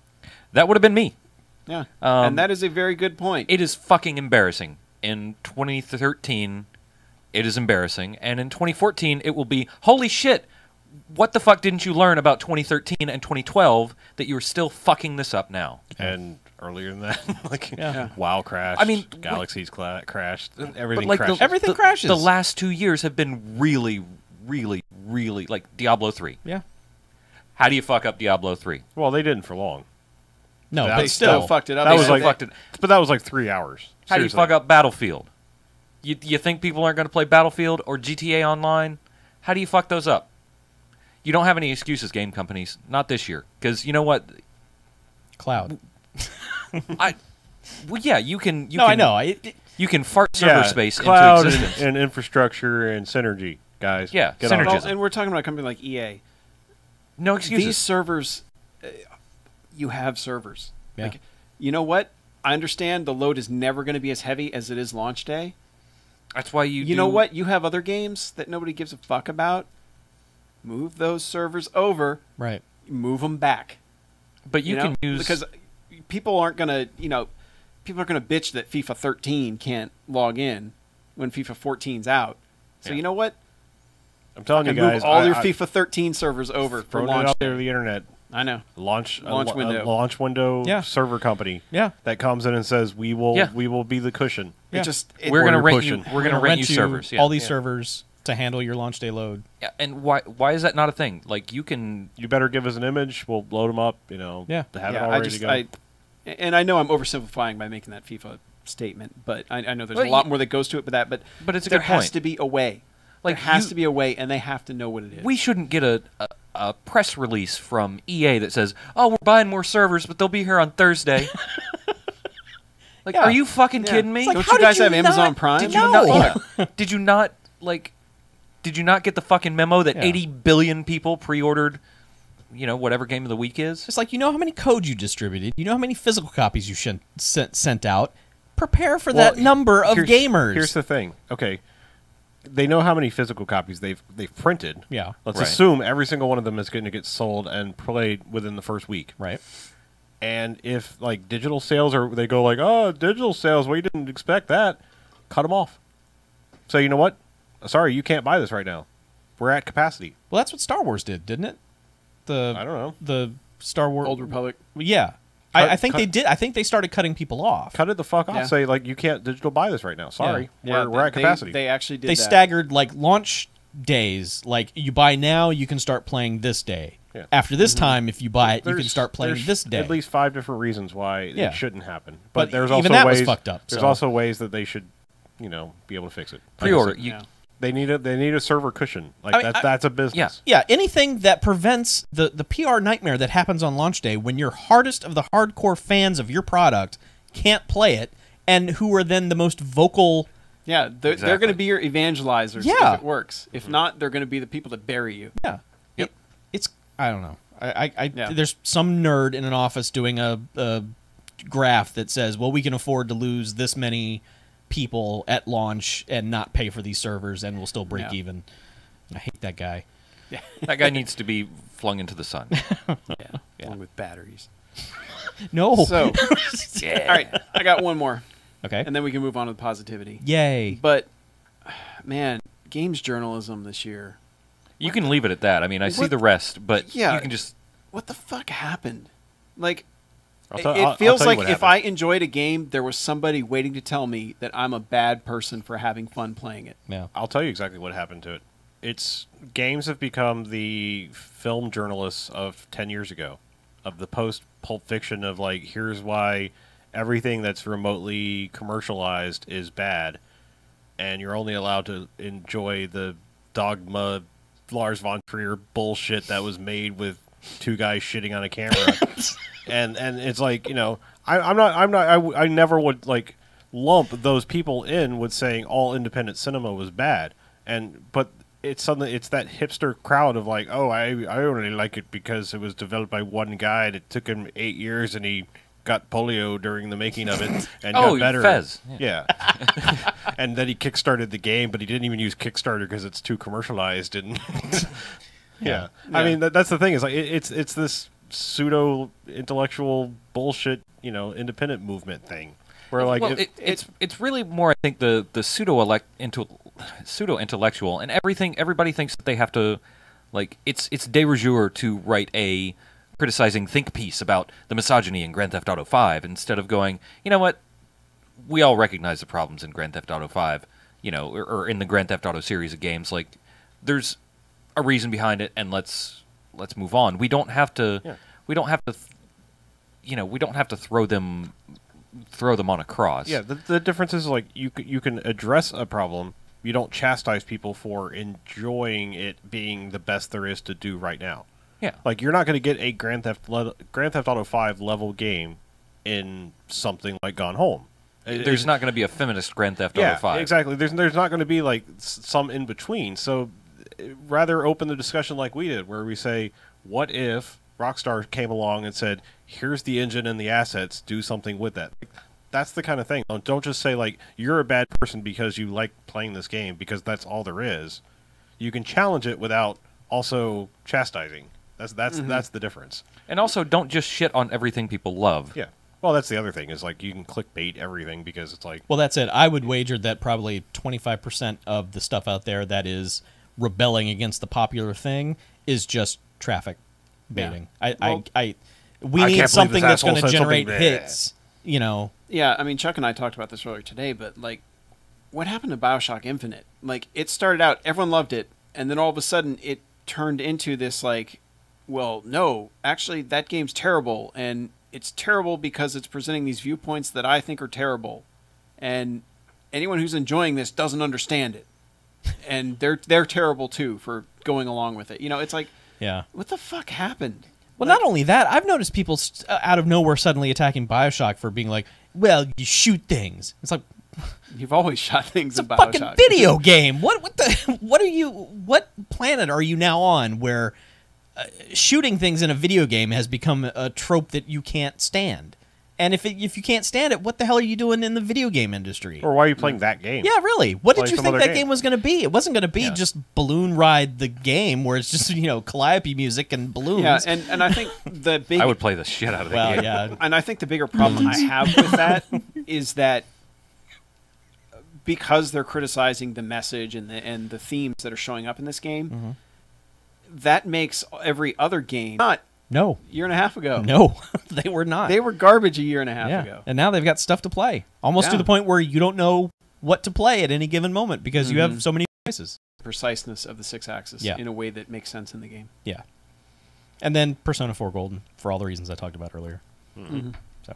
That would have been me. Yeah, Um, and that is a very good point. It is fucking embarrassing. In 2013, it is embarrassing. And in 2014, it will be, holy shit, what the fuck didn't you learn about 2013 and 2012 that you are still fucking this up now? And earlier than that, like, Yeah. WoW crashed. I mean, Galaxies crashed. Everything like crashed. Everything crashes. The last 2 years have been really, really, really, like Diablo 3. Yeah. How do you fuck up Diablo 3? Well, they didn't for long. No, That but they was still still. fucked it up. That They was said like, they- fucked it. but that was like 3 hours. How do you Seriously. fuck up Battlefield? You think people aren't going to play Battlefield or GTA Online? How do you fuck those up? You don't have any excuses, game companies. Not this year. Because you know what? Cloud. Well, yeah, you can. No, I know. You can fart server Yeah, space cloud into existence. and infrastructure and synergy, guys. Yeah, Get on synergy. it. Well, and we're talking about a company like EA. No excuses. These servers, you have servers. Yeah. Like, you know what? I understand the load is never going to be as heavy as it is launch day. That's why you. You know what? You have other games that nobody gives a fuck about. Move those servers over. Right. Move them back. But you know? can use because people aren't going to, people are going to bitch that FIFA 13 can't log in when FIFA 14's out. So Yeah. you know what? I'm telling you Fucking move guys, all your FIFA 13 servers over for throwing it launch out there day. to the internet. I know. Launch window. a launch window Yeah. server company Yeah. that comes in and says we will be the cushion. Yeah. we're going to you're rent pushing. you. We're going to rent you servers. Yeah. all these servers to handle your launch day load. Yeah, and why is that not a thing? Like you can. You better give us an image. We'll load them up. Yeah. Have it all ready to go. And I know I'm oversimplifying by making that FIFA statement, but I know there's Well, a lot more that goes to it. But But it's a there good has point. to be a way. Like, there has you- to be a way, and they have to know what it is. We shouldn't get a press release from EA that says, "Oh, we're buying more servers, but they'll be here on Thursday." Like, Yeah. are you fucking Yeah. kidding me? It's like, Don't how you did guys you have Amazon not- Prime? Did you No. not? Did you not like? Did you not get the fucking memo that Yeah. 80 billion people pre-ordered? Whatever game of the week is. It's like, you know how many codes you distributed. You know how many physical copies you sent out. Prepare for that number of gamers. Here's the thing. Okay, they know how many physical copies they've printed. Yeah. Let's Right. assume every single one of them is going to get sold and played within the first week. Right. And if like digital sales they go like, oh, digital sales, we didn't expect that. Cut them off. So you know what? Sorry, you can't buy this right now. We're at capacity. Well, that's what Star Wars did, didn't it? I don't know. The Star Wars Old Republic. Yeah. Cut- I think cut- they did. I think they started cutting people off. Cut it the fuck off. Yeah. Say like you can't digital buy this right now. Sorry, Yeah, we're at capacity. They actually did They that. staggered like launch days. Like, you buy now, you can start playing this day. Yeah. After this time, if you buy it, you can There's- start playing there's this day. At least 5 different reasons why Yeah. it shouldn't happen. But But there's even also that was ways fucked up, There's so- also ways that they should, be able to fix it. Like I Pre-order. said, You, Yeah. They need a server cushion. Like I mean, that's a business. Yeah, anything that prevents the PR nightmare that happens on launch day when your hardest of the hardcore fans of your product can't play it, and who are then the most vocal. Yeah, they're Exactly. going to be your evangelizers Yeah. if it works. If not, they're going to be the people that bury you. Yeah, Yep. it's I don't know. I Yeah. There's some nerd in an office doing a graph that says, well, we can afford to lose this many people at launch and not pay for these servers, and we'll still break Yeah. even. I hate that guy. that guy needs to be flung into the sun. Yeah, along with batteries. No. So, all right, I got one more, Okay. and then we can move on to the positivity. Yay. But, man, games journalism this year. You can leave it at that. I mean, I see What- the rest, but Yeah. you can just. What the fuck happened? Like, I'll it feels tell you like what if happened. I enjoyed a game, there was somebody waiting to tell me that I'm a bad person for having fun playing it. Yeah. I'll tell you exactly what happened to it. Games have become the film journalists of 10 years ago, of the post Pulp Fiction of like, here's why everything that's remotely commercialized is bad, and you're only allowed to enjoy the dogma Lars von Trier bullshit that was made with two guys shitting on a camera. and it's like, I never would like lump those people in with saying all independent cinema was bad. But it's that hipster crowd of like, oh, I only like it because it was developed by one guy and it took him 8 years and he got polio during the making of it and Oh, got better. Fez. Yeah. And then he kickstarted the game, but he didn't even use Kickstarter because it's too commercialized and yeah. I mean that's the thing is like it's this pseudo intellectual bullshit, independent movement thing. Where like Well, it's really more, I think, the pseudo intellectual, and everybody thinks that they have to, like, it's de rigueur to write a criticizing think piece about the misogyny in Grand Theft Auto 5 instead of going, you know what, we all recognize the problems in Grand Theft Auto 5, or in the Grand Theft Auto series of games. Like, there's a reason behind it, and let's move on. We don't have to. Yeah. We don't have to. We don't have to throw them on a cross. Yeah, the difference is like you can address a problem. You don't chastise people for enjoying it being the best there is to do right now. Yeah. Like you're not going to get a Grand Theft Auto 5 level game in something like Gone Home. There's not going to be a feminist Grand Theft Auto 5. Exactly. There's not going to be like some in between. So rather open the discussion like we did, where we say, what if Rockstar came along and said, here's the engine and the assets, do something with that. That's the kind of thing. Don't just say like you're a bad person because you like playing this game, because that's all there is. You can challenge it without also chastising. That's the difference. And also, don't just shit on everything people love. Yeah. Well, that's the other thing is like you can clickbait everything because it's like, Well, that's it. I would wager that probably 25% of the stuff out there that is rebelling against the popular thing is just traffic baiting. Well, We I need can't believe something this that's going to asshole said generate something hits. Yeah, I mean, Chuck and I talked about this earlier today, but like, what happened to BioShock Infinite? Like, it started out, everyone loved it, and then all of a sudden it turned into this like, well, no, actually that game's terrible, and it's terrible because it's presenting these viewpoints that I think are terrible, and anyone who's enjoying this doesn't understand it, and they're terrible too for going along with it. It's like, Yeah. what the fuck happened? Well, not only that, I've noticed people out of nowhere suddenly attacking BioShock for being like, well, you shoot things. It's like, You've always shot things it's a in fucking Bioshock. video game. What planet are you now on where shooting things in a video game has become a trope that you can't stand? And if you can't stand it, what the hell are you doing in the video game industry? Or why are you playing that game? Yeah, really. What Play did you some think other that game. game was going to be? It wasn't going to be Yeah. just Balloon Ride the game where it's just, calliope music and balloons. Yeah, and I think the big I would play the shit out of that well, game. yeah. and I think the bigger problem I have with that is that because they're criticizing the message and the themes that are showing up in this game, that makes every other game not No. a year and a half ago. No, they were not. They were garbage a year and a half yeah. ago. And now they've got stuff to play. Almost to Yeah. the point where you don't know what to play at any given moment because you have so many choices. Preciseness of the 6-axis Yeah. in a way that makes sense in the game. Yeah. And then Persona 4 Golden for all the reasons I talked about earlier. So,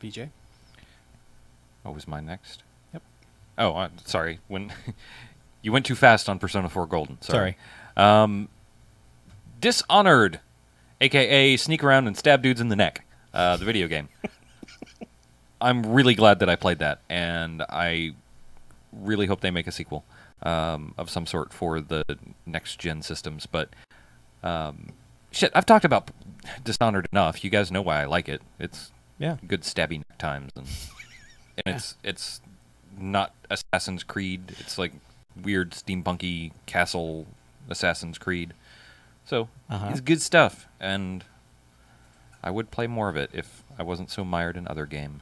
BJ? What was mine next? Yep. Oh, sorry. When you went too fast on Persona 4 Golden. Sorry. Dishonored, a.k.a. sneak around and stab dudes in the neck, the video game. I'm really glad that I played that, and I really hope they make a sequel of some sort for the next-gen systems. But, shit, I've talked about Dishonored enough. You guys know why I like it. It's yeah. good stabby neck times, and it's not Assassin's Creed. It's like weird steampunky castle Assassin's Creed. So it's good stuff, and I would play more of it if I wasn't so mired in other game.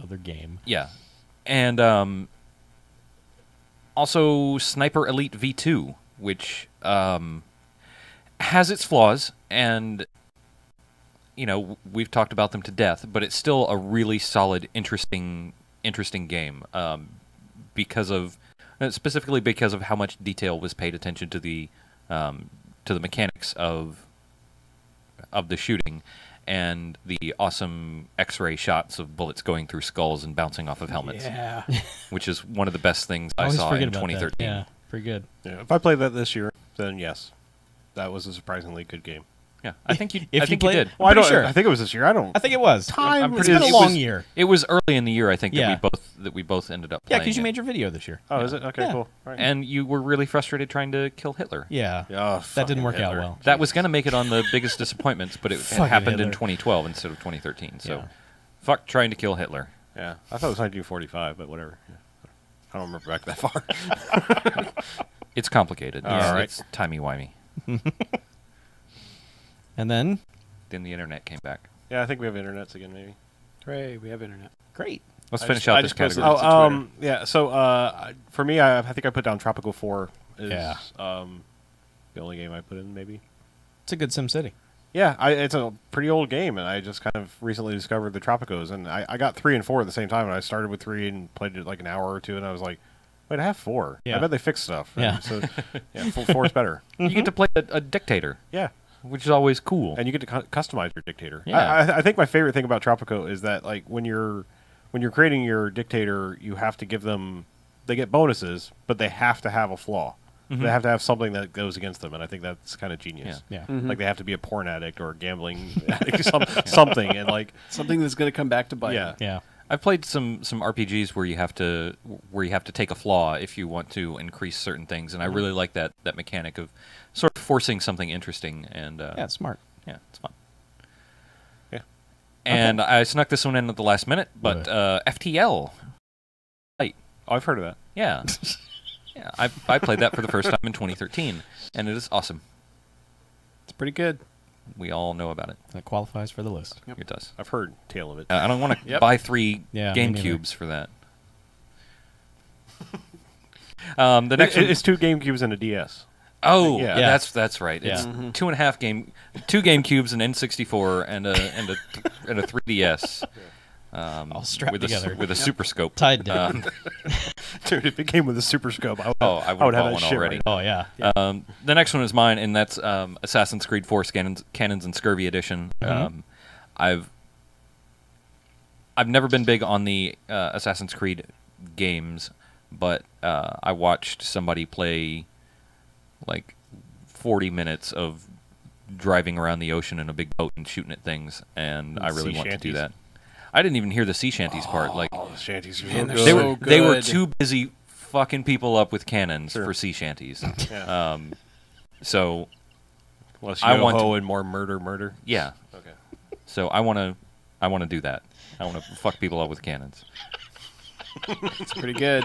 Other game. Yeah, and also Sniper Elite V2, which has its flaws, and we've talked about them to death, but it's still a really solid, interesting game specifically because of how much detail was paid attention to the mechanics of the shooting and the awesome X-ray shots of bullets going through skulls and bouncing off of helmets, Yeah. which is one of the best things I always saw forget in about that. 2013. Yeah, pretty good. Yeah, if I played that this year, then yes, that was a surprisingly good game. Yeah, I think you. If I you think played- you did. Well, I pretty don't. sure. I think it was this year. I don't. I think it was. Time. I'm It's pretty- been a it long was- year. It was early in the year, I think, Yeah. that we both ended up Yeah, playing. because you it. made your video this year. Oh, is it? Okay, Yeah. cool. Right. And you were really frustrated trying to kill Hitler. Yeah. Oh, That didn't fucking work out Hitler. well. That was going to make it on the biggest disappointments, but it Fucking happened in Hitler. 2012 instead of 2013. So, Yeah. fuck trying to kill Hitler. Yeah, I thought it was 1945, but whatever. Yeah. I don't remember back that far. It's complicated. All right. It's timey-wimey. And then, Then the internet came back. Yeah, I think we have internets again, maybe. Hooray, we have internet. great. Let's I finish just- out I this just posted category. it. to Twitter. Yeah. So for me, I think I put down Tropical 4 is Yeah. the only game I put in, maybe. It's a good Sim City. Yeah, it's a pretty old game, and I just kind of recently discovered the Tropicos, and I got 3 and 4 at the same time, and I started with 3 and played it like an hour or two, and I was like, wait, I have 4. Yeah. I bet they fixed stuff. Yeah. And so, yeah, 4 is better. You get to play a dictator, Yeah. which is always cool. And you get to customize your dictator. Yeah. I think my favorite thing about Tropico is that like when you're creating your dictator, you have to give them they get bonuses, but they have to have a flaw. They have to have something that goes against them, and I think that's kind of genius. Yeah. Like they have to be a porn addict or a gambling addict, something, and like Something that's going to come back to bite. yeah, Yeah. I've played some RPGs where you have to take a flaw if you want to increase certain things, and I really like that mechanic of sort of forcing something interesting and Yeah, it's smart. yeah, it's fun. Yeah. And I snuck this one in at the last minute, but FTL. Oh, I've heard of that. Yeah. Yeah, I played that for the first time in 2013, and it is awesome. It's pretty good. We all know about it. That qualifies for the list. It does. I've heard tale of it. I don't want to Yep. buy 3 Yeah, me neither. GameCubes for that. The next one, It's 2 GameCubes and a DS. oh, Yeah. Yeah. that's right. It's Yeah. 2 GameCubes, an N64, and a 3DS. All strapped with together. with a Super Scope. Tied down. Dude, if it came with a Super Scope, I would, I would have bought that one shit already. right Oh, yeah. The next one is mine, and that's Assassin's Creed 4 Cannons and Scurvy Edition. I've never been big on the Assassin's Creed games, but I watched somebody play like 40 minutes of driving around the ocean in a big boat and shooting at things, and I really sea want to do shanties. that. I didn't even hear the sea shanties part. Like Oh, the shanties are Man, so they're good. so they were good. too busy fucking people up with cannons Sure. for sea shanties. Yeah. So Less I want yo-ho to- and more murder. yeah, Okay. so I want to do that. I want to fuck people up with cannons. It's pretty good.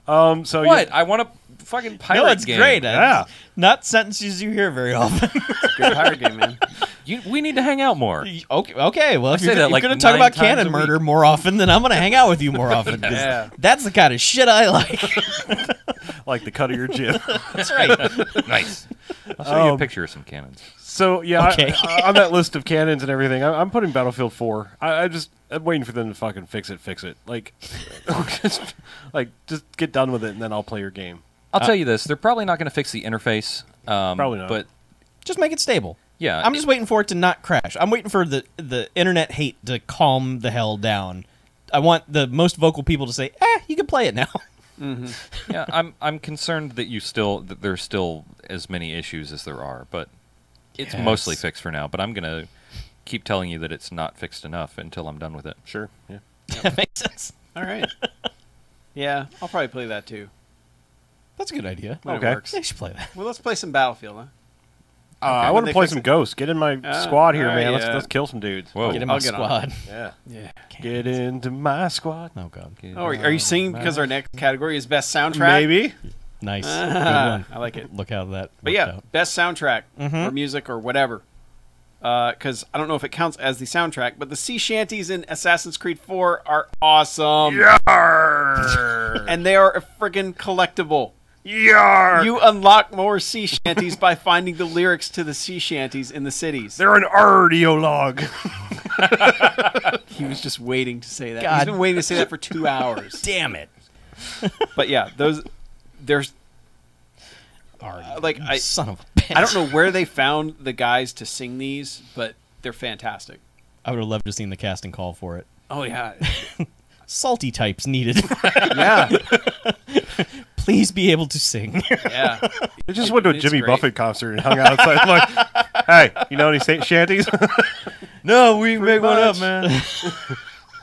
So What? yeah, I want a fucking pirate No, it's game. great. Yeah. Not sentences you hear very often. Good pirate game, man. We need to hang out more. Okay, well, if say you're, that you're like going to talk 9 about times cannon a murder more often, then I'm going to hang out with you more often. 'cause Yeah. That's the kind of shit I like. like the cut of your jib. That's right. Nice. I'll show you a picture of some cannons. So yeah, Okay. on that list of cannons and everything, I'm putting Battlefield 4. I'm waiting for them to fucking fix it. Like, just get done with it, and then I'll play your game. I'll tell you this: they're probably not going to fix the interface. Probably not. But Just make it stable. yeah, I'm just waiting for it to not crash. I'm waiting for the internet hate to calm the hell down. I want the most vocal people to say, you can play it now. yeah. I'm concerned that there's still as many issues as there are, but it's Yes. mostly fixed for now. But I'm gonna keep telling you that it's not fixed enough until I'm done with it. Sure. Yeah. That makes sense. All right. Yeah, I'll probably play that too. That's a good idea. When Okay. It works. They should play that. Well, let's play some Battlefield, huh? I When want they to play fix some it. Ghosts. Get in my squad here, all right, man. yeah. Let's kill some dudes. Whoa. Get in I'll my get on squad. Yeah. Yeah. Get into my squad. Oh, God. Oh, are you singing because our next category is best soundtrack? Maybe. Nice. Good Ah, one. I like it. Look how that But worked yeah, out. best soundtrack Mhm. or music or whatever. Because I don't know if it counts as the soundtrack, but the sea shanties in Assassin's Creed 4 are awesome. Yarr. And they are a friggin' collectible. Yarr. You unlock more sea shanties by finding the lyrics to the sea shanties in the cities. They're an audiolog. He was just waiting to say that. God. He's been waiting to say that for 2 hours. Damn it. But yeah, there's Already. like I Son of a bitch. don't know where they found the guys to sing these, but they're fantastic. I would have loved to have seen the casting call for it. Oh yeah, Salty types needed. yeah, Please be able to sing. yeah. I just went to a It's Jimmy great. Buffett concert and hung out outside. I'm like, hey, you know any shanties? No, we Pretty much. man.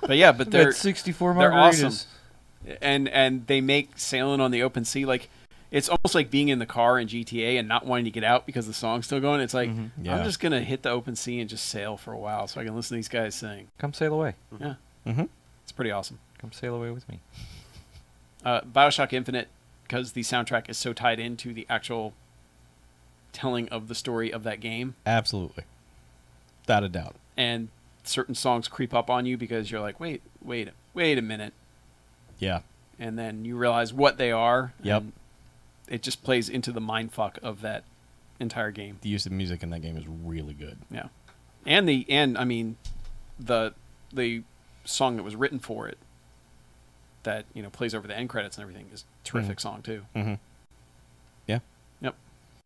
But yeah, but they're That's 64 they're margaritas. awesome. And they make sailing on the open sea like it's almost like being in the car in GTA and not wanting to get out because the song's still going. It's like Yeah. I'm just gonna hit the open sea and just sail for a while so I can listen to these guys sing. Come sail away. Yeah, Mhm. it's pretty awesome. Come sail away with me. BioShock Infinite, because the soundtrack is so tied into the actual telling of the story of that game, Absolutely. Without a doubt. and certain songs creep up on you because you're like, wait a minute, Yeah. and then you realize what they are. Yep. and it just plays into the mindfuck of that entire game. The use of music in that game is really good. Yeah, and I mean, the song that was written for it, that plays over the end credits and everything, is a terrific song too. Mm-hmm. Yeah. Yep.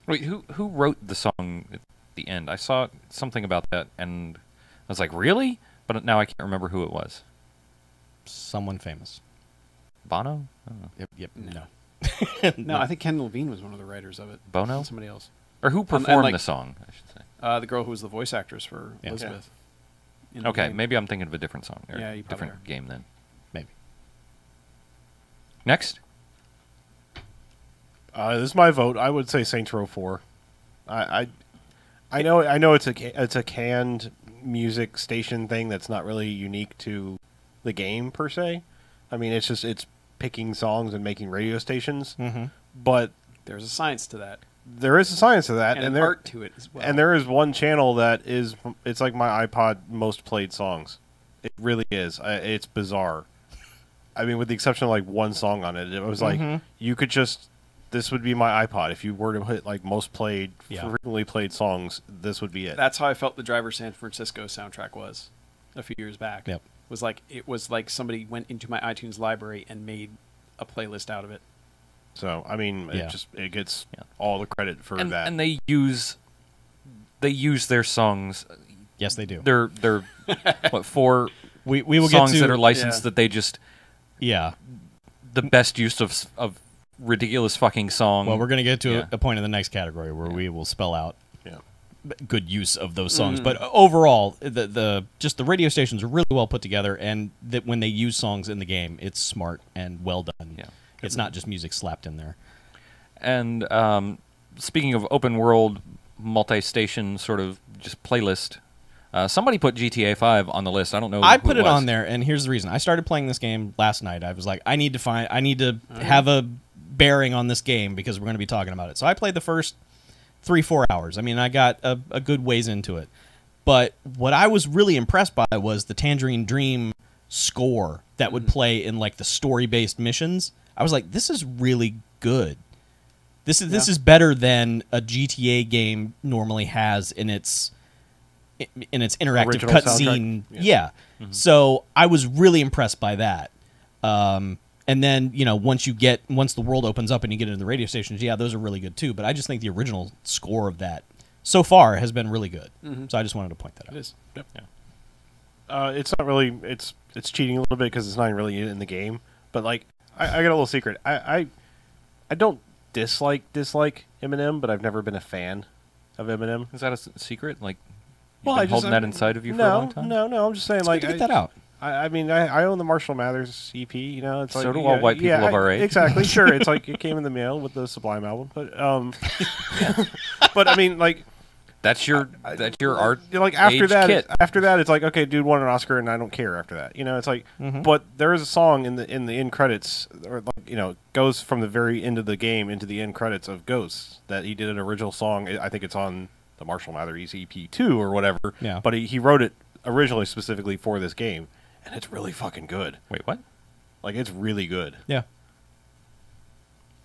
Wait, who wrote the song at the end? I saw something about that, and I was like, really? But now I can't remember who it was. Someone famous. Bono? I don't know. Yep. No. No. No, I think Ken Levine was one of the writers of it. Bono? Not somebody else. Or who and performed like- the song, I should say. The girl who was the voice actress for Yeah. Elizabeth. in the Okay, game. maybe I'm thinking of a different song. Or Yeah, you probably different are. game then. Maybe. Next? This is my vote. I would say Saints Row 4. I know it's a canned music station thing that's not really unique to the game per se. I mean, it's picking songs and making radio stations. Mm-hmm. But There's a science to that, there is a science to that, and and an there art to it as well. and there is one channel that it's like my iPod most played songs. It really is. It's bizarre. I mean, with the exception of like one song on it, it was like Mhm. you could just. This would be my iPod. If you were to hit like most played, Yeah. frequently played songs, this would be it. That's how I felt the Driver San Francisco soundtrack was a few years back. Yep. It was like somebody went into my iTunes library and made a playlist out of it. So I mean, Yeah. it gets Yeah. all the credit for And, that. and they use their songs. Yes, they do. They're what, 4 We will songs get to that are licensed yeah. that they just Yeah. the best use of ridiculous fucking song. Well, we're going to get to Yeah. a point in the next category where we will spell out yeah. good use of those songs. But overall, the just the radio stations are really well put together, and that when they use songs in the game, it's smart and well done. Yeah. It's not just music slapped in there. And speaking of open world, multi-station sort of just playlist, somebody put GTA 5 on the list. I don't know. I who put it was. on there, and here's the reason. I started playing this game last night. I was like, I need to have a bearing on this game because we're going to be talking about it. So I played the first 3-4 hours. I mean, I got a good ways into it. But what I was really impressed by was the Tangerine Dream score that would play in like the story-based missions. I was like, this is really good. This is better than a GTA game normally has in its interactive Original cutscene. soundtrack? Yeah. So I was really impressed by that. And then, once the world opens up and you get into the radio stations, yeah, those are really good too. But I just think the original score of that so far has been really good. So I just wanted to point that out. It is. Yep. Yeah. It's not really. It's cheating a little bit because it's not really in the game. But like, I got a little secret. I don't dislike Eminem, but I've never been a fan of Eminem. Is that a secret? Like, you've Well, been I just- holding that inside of you for a long time? No. I'm just saying, It's like, good to get that out. I mean, I own the Marshall Mathers EP. It's So like, do all white people of our age. Exactly, sure. It's like it came in the mail with the Sublime album, but but I mean, like, That's your art. like after age that, kit. it's like, okay, dude won an Oscar, and I don't care after that. It's like, but there is a song in the end credits, or like, goes from the very end of the game into the end credits of Ghosts that he did an original song. I think it's on the Marshall Mathers EP 2 or whatever. Yeah. But he wrote it originally specifically for this game, and it's really fucking good. Wait, what? Like, it's really good. Yeah.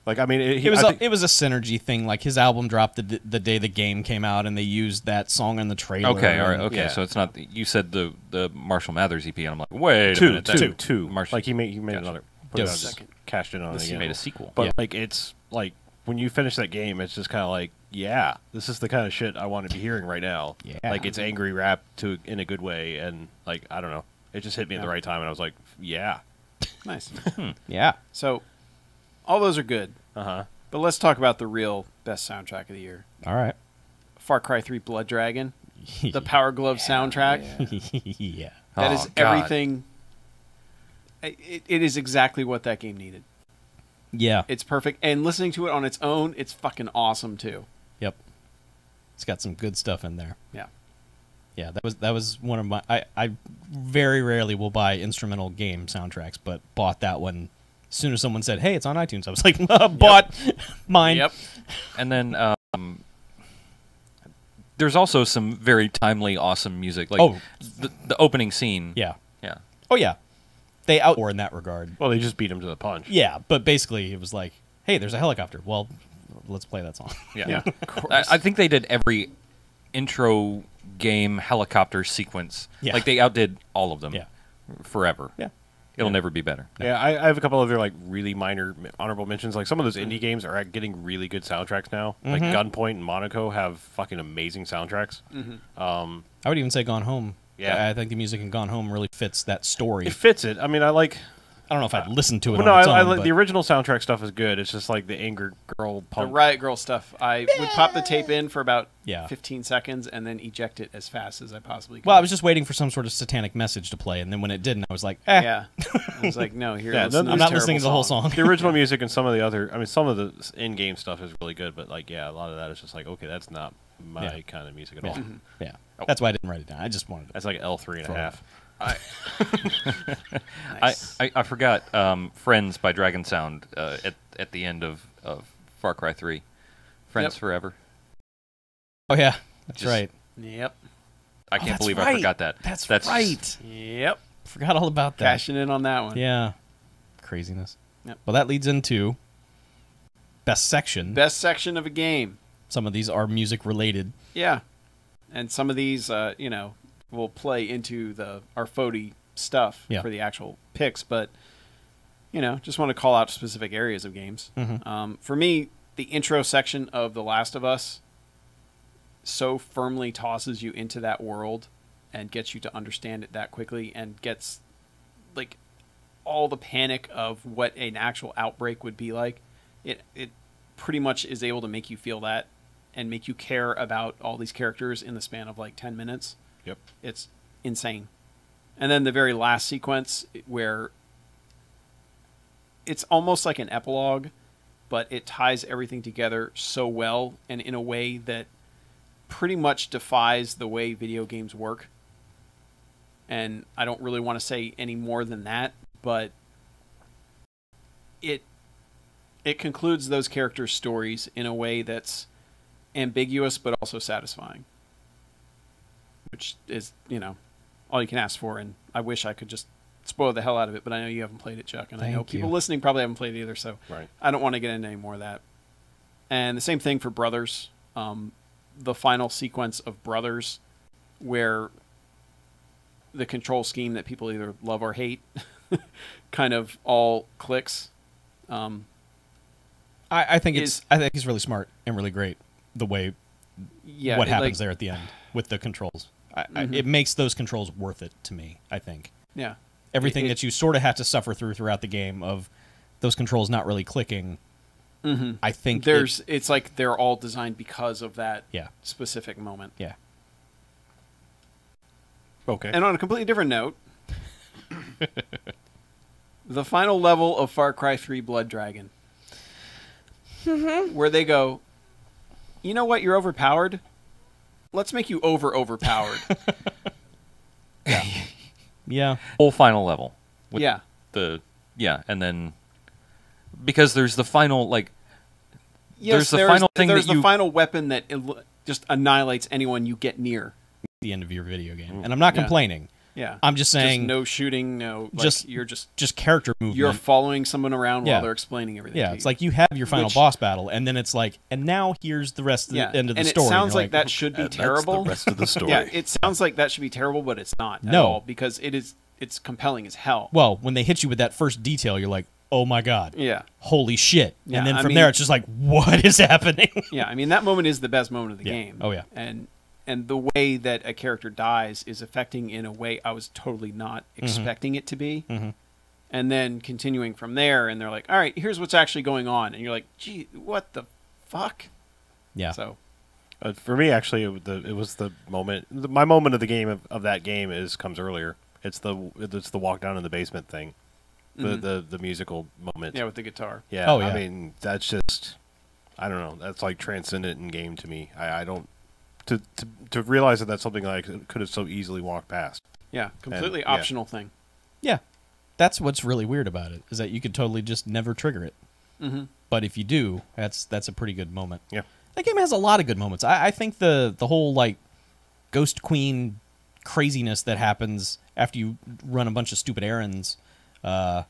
Like, I mean, It was a synergy thing. Like his album dropped the day the game came out, and they used that song in the trailer. Okay, all right, and- okay. yeah. So it's not. You said the Marshall Mathers EP, and I'm like, wait a minute. two. Marshall, Like he made Gotcha. another. Put it Yes. on, just cashed in on it he again. made a sequel. But Yeah. like, it's like when you finish that game, it's just kind of like, yeah, this is the kind of shit I want to be hearing right now. Yeah. Like, it's angry rap in a good way, and like, I don't know, it just hit me at the right time, and I was like, yeah, Nice. Yeah. So, all those are good. uh-huh. But let's talk about the real best soundtrack of the year. All right. Far Cry 3 Blood Dragon, the Power Glove soundtrack. Yeah. That Oh, is God. everything. It is exactly what that game needed. Yeah. It's perfect. And listening to it on its own, it's fucking awesome too. Yep. It's got some good stuff in there. Yeah. Yeah, that was one of my. I very rarely will buy instrumental game soundtracks, but bought that one as soon as someone said, "Hey, it's on iTunes." I was like, "Bought mine." Yep. And then there's also some very timely, awesome music. Like Oh. the opening scene. Yeah. Yeah. Oh yeah. They outdoor in that regard. Well, they just beat him to the punch. Yeah, but basically it was like, "Hey, there's a helicopter." Well, let's play that song. Yeah. Yeah. Of course. I think they did every intro game helicopter sequence. Yeah. Like they outdid all of them. Yeah. Forever. Yeah. It'll never be better. Yeah, I have a couple other like really minor honorable mentions. Like some of those indie games are getting really good soundtracks now. Like Gunpoint and Monaco have fucking amazing soundtracks. I would even say Gone Home. Yeah. I think the music in Gone Home really fits that story. It fits it. I mean, I like. I don't know if I'd listen to it. Well, no, on its I own, like but- the original soundtrack stuff is good. It's just like the Anger Girl The punk. Riot Girl stuff. I would pop the tape in for about Yeah. 15 seconds and then eject it as fast as I possibly could. Well, I was just waiting for some sort of satanic message to play, and then when it didn't, I was like, "Eh, Yeah. I was like, no, here. Yeah, listen to I'm this not terrible listening to the whole song." The original music and some of the other. I mean, some of the in-game stuff is really good, but like, yeah, a lot of that is just like, okay, that's not my Yeah. kind of music at Yeah. all. Yeah, that's why I didn't write it down. I just wanted to. That's like L3 and a half. Nice. I forgot Friends by Dragon Sound at the end of Far Cry 3. Friends Yep. Forever. Oh yeah, that's Just- right. Yep. I can't that's believe right. I forgot that. That's just- right. Yep. Forgot all about that. Cashing in on that one. Yeah, craziness. Yep. Well, that leads into best section. Best section of a game. Some of these are music related. Yeah. And some of these, will play into our Fody stuff Yeah. for the actual picks, but, just want to call out specific areas of games. Mhm. For me, the intro section of The Last of Us so firmly tosses you into that world and gets you to understand it that quickly and gets, like, all the panic of what an actual outbreak would be like. It pretty much is able to make you feel that and make you care about all these characters in the span of like 10 minutes. Yep. It's insane. And then the very last sequence where it's almost like an epilogue, but it ties everything together so well and in a way that pretty much defies the way video games work. And I don't really want to say any more than that, but it concludes those characters' stories in a way that's ambiguous but also satisfying, which is, all you can ask for. And I wish I could just spoil the hell out of it, but I know you haven't played it, Chuck, and I know people listening probably haven't played it either, so Right. I don't want to get into any more of that. And the same thing for Brothers. The final sequence of Brothers, where the control scheme that people either love or hate kind of all clicks. I think it's really smart and really great the way what happens there at the end with the controls. It makes those controls worth it to me, I think. Yeah. Everything that you sort of have to suffer throughout the game of those controls not really clicking. I think it's like they're all designed because of that specific moment. Yeah. Okay. And on a completely different note, the final level of Far Cry 3 Blood Dragon, where they go, you know what, you're overpowered? Let's make you overpowered. Yeah. Whole final level. With Yeah. And then because there's the final Yes, there's the final thing there's that the final weapon that just annihilates anyone you get near. The end of your video game. And I'm not complaining. Yeah. I'm just saying no shooting, no you're just character movement. You're following someone around while they're explaining everything. Yeah, to it's you. like you have your final boss battle, and then it's like, and now here's the rest of the end of the story. And it sounds like like that should be terrible. That's the rest of the story. Yeah, it sounds like that should be terrible, but it's not at No. all, because it's compelling as hell. Well, when they hit you with that first detail, you're like, oh my god. Yeah. Holy shit. Yeah, and then I from mean- there, it's just like, what is happening? Yeah, I mean, that moment is the best moment of the game. Oh, yeah. And the way that a character dies is affecting in a way I was totally not expecting it to be. And then continuing from there, and they're like, all right, here's what's actually going on. And you're like, gee, what the fuck? Yeah. So, For me, actually, it was the moment. My moment of the game of that game comes earlier. It's the walk down in the basement thing, the musical moment. yeah, with the guitar. Yeah. Oh, yeah. I mean, that's just, I don't know. That's like transcendent in game to me. I don't to realize that that's something that I could have so easily walked past. Yeah, completely And, yeah. optional thing. Yeah. That's what's really weird about it, is that you could totally just never trigger it. But if you do, that's a pretty good moment. Yeah. That game has a lot of good moments. I think the whole, like, Ghost Queen craziness that happens after you run a bunch of stupid errands, but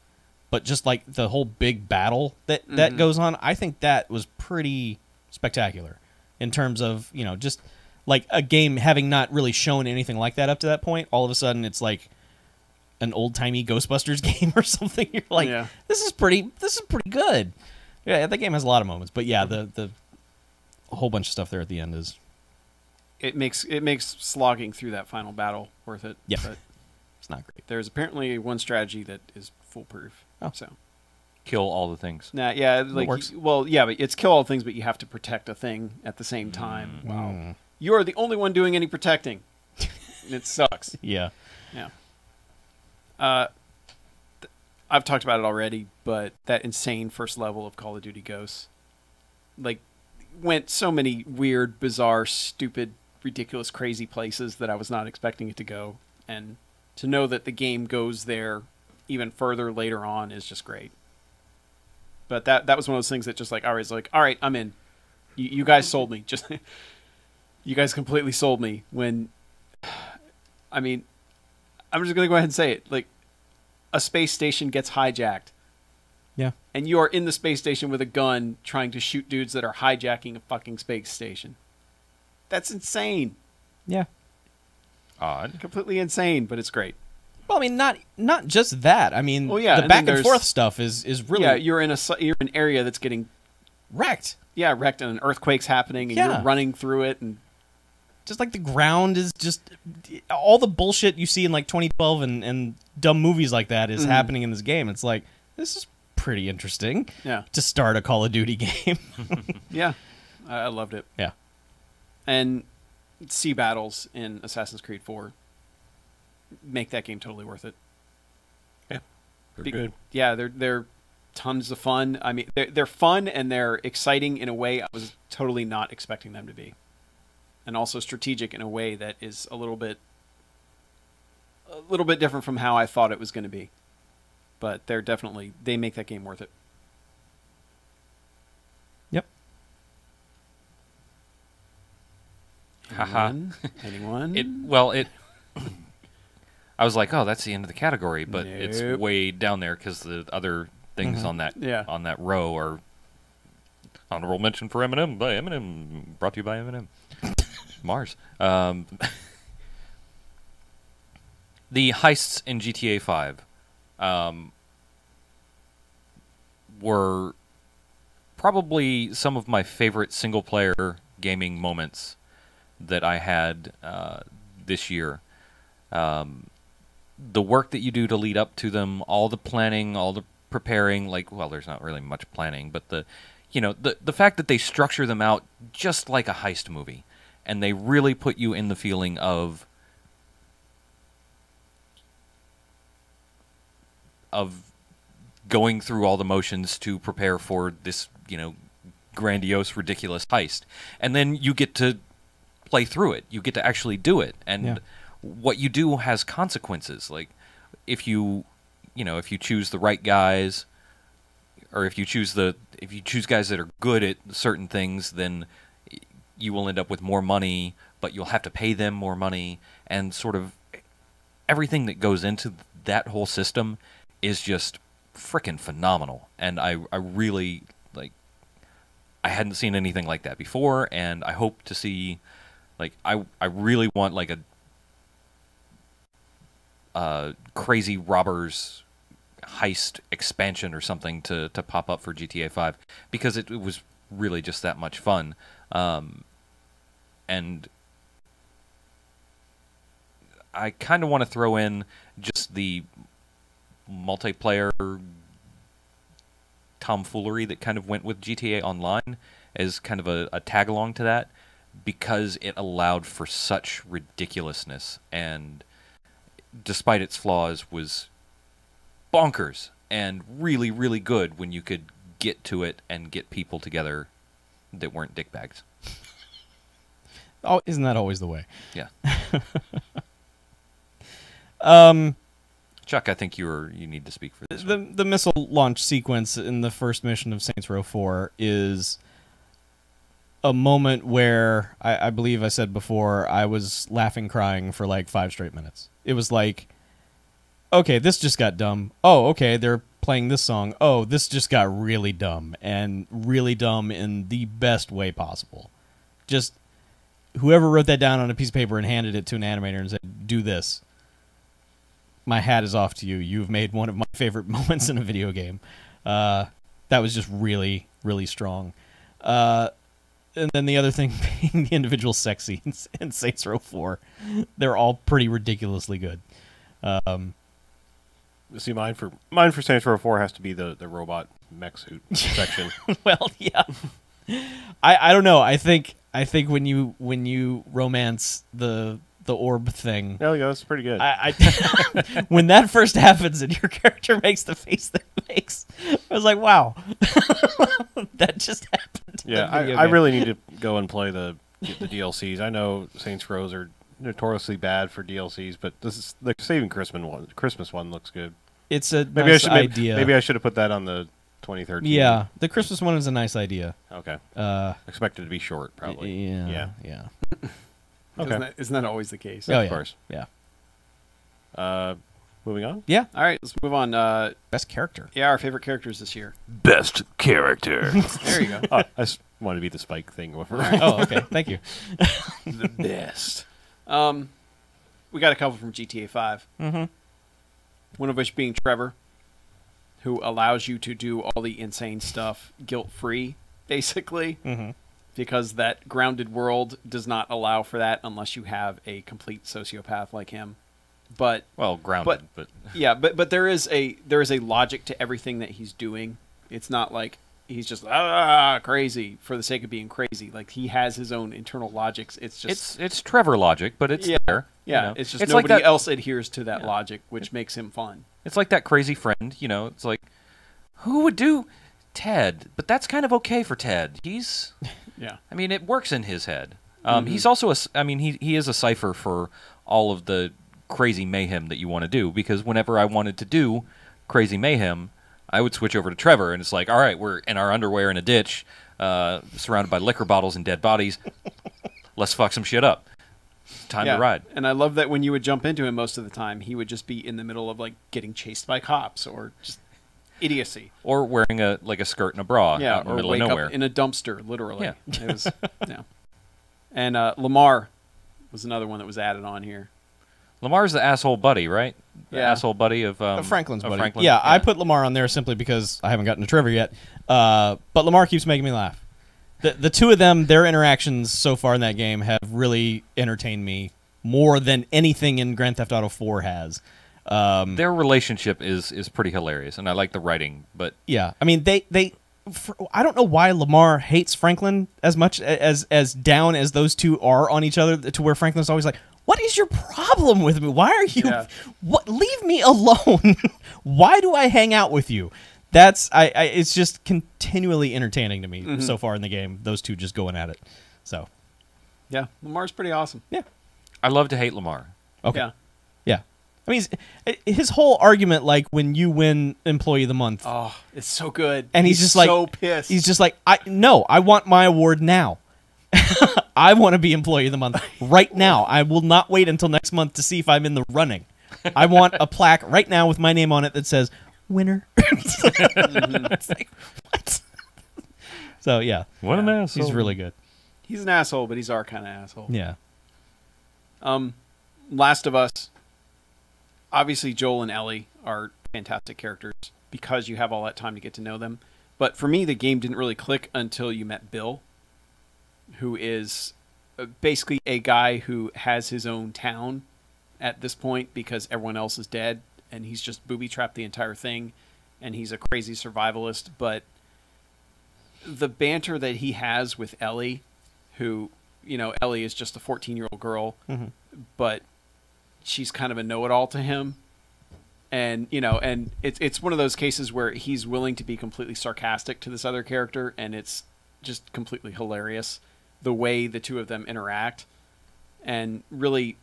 just, like, the whole big battle that goes on, I think that was pretty spectacular in terms of, just, like, a game having not really shown anything like that up to that point. All of a sudden, it's like an old-timey Ghostbusters game or something. You're like, this is pretty good. Yeah, that game has a lot of moments, but yeah, the whole bunch of stuff there at the end is It makes slogging through that final battle worth it. Yeah. But it's not great. there's apparently one strategy that is foolproof. Oh. So, kill all the things. nah, yeah, like, works. well, yeah, but it's kill all things, but you have to protect a thing at the same time. Wow. You are the only one doing any protecting. And it sucks. Yeah. Yeah. I've talked about it already, but that insane first level of Call of Duty Ghosts, like, went so many weird, bizarre, stupid, ridiculous, crazy places that I was not expecting it to go. And to know that the game goes there even further later on is just great. But that was one of those things that just like, I was like, all right, I'm in. You guys sold me. Just you guys completely sold me when, I mean, I'm just going to go ahead and say it. Like, a space station gets hijacked. Yeah. And you are in the space station with a gun trying to shoot dudes that are hijacking a fucking space station. That's insane. Yeah. Odd. Completely insane, but it's great. Well, I mean, not just that. I mean, Well, yeah, the and back then and forth stuff is really Yeah, you're in an area that's getting wrecked. wrecked, and an earthquake's happening, and Yeah. you're running through it, and Just like the ground is just all the bullshit you see in like 2012 and dumb movies like that is happening in this game. It's like, this is pretty interesting yeah, to start a Call of Duty game. yeah, I loved it. Yeah. And sea battles in Assassin's Creed 4 make that game totally worth it. Yeah, they're good. Yeah, they're tons of fun. I mean, they're fun and they're exciting in a way I was totally not expecting them to be, and also strategic in a way that is a little bit different from how I thought it was going to be. But they make that game worth it. Yep. Haha. Anyone? I was like, oh, that's the end of the category, but it's Nope. way down there because the other things on that on that row are honorable mention for Eminem by Eminem, brought to you by Eminem. Mars. The heists in GTA 5 were probably some of my favorite single-player gaming moments that I had this year. The work that you do to lead up to them, all the planning, all the preparing, there's not really much planning, but the fact that they structure them out just like a heist movie, and they really put you in the feeling of going through all the motions to prepare for this, grandiose, ridiculous heist. And then you get to play through it. You get to actually do it. And what you do has consequences. Like if you choose the right guys, or if you choose guys that are good at certain things, then you will end up with more money, but you'll have to pay them more money, and sort of everything that goes into that whole system is just frickin' phenomenal. And I really I hadn't seen anything like that before, and I hope to see I really want a crazy robbers heist expansion or something to pop up for GTA 5, because it was really just that much fun. And I kind of want to throw in just the multiplayer tomfoolery that kind of went with GTA Online as kind of a tag-along to that, because it allowed for such ridiculousness, and despite its flaws was bonkers and really, really good when you could get to it and get people together that weren't dickbags. Oh, isn't that always the way? Yeah. Um, Chuck, I think you need to speak for this. the missile launch sequence in the first mission of Saints Row 4 is a moment where I believe I said before I was laughing, crying for 5 straight minutes. It was like, okay, this just got dumb. Oh, okay, they're playing this song. Oh, this just got really dumb, and really dumb in the best way possible. Just whoever wrote that down on a piece of paper and handed it to an animator and said, do this, my hat is off to you. You've made one of my favorite moments in a video game. That was just really, really strong. And then the other thing being the individual sex scenes in Saints Row 4. They're all pretty ridiculously good. See, mine for Saints Row 4 has to be the robot mech suit section. Well, yeah. I don't know. I think when you romance the orb thing. Oh yeah, that's pretty good. I when that first happens and your character makes the face that it makes, I was like, wow, that just happened. Yeah, I really need to go and play the DLCs. I know Saints Rows are notoriously bad for DLCs, but this is the Saving Christmas one looks good. It's a nice idea. Maybe I should have put that on the 2013. Yeah, the Christmas one is a nice idea. Okay. Expected to be short, probably. Yeah. Okay. Isn't that always the case? Oh, Of yeah. course. Yeah. Moving on. Yeah. All right, let's move on. Best character. Yeah, our favorite characters this year. Best character. There you go. Oh, I just wanted to be the Spike thing. Oh, okay. Thank you. The best. We got a couple from GTA 5. Mm-hmm. One of which being Trevor, who allows you to do all the insane stuff guilt-free, basically, Mm-hmm. because that grounded world does not allow for that unless you have a complete sociopath like him. But Grounded, but yeah, but there is a logic to everything that he's doing. It's not like he's just crazy for the sake of being crazy. Like he has his own internal logics. It's just It's Trevor logic, but it's there. Yeah, you know? it's just like nobody that, else adheres to that logic, which makes him fun. It's like that crazy friend, you know. It's like, who would do Ted? But that's kind of okay for Ted. He's, Yeah. I mean, it works in his head. He's also he is a cipher for all of the crazy mayhem that you want to do, because whenever I wanted to do crazy mayhem, I would switch over to Trevor, and it's like, all right, we're in our underwear in a ditch, surrounded by liquor bottles and dead bodies. Let's fuck some shit up. Time to ride. And I love that when you would jump into him most of the time, he would just be in the middle of like getting chased by cops or just idiocy. Or wearing a skirt and a bra out in the or middle wake of nowhere. up in a dumpster, literally. Yeah. It was, yeah. And Lamar was another one that was added on here. Lamar's the asshole buddy, right? The Yeah. asshole buddy of Franklin's buddy. Franklin. Yeah, I put Lamar on there simply because I haven't gotten to Trevor yet. But Lamar keeps making me laugh. The two of them, their interactions so far in that game have really entertained me more than anything in Grand Theft Auto 4 has. Their relationship is pretty hilarious, and I like the writing. But Yeah, I mean I don't know why Lamar hates Franklin as much as down as those two are on each other, to where Franklin's always like, "What is your problem with me? Why are you? Yeah. What? Leave me alone. Why do I hang out with you?" That's it's just continually entertaining to me so far in the game. Those two just going at it. So Yeah, Lamar's pretty awesome. yeah, I love to hate Lamar. okay, Yeah. yeah. I mean, his whole argument, like when you win Employee of the Month, Oh, it's so good. and he's just like so pissed. He's just like, I want my award now. I want to be Employee of the Month right now. I will not wait until next month to see if I'm in the running. I want a plaque right now with my name on it that says winner. It's like, what? So yeah, What an asshole. he's really good. He's an asshole, but he's our kind of asshole. Yeah, Last of Us. Obviously, Joel and Ellie are fantastic characters because you have all that time to get to know them. But for me, the game didn't really click until you met Bill, who is basically a guy who has his own town at this point because everyone else is dead, and he's just booby-trapped the entire thing, and he's a crazy survivalist. But the banter that he has with Ellie, who, you know, Ellie is just a 14-year-old girl, but she's kind of a know-it-all to him. And, you know, and it's one of those cases where he's willing to be completely sarcastic to this other character, and it's just completely hilarious the way the two of them interact. And really,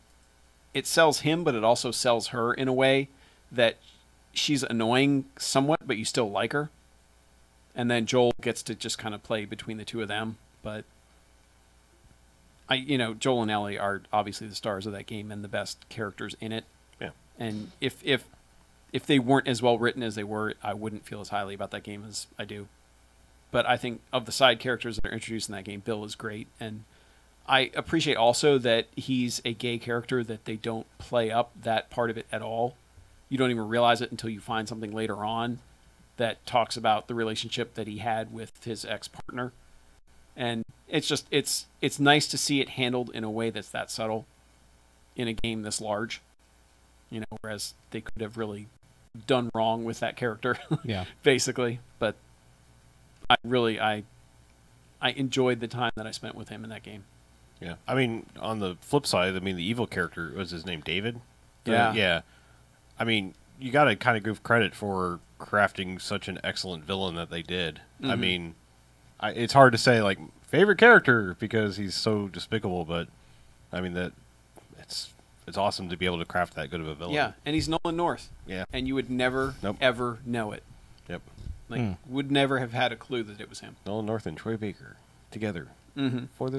it sells him, but it also sells her in a way that she's annoying somewhat, but you still like her. And then Joel gets to just kind of play between the two of them. But Joel and Ellie are obviously the stars of that game and the best characters in it. Yeah. And if they weren't as well written as they were, I wouldn't feel as highly about that game as I do. But I think of the side characters that are introduced in that game, Bill is great. And I appreciate also that he's a gay character, that they don't play up that part of it at all. You don't even realize it until you find something later on that talks about the relationship that he had with his ex-partner. And it's just, it's nice to see it handled in a way that's that subtle in a game this large. You know, whereas they could have really done wrong with that character, yeah. basically. But I enjoyed the time that I spent with him in that game. Yeah. I mean, on the flip side, I mean, the evil character, was his name David? Yeah. Yeah. I mean, you got to kind of give credit for crafting such an excellent villain that they did. I mean, it's hard to say, like, favorite character because he's so despicable, but, I mean, that it's awesome to be able to craft that good of a villain. Yeah, and he's Nolan North. Yeah. And you would never, ever know it. Yep. Like, would never have had a clue that it was him. Nolan North and Troy Baker together for the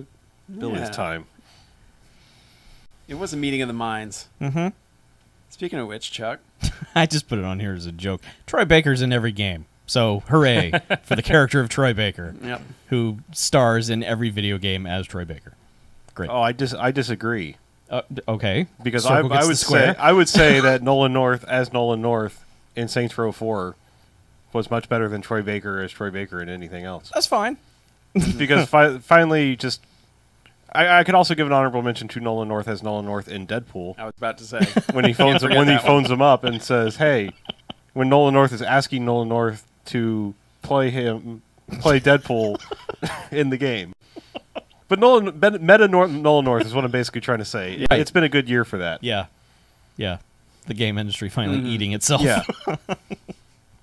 Yeah. Billy's time. It was a meeting of the minds. Mm-hmm. Speaking of which, Chuck. I just put it on here as a joke. Troy Baker's in every game. So, hooray for the character of Troy Baker, Yep. who stars in every video game as Troy Baker. Great. Oh, I disagree. Okay. Because Circle gets the square. I would say that Nolan North as Nolan North in Saints Row 4 was much better than Troy Baker as Troy Baker in anything else. That's fine. Because finally, just I could also give an honorable mention to Nolan North as Nolan North in Deadpool I was about to say. when he phones Can't forget that one. him up and says, "Hey," when Nolan North is asking Nolan North to play him play Deadpool in the game. But Nolan North is what I'm basically trying to say. Right. It's been a good year for that. Yeah. The game industry finally eating itself. Yeah.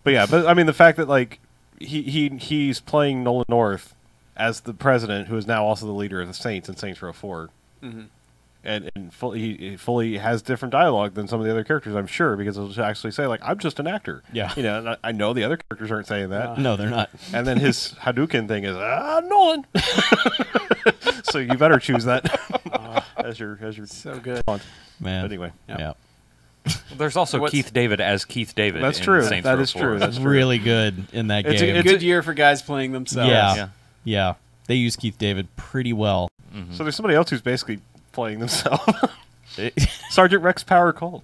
but I mean the fact that like he's playing Nolan North as the president, who is now also the leader of the Saints in Saints Row 4, and he fully has different dialogue than some of the other characters, I'm sure, because he'll actually say like, "I'm just an actor." Yeah. You know, and I know the other characters aren't saying that. No, they're not. And then his Hadouken thing is Nolan. So you better choose that as your So good. taunt. Man. But anyway, Yeah. There's also What's- Keith David as Keith David. That's in true. Saints That Row is 4. true. That's true. Really good in that It's a- game. it's Good year for guys playing themselves. Yeah. Yeah. They use Keith David pretty well. So there's somebody else who's basically playing themselves. Sergeant Rex Power Cold.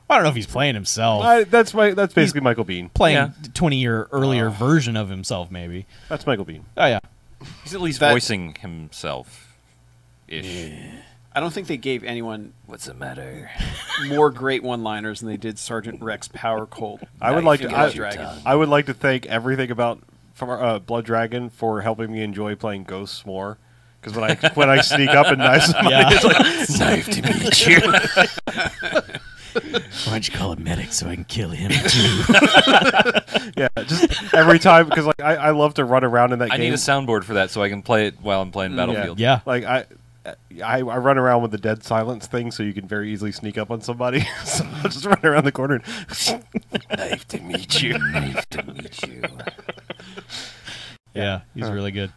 I don't know if he's playing himself. That's basically Michael Bean. Playing Yeah. 20-year earlier version of himself, maybe. That's Michael Bean. Oh, yeah. He's at least That- voicing himself. Ish. I don't think they gave anyone What's the matter? more great one-liners than they did Sergeant Rex Power Cold. I would like to. Blood Dragon. I would like to thank everything about from Blood Dragon for helping me enjoy playing ghosts more. Because when I sneak up and knife somebody, Yeah. it's like Nice to meet you. Why don't you call a medic so I can kill him, too? yeah, just every time because like I love to run around in that I game. need a soundboard for that so I can play it while I'm playing Battlefield. Yeah. Like I run around with the dead silence thing, so you can very easily sneak up on somebody. So I'll just run around the corner. And Nice to meet you. Nice to meet you. Yeah, he's really good.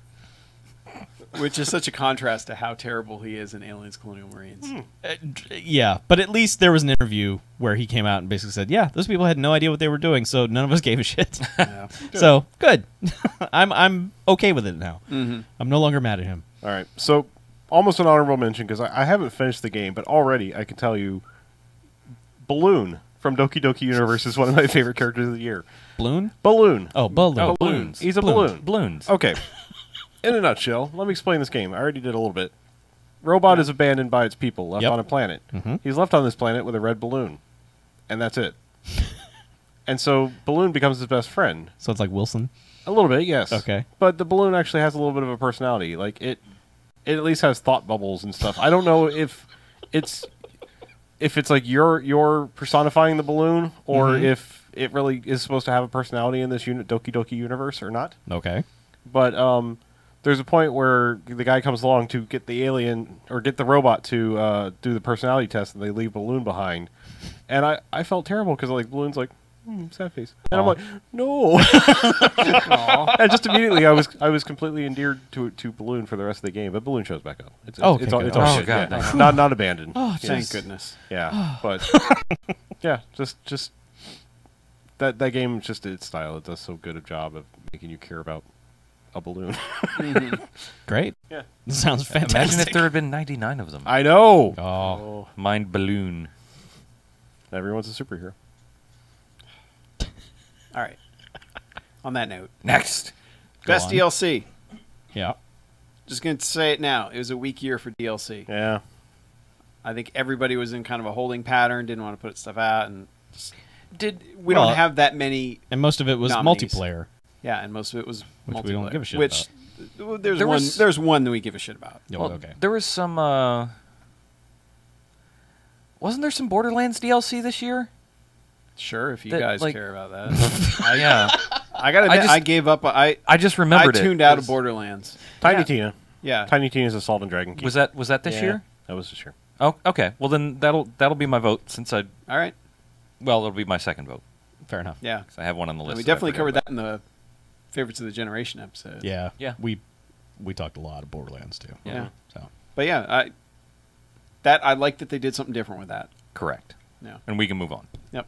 Which is such a contrast to how terrible he is in Aliens Colonial Marines. Yeah, but at least there was an interview where he came out and basically said, yeah, those people had no idea what they were doing, so none of us gave a shit. Yeah. So, good. I'm okay with it now. I'm no longer mad at him. All right, so almost an honorable mention because I haven't finished the game, but already I can tell you, Balloon from Doki Doki Universe is one of my favorite characters of the year. Balloon? Balloon. Oh, balloon. Oh, balloons. He's a balloon. Balloons. Okay. In a nutshell, let me explain this game. I already did a little bit. Robot is abandoned by its people, left Yep. on a planet. Mhm. He's left on this planet with a red balloon, and that's it. And so Balloon becomes his best friend. So it's like Wilson? A little bit, yes. Okay. But the balloon actually has a little bit of a personality. Like it at least has thought bubbles and stuff. I don't know if it's like you're personifying the balloon or if it really is supposed to have a personality in this Doki Doki universe or not. Okay. But there's a point where the guy comes along to get the alien or get the robot to do the personality test, and they leave Balloon behind. And I felt terrible because like Balloon's like sad face, and I'm like no. And just immediately I was completely endeared to Balloon for the rest of the game. But Balloon shows back up. It's Okay, it's all good. all Oh, shit, God, yeah. thank Not abandoned. Oh, Thank jeez. goodness. Yeah, but yeah, just that game just its style. It does so good a job of making you care about a balloon. Great. Yeah. Sounds fantastic. Imagine if there had been 99 of them. I know. Oh. Mind balloon. Everyone's a superhero. All right. On that note, Next. best on. DLC. Yeah. Just going to say it now. It was a weak year for DLC. Yeah. I think everybody was in kind of a holding pattern, didn't want to put stuff out, and we Well, don't have that many. And most of it was Nominees. multiplayer. Yeah, and most of it was Which multiplayer. we don't give a shit Which there's There one. was- There's one that we give a shit about. Yeah, Well, okay. there was some. Wasn't there some Borderlands DLC this year? Sure, if you That, guys like- care about that. Yeah. I gotta I admit, just- I gave up. I I remembered it. tuned out of Was- Borderlands. Tiny Yeah. Tina. Yeah. Tiny Tina's Assault and Dragon Keep. Was that this Yeah, year? That was this year. Oh, okay. Well, then that'll be my vote since I. All right. Well, it'll be my second vote. Fair enough. Yeah. 'Cause I have one on the And list. we that I definitely forgot covered about. that in the favorites of the generation episode. Yeah. Yeah. We talked a lot of Borderlands too. Yeah. So But yeah, I like that they did something different with that. Correct. Yeah. And we can move on. Yep.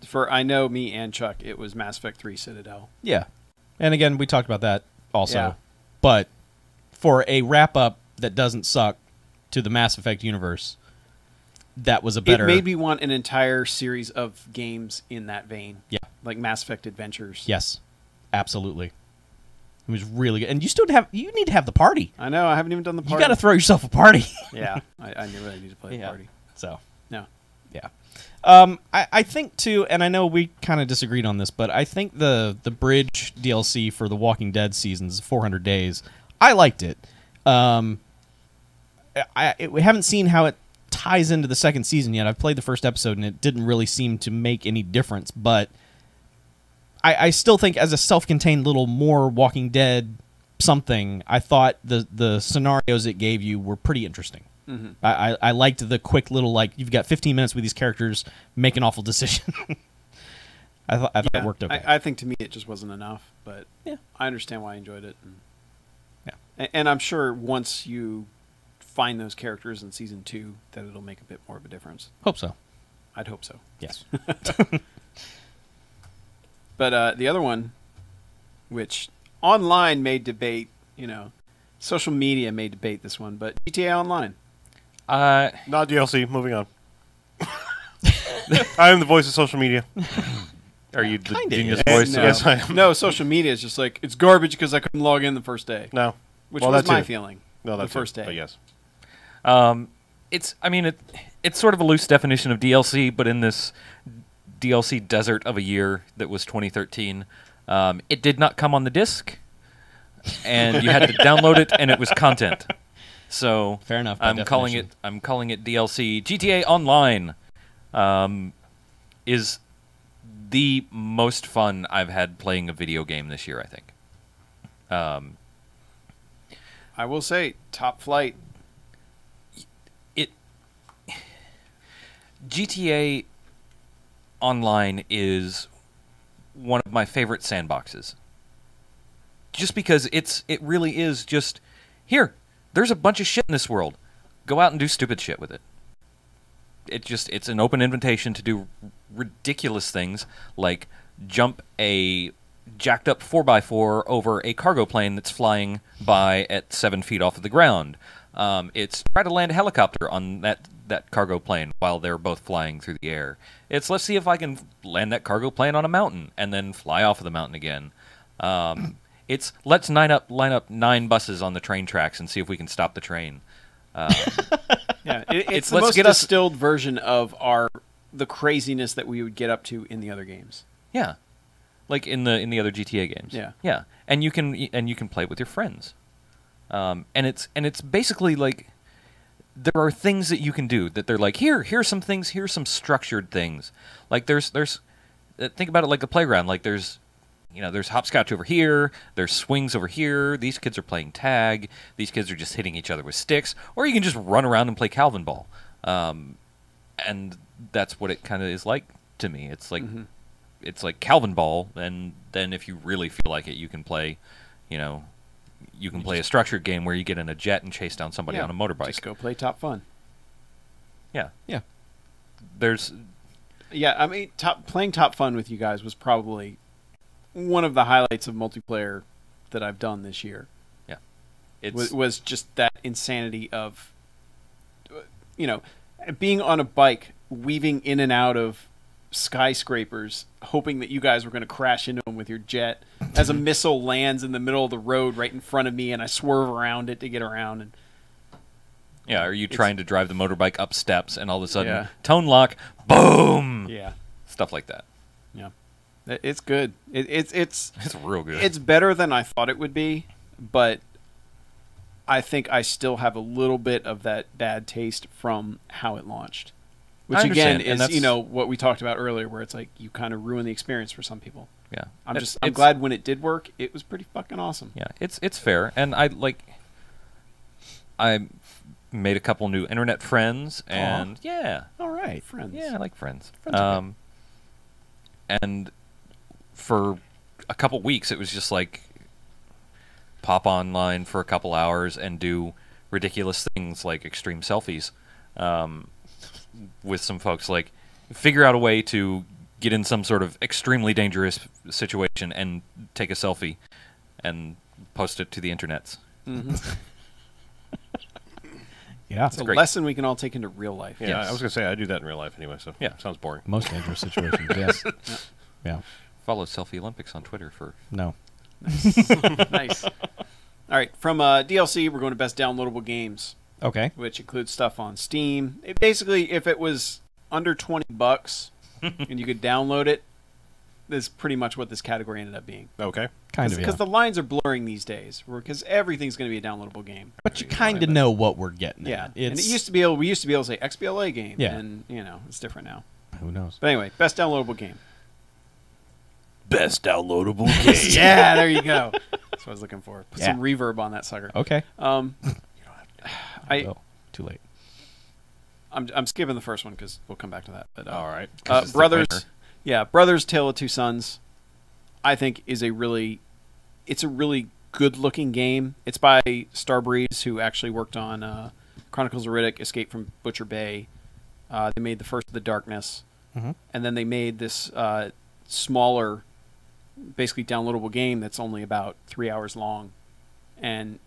For I know me and Chuck, it was Mass Effect 3 Citadel. yeah. And again, we talked about that also. Yeah. But for a wrap up that doesn't suck to the Mass Effect universe, that was a better. It made me want an entire series of games in that vein. Yeah. Like Mass Effect Adventures. Yes. Absolutely. It was really good. And you need to have the party. I know. I haven't even done the party. You got to throw yourself a party. Yeah. I knew I need to play the Yeah. party. So, No. Yeah. I think too, and I know we kind of disagreed on this, but I think the bridge DLC for the Walking Dead seasons, 400 Days, I liked it. We haven't seen how it ties into the second season yet. I've played the first episode, and it didn't really seem to make any difference, but I still think as a self-contained little more Walking Dead something, I thought the scenarios it gave you were pretty interesting. Mm-hmm. I liked the quick little, like, you've got 15 minutes with these characters, make an awful decision. I thought it worked okay. I think to me it just wasn't enough, but yeah. I understand why I enjoyed it. Yeah. And I'm sure once you find those characters in Season 2 that it'll make a bit more of a difference. Hope so. I'd hope so. Yes. But the other one, which online made debate, social media made debate this one, but GTA Online. Not DLC. Moving on. I am the voice of social media. Are you the Kinda genius is. voice? No. Yes, I am. No, social media is just like, it's garbage because I couldn't log in the first day. No. Which Well, was that my too. feeling. No, that's the first it, day. But yes. It's sort of a loose definition of DLC, but in this DLC desert of a year that was 2013, it did not come on the disc, and you had to download it, and it was content. So Fair enough, by I'm calling it DLC. GTA Online is the most fun I've had playing a video game this year, I think. I will say, top flight. GTA Online is one of my favorite sandboxes. Just because it really is just, here, there's a bunch of shit in this world. Go out and do stupid shit with it. It's an open invitation to do ridiculous things like jump a jacked up 4x4 over a cargo plane that's flying by at 7 feet off of the ground. It's try to land a helicopter on that cargo plane while they're both flying through the air. It's let's see if I can land that cargo plane on a mountain and then fly off of the mountain again. It's let's line up 9 buses on the train tracks and see if we can stop the train. Yeah, it's the let's most get us- distilled version of the craziness that we would get up to in the other games. Yeah, like in the other GTA games. Yeah. and you can play with your friends. And it's basically like there are things that you can do that they're like here's some things, here's some structured things. Like there's think about it like a playground. Like there's hopscotch over here, there's swings over here. These kids are playing tag. These kids are just hitting each other with sticks, or you can just run around and play Calvin ball. And that's what it kind of is like to me. It's like it's like Calvin ball, and then if you really feel like it, you can play, you can play a structured game where you get in a jet and chase down somebody on a motorbike. Just go play Top Fun. Yeah. Yeah. I mean, playing Top Fun with you guys was probably one of the highlights of multiplayer that I've done this year. Yeah. Was just that insanity of, being on a bike, weaving in and out of skyscrapers, hoping that you guys were going to crash into them with your jet as a missile lands in the middle of the road right in front of me, and I swerve around it to get around. And yeah, are you trying to drive the motorbike up steps and all of a sudden Yeah. tone lock, boom, yeah, stuff like that. yeah, it's good. It's It's real good. It's better than I thought it would be, but I think I still have a little bit of that bad taste from how it launched. Which I again understand, and is, that's- what we talked about earlier, where it's like you kind of ruin the experience for some people. Yeah, I'm It's glad when it did work, it was pretty fucking awesome. Yeah, it's fair, and I made a couple new internet friends, and yeah, All right. Friends. yeah, I like friends. Friends are good. And for a couple weeks, it was just like pop online for a couple hours and do ridiculous things like extreme selfies with some folks. Like figure out a way to get in some sort of extremely dangerous situation and take a selfie and post it to the internets. Mm-hmm. Yeah. It's a great. lesson we can all take into real life. Yeah, Yes. I was gonna say I do that in real life anyway. So Yeah. sounds boring. Most dangerous situations, yes. Yeah. Follow Selfie Olympics on Twitter for No. Nice. All right, from DLC, we're going to best downloadable games, Okay. which includes stuff on Steam. Basically, if it was under $20 and you could download it, is pretty much what this category ended up being. Okay. Kind of, Because yeah. the lines are blurring these days, because everything's going to be a downloadable game. But you kind of know what we're getting Yeah, at. and It's, we used to be able to say XBLA game, Yeah. and it's different now. who knows? But anyway, best downloadable game. Best downloadable game. Yeah, there you go. That's what I was looking for. Put Yeah. some reverb on that sucker. Okay. I Oh, too late. I'm skipping the first one because we'll come back to that. But All right. it's the Brothers, winner. yeah, Brothers: Tale of Two Sons, I think is a really good-looking game. It's by Starbreeze, who actually worked on Chronicles of Riddick, Escape from Butcher Bay. They made the first of the Darkness, Mhm. and then they made this smaller, basically downloadable game that's only about 3 hours long. And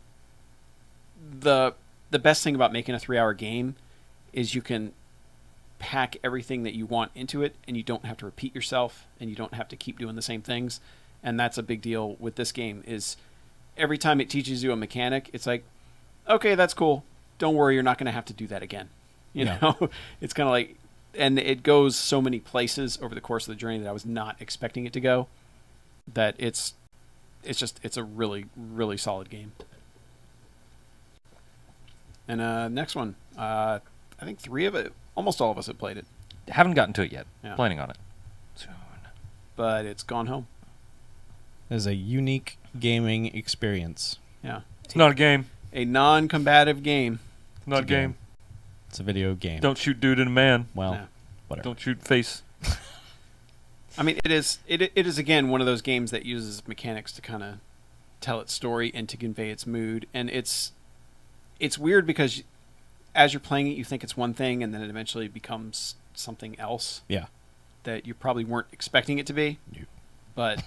the best thing about making a 3-hour game is you can pack everything that you want into it, and you don't have to repeat yourself, and you don't have to keep doing the same things. And that's a big deal with this game, is every time it teaches you a mechanic, it's like, okay, that's cool. Don't worry, you're not going to have to do that again. You Yeah. know, it's kind of like, and it goes so many places over the course of the journey that I was not expecting it to go, that it's a really, really solid game. And next one, I think almost all of us have played it, Haven't gotten to it yet. Yeah. Planning on it. Soon. but it's Gone Home. It is a unique gaming experience. Yeah, It's not a game. a non-combative game. Not a It's a game. game. It's a video game. Don't shoot dude in a man. Well, Yeah. whatever. Don't shoot face. I mean, it is again one of those games that uses mechanics to kind of tell its story and to convey its mood, and it's weird because as you're playing it, you think it's one thing, and then it eventually becomes something else Yeah. that you probably weren't expecting it to be. No. But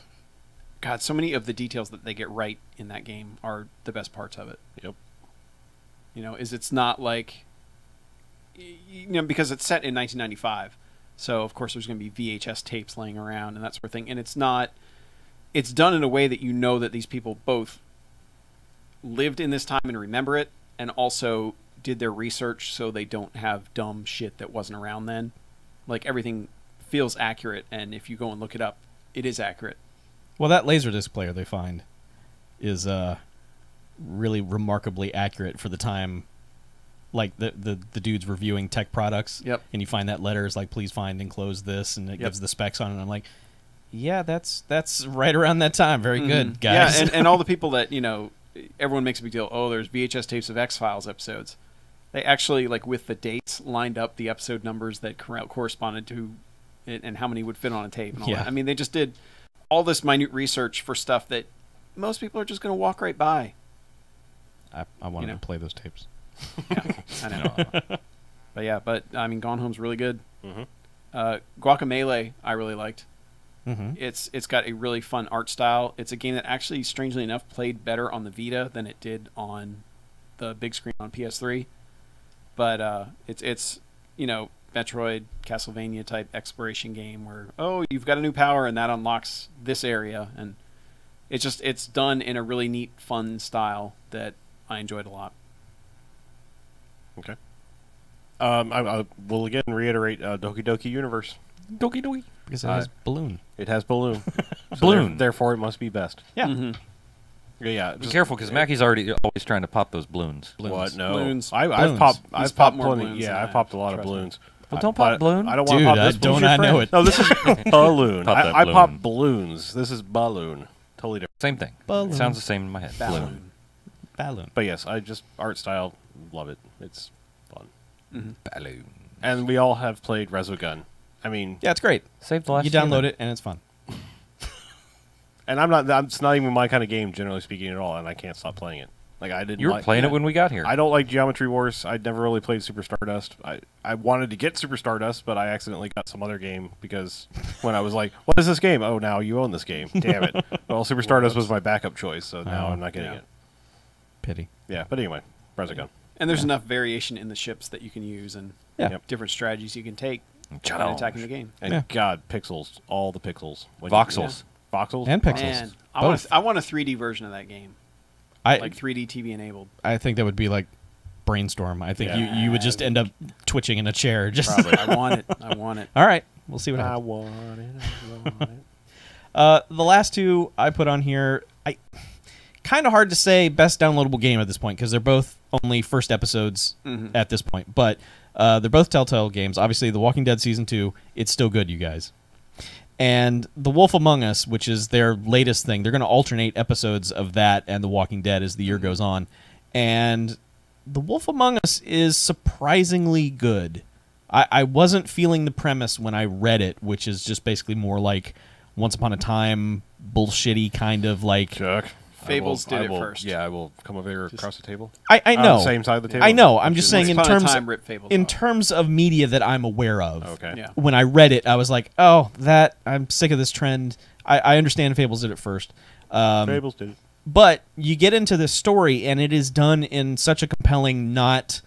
God, so many of the details that they get right in that game are the best parts of it. Yep. It's not like, because it's set in 1995, so of course there's going to be VHS tapes laying around and that sort of thing, and it's done in a way that that these people both lived in this time and remember it, and also did their research so they don't have dumb shit that wasn't around then. Like, everything feels accurate, and if you go and look it up, it is accurate. Well, that Laserdisc player they find is really remarkably accurate for the time. Like the dude's reviewing tech products, Yep. and you find that letter is like, please find and close this, and it Yep. gives the specs on it. And I'm like, yeah, that's right around that time. Very good, guys. Yeah, and all the people that, everyone makes a big deal, oh, there's VHS tapes of X-Files episodes. They actually, like, with the dates, lined up the episode numbers that corresponded to it and how many would fit on a tape and all Yeah. that. I mean, they just did all this minute research for stuff that most people are just going to walk right by. I wanted to play those tapes. Yeah, I know. But I mean, Gone Home's really good. Mhm. Guacamelee, I really liked. Mm-hmm. It's got a really fun art style. It's a game that actually, strangely enough, played better on the Vita than it did on the big screen on PS3. But it's Metroid, Castlevania type exploration game where, oh, you've got a new power and that unlocks this area, and it's done in a really neat, fun style that I enjoyed a lot. Okay. I will again reiterate Doki Doki Universe. Doki doki. Because it has balloon. It has balloon. Balloon. Therefore, it must be best. Yeah. Mm-hmm. Yeah. Be careful, because Mackey's already always trying to pop those balloons. What? No. Balloons. I've Balloons. popped. He's I've popped popped more plenty. balloons Yeah, than I've I popped a lot of trust me. balloons. Well, don't pop But balloon. I don't want to Dude, pop this. don't Who's your I know friend? it? No, this is balloon. Pop that I pop balloon. balloons. This is balloon. Totally different. Same thing. Balloon. Sounds the same in my head. Balloon. Balloon. But yes, I just art style, love it. It's fun. Mm-hmm. Balloon. And we all have played Resogun. I mean, Yeah, it's great. Save the last. You download human. it, and it's fun. and it's not even my kind of game, generally speaking, at all. And I can't stop playing it. Like I didn't. You were like, playing it when we got here. I don't like Geometry Wars. I'd never really played Super Stardust. I wanted to get Super Stardust, but I accidentally got some other game because when I was like, what is this game? Oh, now you own this game. Damn it. Well, Super Stardust was my backup choice, so now Oh. I'm not getting Yeah. it. Pity. Yeah, but anyway, Resogun. And there's enough variation in the ships that you can use and Yeah. Yep. different strategies you can take in Challenge. attacking the game. And Yeah. God, pixels, all the pixels. Voxels. Voxels? And pixels. Man, Both. I want a 3D version of that game, I like 3D TV enabled. I think that would be like brainstorm. I think Yeah. you would just end up twitching in a chair. Just Probably. I want it. I want it. all right, we'll see what I happens. want it. I want it. The last two I put on here, I kind of hard to say best downloadable game at this point because they're both only first episodes at this point. But they're both Telltale games. Obviously, The Walking Dead Season 2, it's still good, you guys. And The Wolf Among Us, which is their latest thing, they're going to alternate episodes of that and The Walking Dead as the year goes on. And The Wolf Among Us is surprisingly good. I wasn't feeling the premise when I read it, which is just basically more like Once Upon a Time, bullshitty kind of like... Chuck. Fables did it first. Yeah, I will come over here across the table. I know. On the same side of the table? I know. I'm just saying Once in Upon a terms Time ripped Fables in off. terms of media that I'm aware of. Okay. Yeah. When I read it, I was like, oh, I'm sick of this trend. I understand Fables did it first. Fables did it. But you get into this story, and it is done in such a compelling, not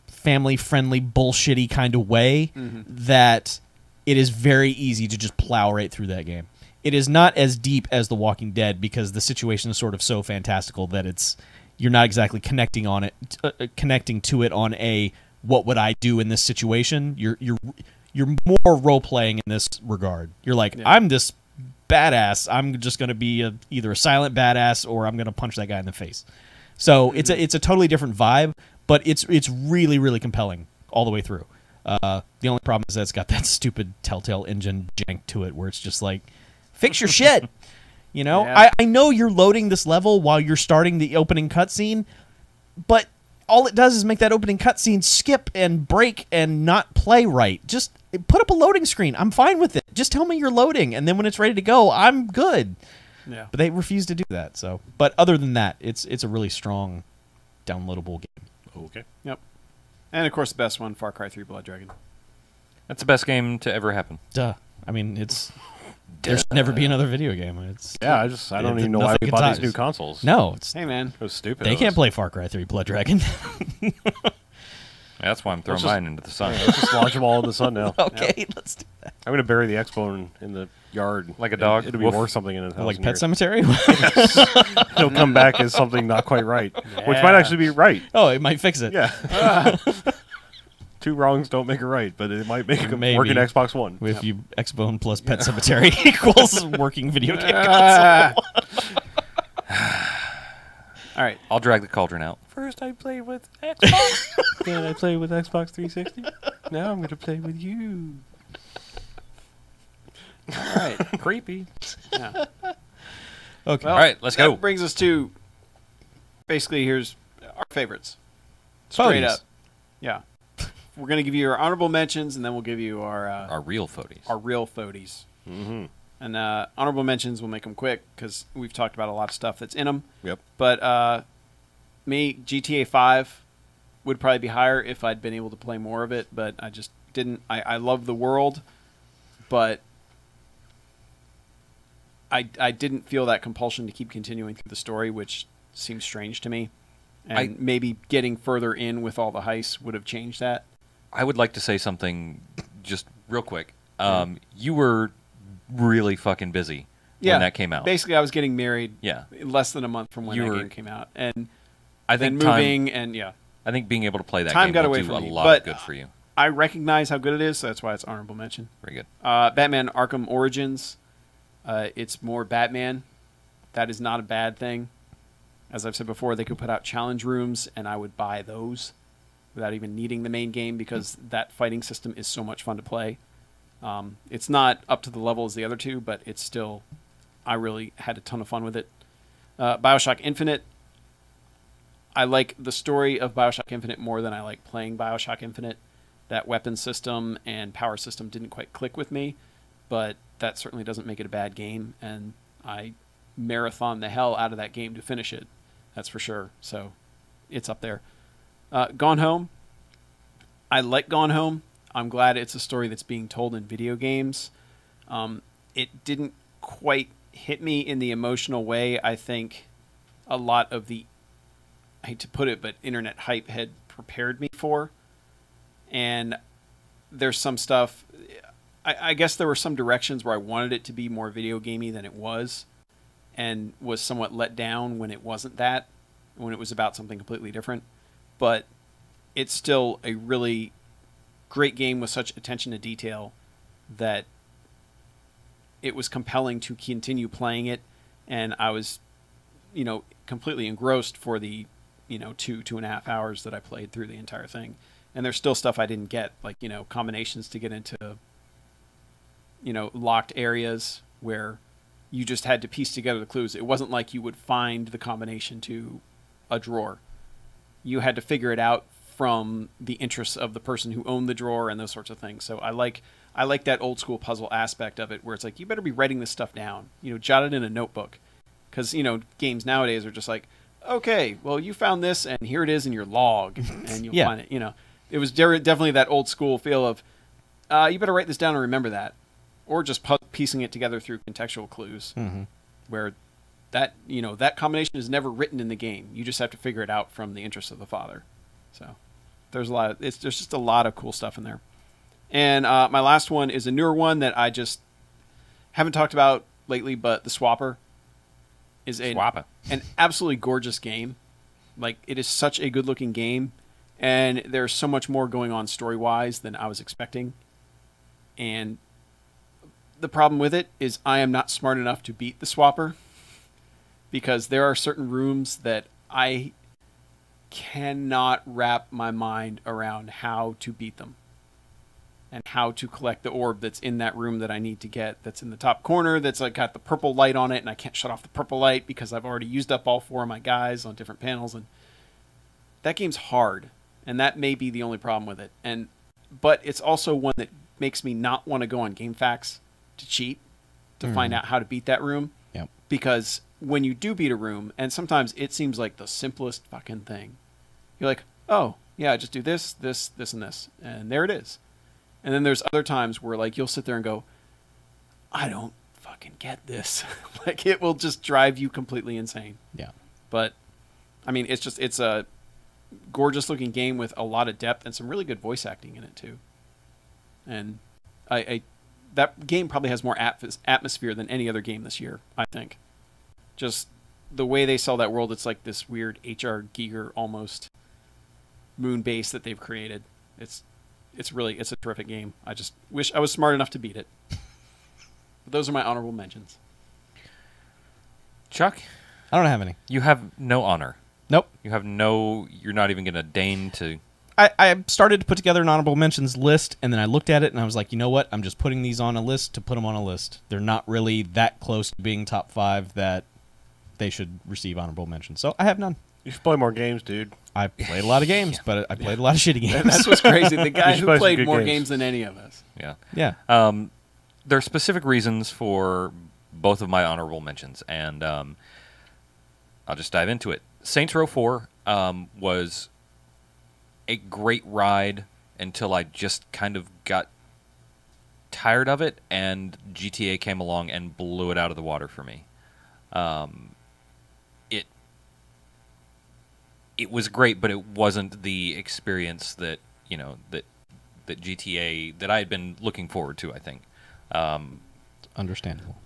family-friendly, bullshitty kind of way that it is very easy to just plow right through that game. It is not as deep as The Walking Dead because the situation is sort of so fantastical that you're not exactly connecting to it on a what would I do in this situation. You're more role playing in this regard. You're like, Yeah. I'm this badass. I'm just going to be either a silent badass or I'm going to punch that guy in the face. So it's a totally different vibe, but it's really, really compelling all the way through. The only problem is that it's got that stupid Telltale engine jank to it where it's just like, fix your shit. You know, Yeah. I know you're loading this level while you're starting the opening cutscene, but all it does is make that opening cutscene skip and break and not play right. Just put up a loading screen. I'm fine with it. Just tell me you're loading, and then when it's ready to go, I'm good. Yeah. But they refuse to do that. So, but other than that, it's a really strong downloadable game. Okay. Yep. And of course, the best one, Far Cry 3 Blood Dragon. That's the best game to ever happen. Duh. I mean, there should never be another video game. Yeah, I don't even know why we bought these new consoles. No, Hey, man. It was stupid. they can't play Far Cry 3 Blood Dragon. That's why I'm throwing Let's just- mine into the sun. Let's just launch them all in the sun now. Okay, let's do that. I'm going to bury the X-Bone in the yard. Like a dog? It'll be Woof. worth something in his house. Like in Pet here. Cemetery? It'll come back as something not quite right, which might actually be right. Oh, it might fix it. Yeah. Two wrongs don't make a right, but it might make a Maybe. working Xbox One. If you X-Bone plus Pet Cemetery equals working video game console. All right. I'll drag the cauldron out. First I played with Xbox, then I played with Xbox 360. Now I'm going to play with you. All right. Creepy. Yeah. Okay. Well, All right, let's that go. brings us to basically here's our favorites. Straight Ponies. up. Yeah. We're going to give you our honorable mentions, and then we'll give you Our real photos. our real foodies. Mm-hmm. And honorable mentions, we'll make them quick because we've talked about a lot of stuff that's in them. Yep. But me, GTA 5 would probably be higher if I'd been able to play more of it, but I just didn't. I love the world, but I didn't feel that compulsion to keep continuing through the story, which seems strange to me. And maybe getting further in with all the heists would have changed that. I would like to say something just real quick. You were really fucking busy when that came out. Basically, I was getting married Yeah. less than a month from when You that were- game came out. And I then think moving, and yeah. I think being able to play that Time game got will away do from a me, lot but of good for you. I recognize how good it is, so that's why it's honorable mention. Very good. Batman Arkham Origins. It's more Batman. That is not a bad thing. As I've said before, they could put out challenge rooms, and I would buy those without even needing the main game because that fighting system is so much fun to play. It's not up to the level as the other two, but it's still... I really had a ton of fun with it. BioShock Infinite. I like the story of BioShock Infinite more than I like playing BioShock Infinite. That weapon system and power system didn't quite click with me, but that certainly doesn't make it a bad game, and I marathon the hell out of that game to finish it. That's for sure. So it's up there. Gone Home. I like Gone Home. I'm glad it's a story that's being told in video games. It didn't quite hit me in the emotional way I think a lot of the, I hate to put it, but internet hype had prepared me for. And there's some stuff, I guess there were some directions where I wanted it to be more video gamey than it was, and was somewhat let down when it wasn't that, when it was about something completely different. but it's still a really great game with such attention to detail that it was compelling to continue playing it, and I was, completely engrossed for the, 2.5 hours that I played through the entire thing. And there's still stuff I didn't get, like, combinations to get into, locked areas where you just had to piece together the clues. It wasn't like you would find the combination to a drawer. You had to figure it out from the interests of the person who owned the drawer and those sorts of things. So I like that old school puzzle aspect of it, where it's like, you better be writing this stuff down, jot it in a notebook. Because, games nowadays are just like, okay, well, you found this and here it is in your log, and you'll find it. It was definitely that old school feel of, you better write this down and remember that. Or just piecing it together through contextual clues, where that that combination is never written in the game. You just have to figure it out from the interests of the father. So there's there's just a lot of cool stuff in there. And my last one is a newer one that I just haven't talked about lately, but The Swapper is an absolutely gorgeous game. Like, it is such a good-looking game, and there's so much more going on story-wise than I was expecting. And the problem with it is I am not smart enough to beat The Swapper, because there are certain rooms that I cannot wrap my mind around how to beat them and how to collect the orb that's in that room that I need to get, that's in the top corner, that's like got the purple light on it, and I can't shut off the purple light because I've already used up all 4 of my guys on different panels. And that game's hard, and that may be the only problem with it. But it's also one that makes me not want to go on GameFAQs to cheat to find out how to beat that room. Yep. Because when you do beat a room, and sometimes it seems like the simplest fucking thing, you're like, oh yeah, just do this, this, this, and this, and there it is. And then there's other times where, like, you'll sit there and go, I don't fucking get this. Like, it will just drive you completely insane. Yeah. But I mean, it's a gorgeous looking game with a lot of depth and some really good voice acting in it too. And that game probably has more atmosphere than any other game this year, I think. Just the way they sell that world, it's like this weird H.R. Giger almost moon base that they've created. It's a terrific game. I just wish I was smart enough to beat it. But those are my honorable mentions. Chuck, I don't have any. you have no honor. Nope. You're not even going to deign to... I started to put together an honorable mentions list, and then I looked at it, and I was like, you know what? I'm just putting these on a list to put them on a list. They're not really that close to being top 5 that they should receive honorable mentions. So I have none. You should play more games, dude. I played a lot of games, but I played a lot of shitty games. That's what's crazy. The guy You should who play some played good more games. games than any of us. Yeah. Yeah. There are specific reasons for both of my honorable mentions, and I'll just dive into it. Saints Row 4 was a great ride until I just kind of got tired of it, and GTA came along and blew it out of the water for me. It was great, but it wasn't the experience that that GTA that I had been looking forward to. I think. Understandable.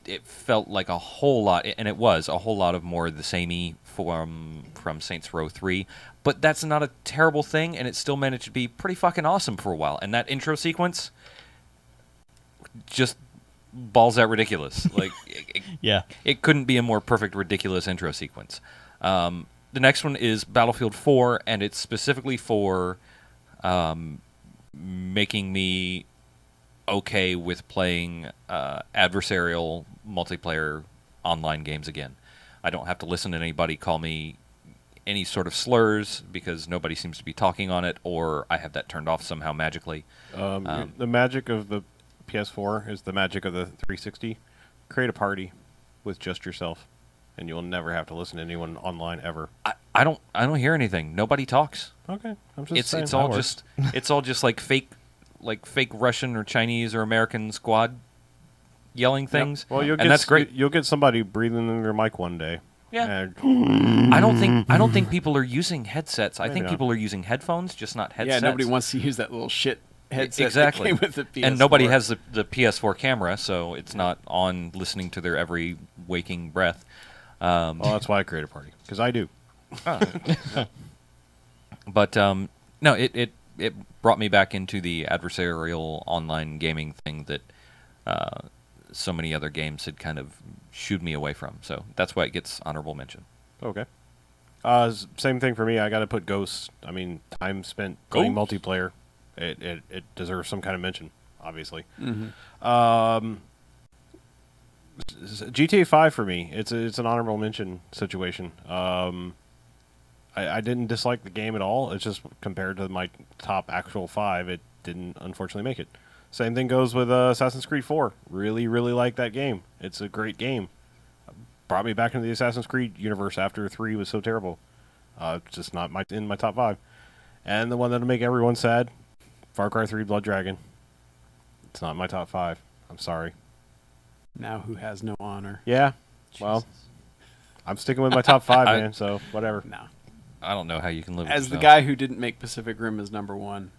It felt like a whole lot, and it was a whole lot of more of the samey from Saints Row 3, but that's not a terrible thing, and it still managed to be pretty fucking awesome for a while. And that intro sequence, just balls out ridiculous. Like, Yeah. it couldn't be a more perfect, ridiculous intro sequence. The next one is Battlefield 4, and it's specifically for making me okay with playing adversarial multiplayer online games again. I don't have to listen to anybody call me any sort of slurs because nobody seems to be talking on it, or I have that turned off somehow magically. The magic of the PS4 is the magic of the 360. Create a party with just yourself, and you'll never have to listen to anyone online ever. I don't hear anything. Nobody talks. Okay, I'm just saying It's that all works. it's all just like fake Russian or Chinese or American squad yelling Yep. things. Well, and that's great. You'll get somebody breathing in their mic one day. Yeah. And I don't think people are using headsets. I Maybe think not. people are using headphones, just not headsets. Yeah, nobody wants to use that little shit headset exactly. that came with the PS4. And nobody has the PS4 camera, so it's not on listening to their every waking breath. well, that's why I create a party, because I do. But no, it brought me back into the adversarial online gaming thing that so many other games had kind of shooed me away from. So that's why it gets honorable mention. Okay. Same thing for me. I got to put Ghosts. I mean, time spent playing multiplayer. It deserves some kind of mention, obviously. GTA 5 for me. It's an honorable mention situation. I didn't dislike the game at all. It's just compared to my top actual 5, it didn't unfortunately make it. Same thing goes with Assassin's Creed 4. Really, really like that game. It's a great game. Brought me back into the Assassin's Creed universe after 3 was so terrible. It's just not in my top 5. And the one that'll make everyone sad, Far Cry 3 Blood Dragon. It's not in my top 5. I'm sorry. Now who has no honor? Yeah. Well, I'm sticking with my top 5, man, so whatever. No. I don't know how you can live with As the yourself. guy who didn't make Pacific Rim as number 1,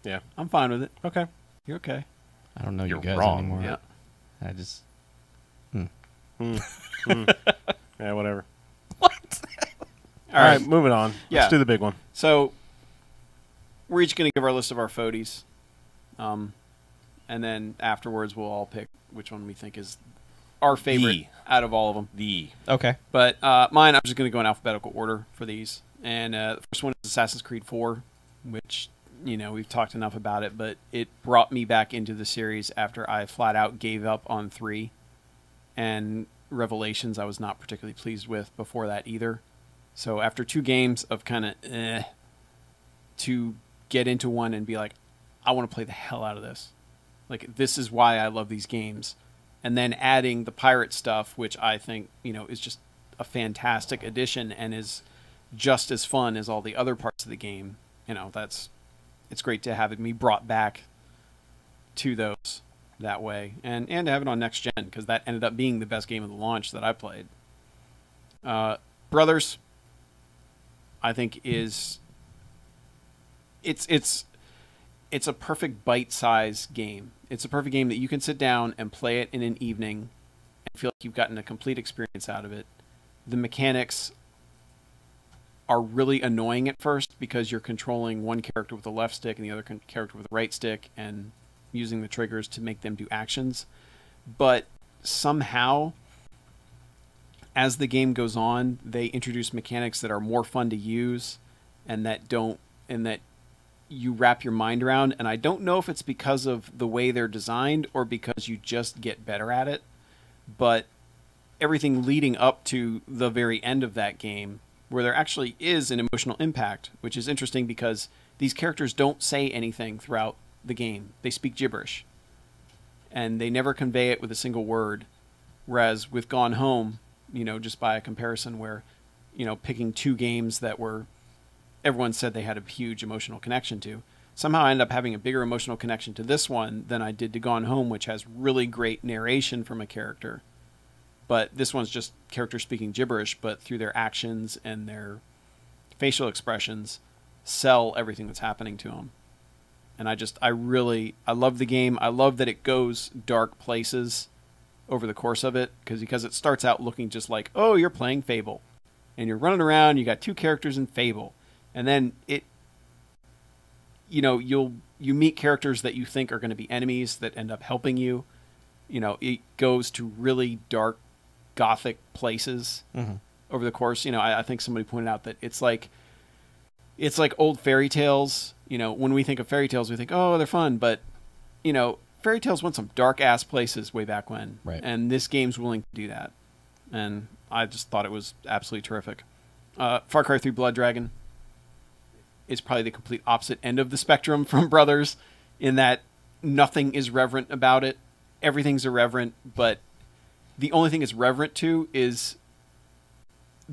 Yeah. I'm fine with it. Okay. You're okay. I don't know You're you guys wrong. anymore. Yeah. I just. Yeah, whatever. All All right, moving on. Yeah. Let's do the big one. So we're each going to give our list of our FOTIs. And then afterwards we'll all pick which one we think is our favorite out of all of them. Okay. But mine, I'm just going to go in alphabetical order for these. And the first one is Assassin's Creed 4, which, you know, we've talked enough about it, but it brought me back into the series after I flat out gave up on 3. And Revelations I was not particularly pleased with before that either. So after 2 games of kind of to get into one and be like, I want to play the hell out of this. Like, this is why I love these games. And then adding the pirate stuff, which I think, you know, is just a fantastic addition and is just as fun as all the other parts of the game. You know, it's great to have it me brought back to those that way. And to have it on next gen, because that ended up being the best game of the launch that I played. Brothers, I think is it's a perfect bite-sized game. It's a perfect game that you can sit down and play it in an evening and feel like you've gotten a complete experience out of it. The mechanics are really annoying at first because you're controlling one character with the left stick and the other character with the right stick and using the triggers to make them do actions. But somehow, as the game goes on, they introduce mechanics that are more fun to use and that you wrap your mind around. And I don't know if it's because of the way they're designed or because you just get better at it, but everything leading up to the very end of that game, where there actually is an emotional impact, which is interesting because these characters don't say anything throughout the game. They speak gibberish and they never convey it with a single word. Whereas with Gone Home, you know, just by a comparison where, you know, picking 2 games that were everyone said they had a huge emotional connection to. Somehow I ended up having a bigger emotional connection to this one than I did to Gone Home, which has really great narration from a character. But this one's just characters speaking gibberish, but through their actions and their facial expressions, sell everything that's happening to them. And I love the game. I love that it goes dark places over the course of it, because it starts out looking just like, oh, you're playing Fable. And you're running around, you got 2 characters in Fable. And then you meet characters that you think are going to be enemies that end up helping you. You know, it goes to really dark, gothic places over the course. You know, I think somebody pointed out that it's like old fairy tales. You know, when we think of fairy tales, we think, oh, they're fun. But, you know, fairy tales went some dark-ass places way back when. Right. And this game's willing to do that. And I just thought it was absolutely terrific. Far Cry 3 Blood Dragon is probably the complete opposite end of the spectrum from Brothers, in that nothing is reverent about it. Everything's irreverent, but the only thing it's reverent to is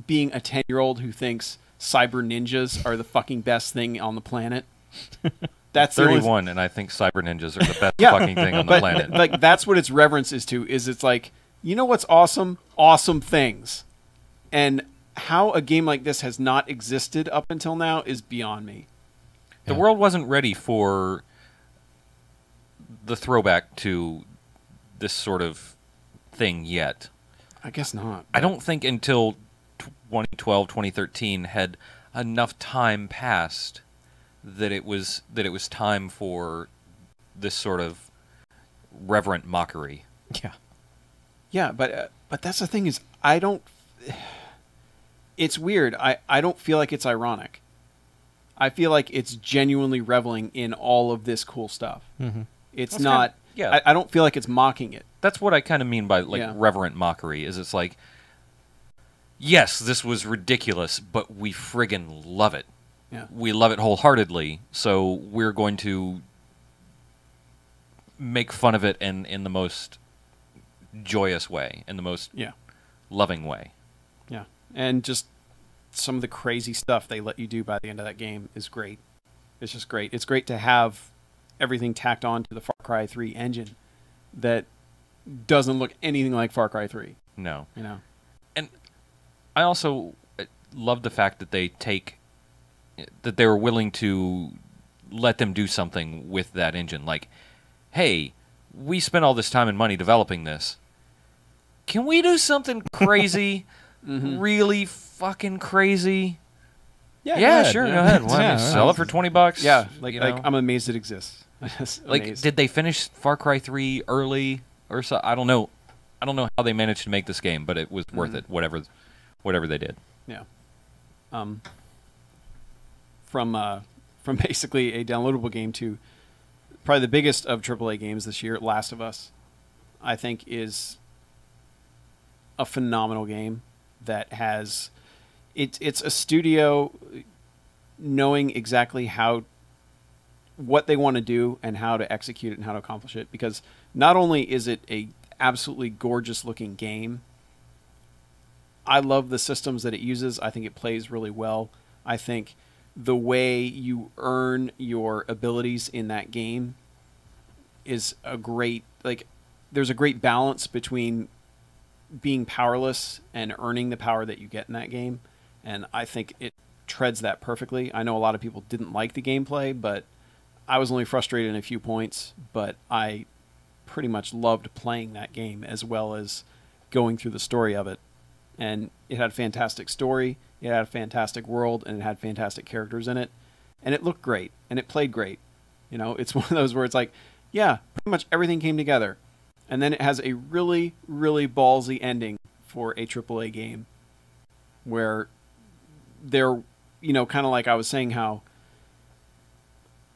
being a 10-year-old who thinks cyber ninjas are the fucking best thing on the planet. That's 31, and I think cyber ninjas are the best fucking thing on the planet. Like, that's what its reverence is to, is it's like, you know what's awesome? Awesome things. And how a game like this has not existed up until now is beyond me. The world wasn't ready for the throwback to this sort of thing yet. I guess not. I don't think until 2012, 2013 had enough time passed that it was time for this sort of reverent mockery. Yeah. Yeah, but that's the thing is, I don't. It's weird. I don't feel like it's ironic. I feel like it's genuinely reveling in all of this cool stuff. Mm-hmm. It's That's not. kind of- yeah. I don't feel like it's mocking it. That's what I kind of mean by Yeah. reverent mockery. Is it's like, yes, this was ridiculous, but we friggin' love it. Yeah. We love it wholeheartedly, so we're going to make fun of it in the most joyous way, in the most Yeah. loving way. Yeah. And just some of the crazy stuff they let you do by the end of that game is great. It's just great. It's great to have everything tacked on to the Far Cry 3 engine that doesn't look anything like Far Cry 3, No. you know. And I also love the fact that they were willing to let them do something with that engine. Like, hey, we spent all this time and money developing this. Can we do something crazy? Really fucking crazy? Yeah, Yeah, sure, go ahead. Well, I mean, Yeah, sell it for $20. Yeah, like you know? I'm amazed it exists. Just Like, amazed. did they finish Far Cry 3 early or so? I don't know. I don't know how they managed to make this game, but it was worth it. Whatever they did. Yeah. From basically a downloadable game to probably the biggest of AAA games this year, Last of Us, I think is a phenomenal game that has it's a studio knowing exactly what they want to do and how to execute it and how to accomplish it, because not only is it a absolutely gorgeous looking game, I love the systems that it uses. I think it plays really well. I think the way you earn your abilities in that game is a great, there's a great balance between being powerless and earning the power that you get in that game. And I think it treads that perfectly. I know a lot of people didn't like the gameplay, but I was only frustrated in a few points, but I pretty much loved playing that game as well as going through the story of it. And it had a fantastic story, it had a fantastic world, and it had fantastic characters in it. And it looked great, and it played great. You know, it's one of those where it's like, yeah, pretty much everything came together. And then it has a really, really ballsy ending for a AAA game where they're, kind of like I was saying, how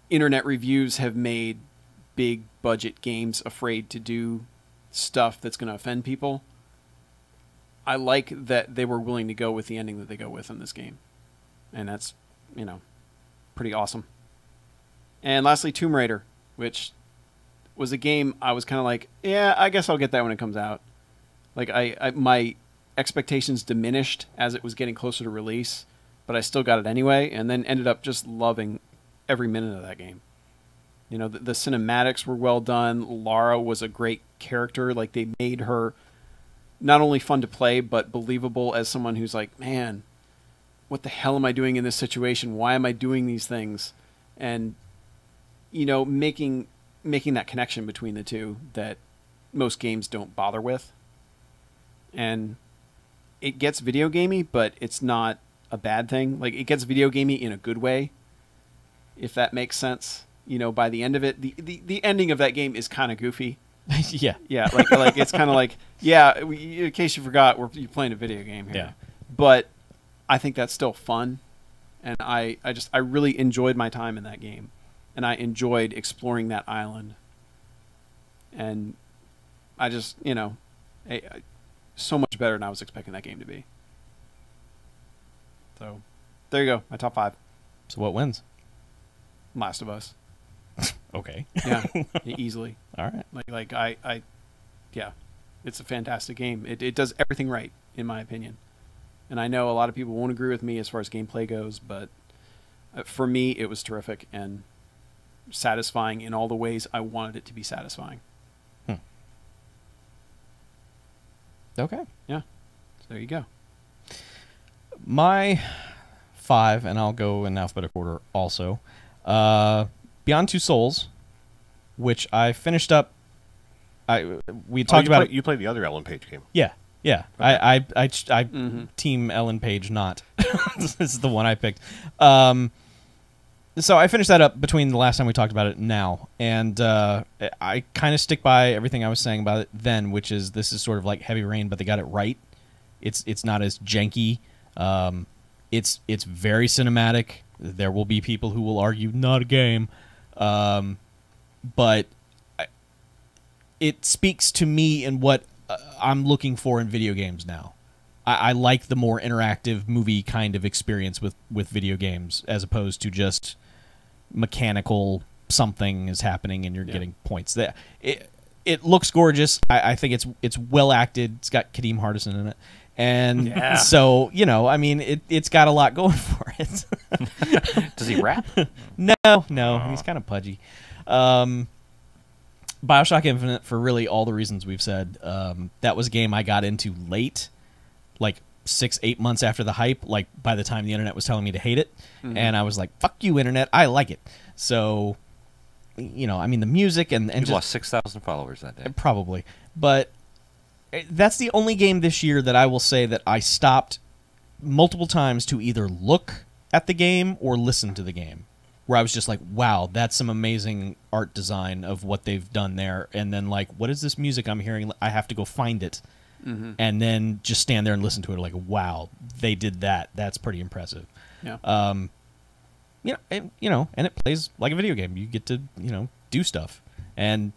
internet reviews have made big budget games afraid to do stuff that's going to offend people. I like that they were willing to go with the ending that they go with in this game. And that's, pretty awesome. And lastly, Tomb Raider, which was a game I was kind of like, yeah, I guess I'll get that when it comes out. Like, my expectations diminished as it was getting closer to release, but I still got it anyway, and then ended up just loving every minute of that game. The cinematics were well done. Lara was a great character. Like, they made her not only fun to play, but believable as someone who's like, man, what the hell am I doing in this situation? Why am I doing these things? And, making that connection between the two that most games don't bother with. And it gets video gamey, but it's not a bad thing. Like, it gets video gamey in a good way, if that makes sense. By the end of it, the ending of that game is kind of goofy. Yeah. Yeah, like it's kind of like, yeah, in case you forgot, you're playing a video game here. Yeah. But I think that's still fun, and I really enjoyed my time in that game, and I enjoyed exploring that island. And I just, so much better than I was expecting that game to be. So, there you go, my top 5. So what wins? Last of Us. Okay. Yeah, easily. All right. Yeah, it's a fantastic game. It does everything right, in my opinion. And I know a lot of people won't agree with me as far as gameplay goes, but for me, it was terrific and satisfying in all the ways I wanted it to be satisfying. Okay. Yeah, so there you go. My 5, and I'll go in alphabetical order also. Beyond Two Souls, which I finished up. We talked about it. You played the other Ellen Page game. Yeah, Yeah, I team Ellen Page not. This is the one I picked. So I finished that up between the last time we talked about it and now, and I kind of stick by everything I was saying about it then, which is this is sort of like Heavy Rain, but they got it right. It's not as janky. It's very cinematic. There will be people who will argue not a game, but it speaks to me and what I'm looking for in video games now. I like the more interactive movie kind of experience with video games as opposed to just mechanical something is happening and you're getting points. It looks gorgeous. I think it's well acted. It's got Kadeem Hardison in it. And so, I mean, it's got a lot going for it. Does he rap? No, he's kind of pudgy. BioShock Infinite, for really all the reasons we've said, that was a game I got into late, like 6-8 months after the hype, like by the time the internet was telling me to hate it. And I was like, fuck you, internet, I like it. So, I mean, the music and You just lost 6,000 followers that day. probably. But that's the only game this year that I will say that I stopped multiple times to either look at the game or listen to the game, where I was just like, wow, that's some amazing art design of what they've done there. And then, like, what is this music I'm hearing? I have to go find it. And then just stand there and listen to it like, wow, they did that. That's pretty impressive. Yeah. And it plays like a video game. You get to, do stuff. And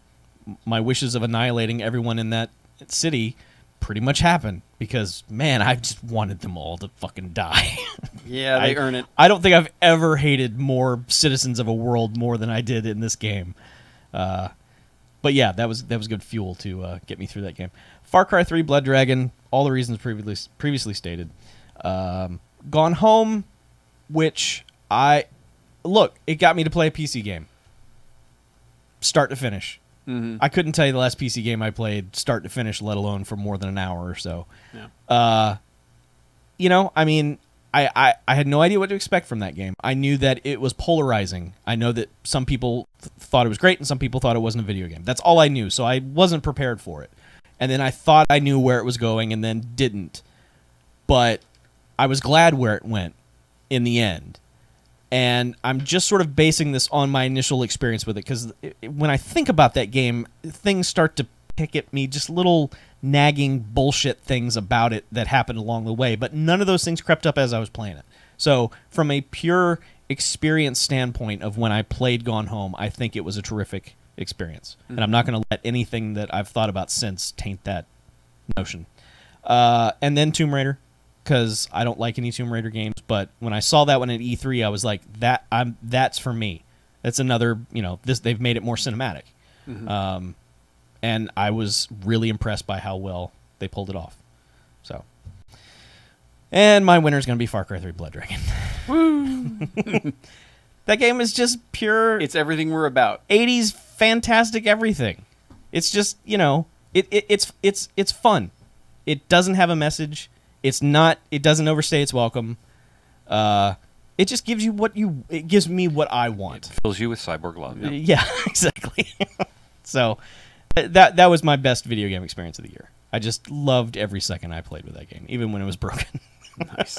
my wishes of annihilating everyone in that city pretty much happened because, man, I just wanted them all to fucking die. Yeah, they earn it. I don't think I've ever hated more citizens of a world more than I did in this game. But yeah, that was good fuel to get me through that game. Far Cry 3 Blood Dragon, all the reasons previously stated. Gone Home, which it got me to play a PC game. Start to finish. I couldn't tell you the last PC game I played start to finish, let alone for more than an hour or so. Yeah. I mean, I had no idea what to expect from that game. I knew that it was polarizing. I know that some people thought it was great and some people thought it wasn't a video game. That's all I knew, so I wasn't prepared for it. And then I thought I knew where it was going and then didn't. But I was glad where it went in the end. And I'm just sort of basing this on my initial experience with it, because when I think about that game, things start to pick at me, just little nagging bullshit things about it that happened along the way, but none of those things crept up as I was playing it. So from a pure experience standpoint of when I played Gone Home, I think it was a terrific experience. And I'm not going to let anything that I've thought about since taint that notion. And then Tomb Raider, because I don't like any Tomb Raider games, but when I saw that one at E3, I was like, that's for me. That's another, they've made it more cinematic. And I was really impressed by how well they pulled it off. So, and my winner is going to be Far Cry 3 Blood Dragon. Woo! That game is just pure. It's everything we're about. 80s fantastic everything. It's just, it's fun. It doesn't have a message. It doesn't overstay its welcome. It just gives you it gives me what I want. It fills you with cyborg love. Yep. Yeah, exactly. So that was my best video game experience of the year. I just loved every second I played with that game, even when it was broken. Nice.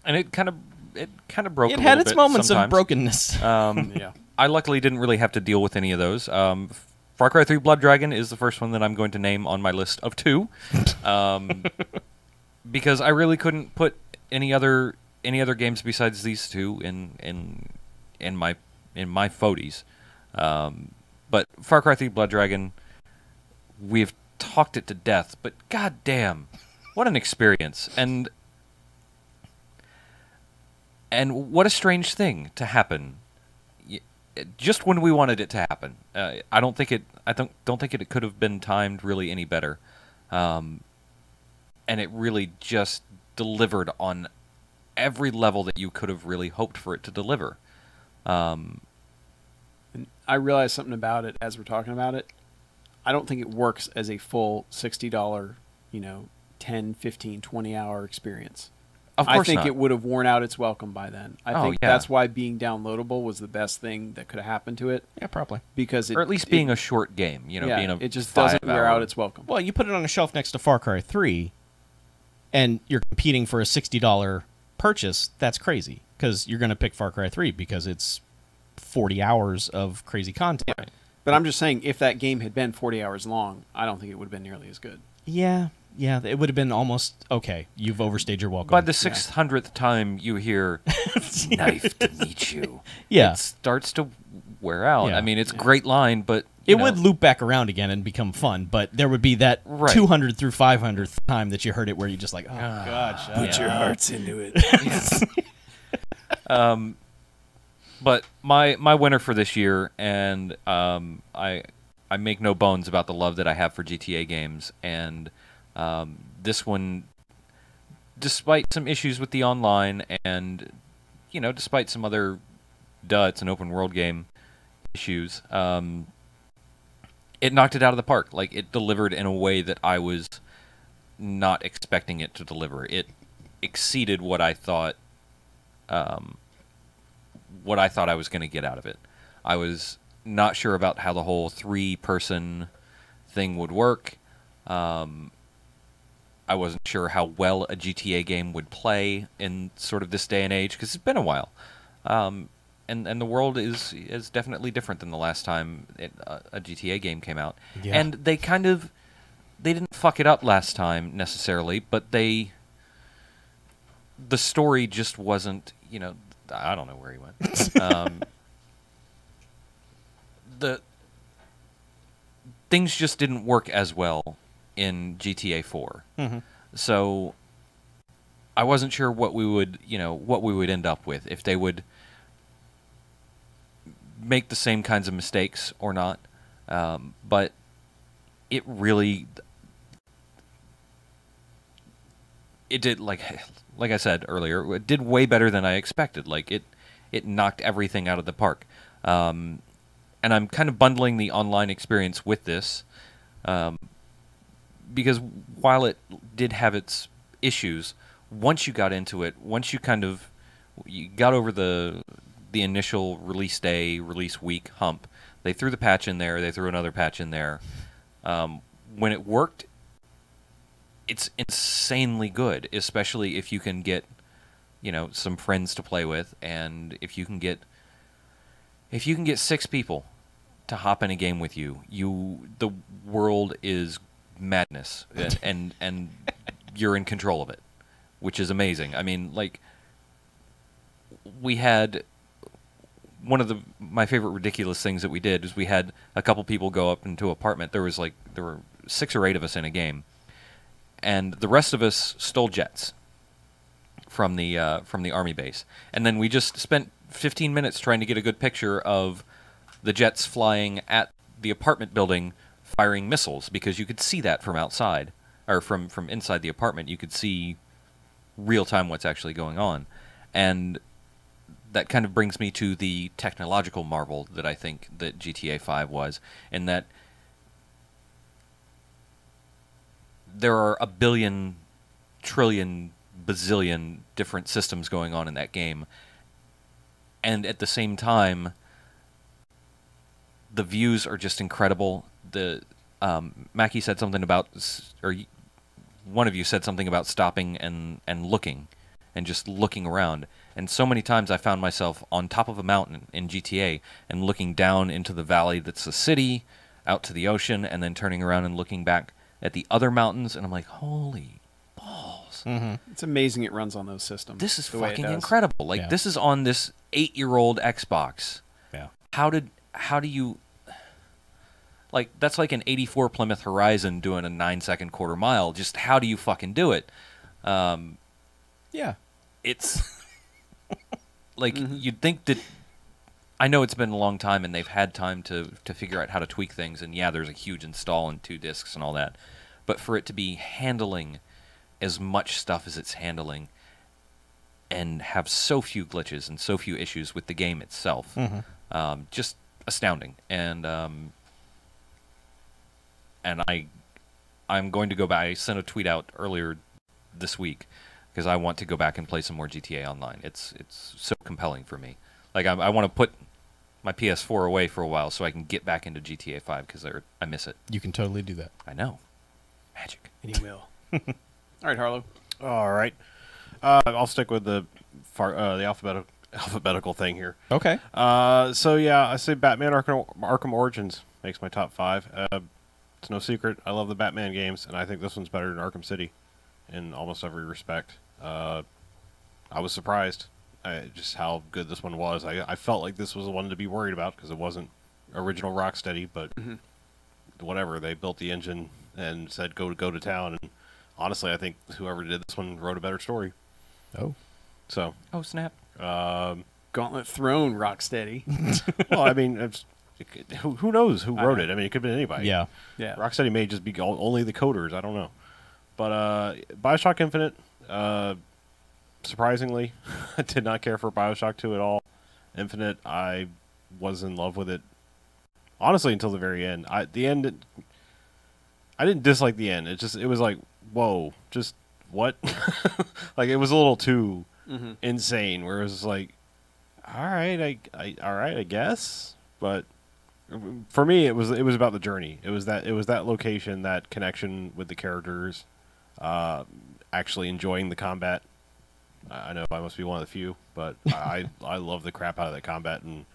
And it kind of broke. It a had little its bit moments sometimes. of brokenness. Yeah. I luckily didn't really have to deal with any of those. Far Cry 3 Blood Dragon is the first one that I'm going to name on my list of 2, because I really couldn't put any other games besides these 2 in my 40s. But Far Cry 3 Blood Dragon, we've talked it to death, but goddamn, what an experience! And what a strange thing to happen. Just when we wanted it to happen, I don't think it could have been timed really any better, and it really just delivered on every level that you could have really hoped for it to deliver. And I realized something about it as we're talking about it. I don't think it works as a full $60, 10, 15, 20 hour experience. Of I course think not. it would have worn out its welcome by then. I Oh, think yeah. that's why being downloadable was the best thing that could have happened to it, Yeah, probably. because it, Or at least being a short game, you know, yeah, being a it just 5 doesn't wear hour- out its welcome. Well, you put it on a shelf next to Far Cry 3, and you're competing for a $60 purchase. That's crazy, because you're going to pick Far Cry 3 because it's 40 hours of crazy content. But I'm just saying, if that game had been 40 hours long, I don't think it would have been nearly as good. Yeah, it would have been almost, okay, you've overstayed your welcome. By the 600th time you hear "knife to meet you," Yeah. it starts to wear out. Yeah. I mean, it's a great line, but It you know, would loop back around again and become fun, but there would be that Right. 200 through 500th time that you heard it where you're just like, oh, God, shut Put up. your hearts into it. But my winner for this year, and I make no bones about the love that I have for GTA games, and this one, despite some issues with the online, and you know, despite some other it's an open world game issues, it knocked it out of the park. Like, it delivered in a way that I was not expecting it to deliver. It exceeded what I thought. What I thought I was going to get out of it. I was not sure about how the whole 3-person thing would work. I wasn't sure how well a GTA game would play in sort of this day and age, because it's been a while. And the world is definitely different than the last time a GTA game came out. Yeah. And they didn't fuck it up last time necessarily, but the story just wasn't, you know, I don't know where he went. The things just didn't work as well in GTA 4. Mm-hmm. So I wasn't sure what we would end up with, if they would make the same kinds of mistakes or not. But it really, it did, like I said earlier, it did way better than I expected. Like, it knocked everything out of the park. And I'm kind of bundling the online experience with this, because while it did have its issues, once you got into it, once you got over the initial release day, release week hump, they threw the patch in there, they threw another patch in there. When it worked, it's insanely good, especially if you can get, you know, some friends to play with, and if you can get 6 people to hop in a game with you, the world is madness, and you're in control of it, which is amazing. I mean, like, we had one of my favorite ridiculous things that we did is we had a couple people go up into an apartment. There were 6 or 8 of us in a game, and the rest of us stole jets from the army base, and then we just spent 15 minutes trying to get a good picture of the jets flying at the apartment building, firing missiles, because you could see that from outside, or from inside the apartment. You could see real time what's actually going on, and that kind of brings me to the technological marvel that I think that GTA 5 was, in that there are a billion, trillion, bazillion different systems going on in that game, and at the same time, the views are just incredible. Mackie said something about, or one of you said something about stopping and looking, and just looking around. And so many times I found myself on top of a mountain in GTA and looking down into the valley that's the city, out to the ocean, and then turning around and looking back at the other mountains, and I'm like, holy balls. Mm-hmm. It's amazing it runs on those systems. This is the way it fucking does. incredible. Like, Yeah. this is on this 8-year-old Xbox. Yeah. How do you, like, that's like an 84 Plymouth Horizon doing a 9-second quarter mile. Just how do you fucking do it? Yeah. It's like, you'd think that, I know it's been a long time and they've had time to figure out how to tweak things, and yeah, there's a huge install and 2 discs and all that, but for it to be handling as much stuff as it's handling and have so few glitches and so few issues with the game itself, just astounding. And I'm going to go back. I sent a tweet out earlier this week because I want to go back and play some more GTA Online. It's so compelling for me. Like I want to put my PS4 away for a while so I can get back into GTA 5 because I miss it. You can totally do that. I know. Magic. And he will. All right, Harlow. All right. I'll stick with the alphabetical thing here. Okay. So yeah, I say Batman Arkham Origins makes my top 5. It's no secret, I love the Batman games, and I think this one's better than Arkham City in almost every respect. I was surprised just how good this one was. I felt like this was the one to be worried about because it wasn't original Rocksteady, but whatever. They built the engine and said go to town, and honestly, I think whoever did this one wrote a better story. Oh. So. Oh, snap. Gauntlet Throne, Rocksteady. Well, I mean, who knows who wrote it? I mean, it could have been anybody. Yeah. Yeah. Rocksteady may just be only the coders. I don't know. But Bioshock Infinite, surprisingly, I did not care for Bioshock 2 at all. Infinite, I was in love with it, honestly, until the very end. I didn't dislike the end. It was like, whoa, just what? Like, it was a little too insane, where it was like, all right, I guess. But for me, it was about the journey. It was that location, that connection with the characters, actually enjoying the combat. I know I must be one of the few, but I love the crap out of that combat, and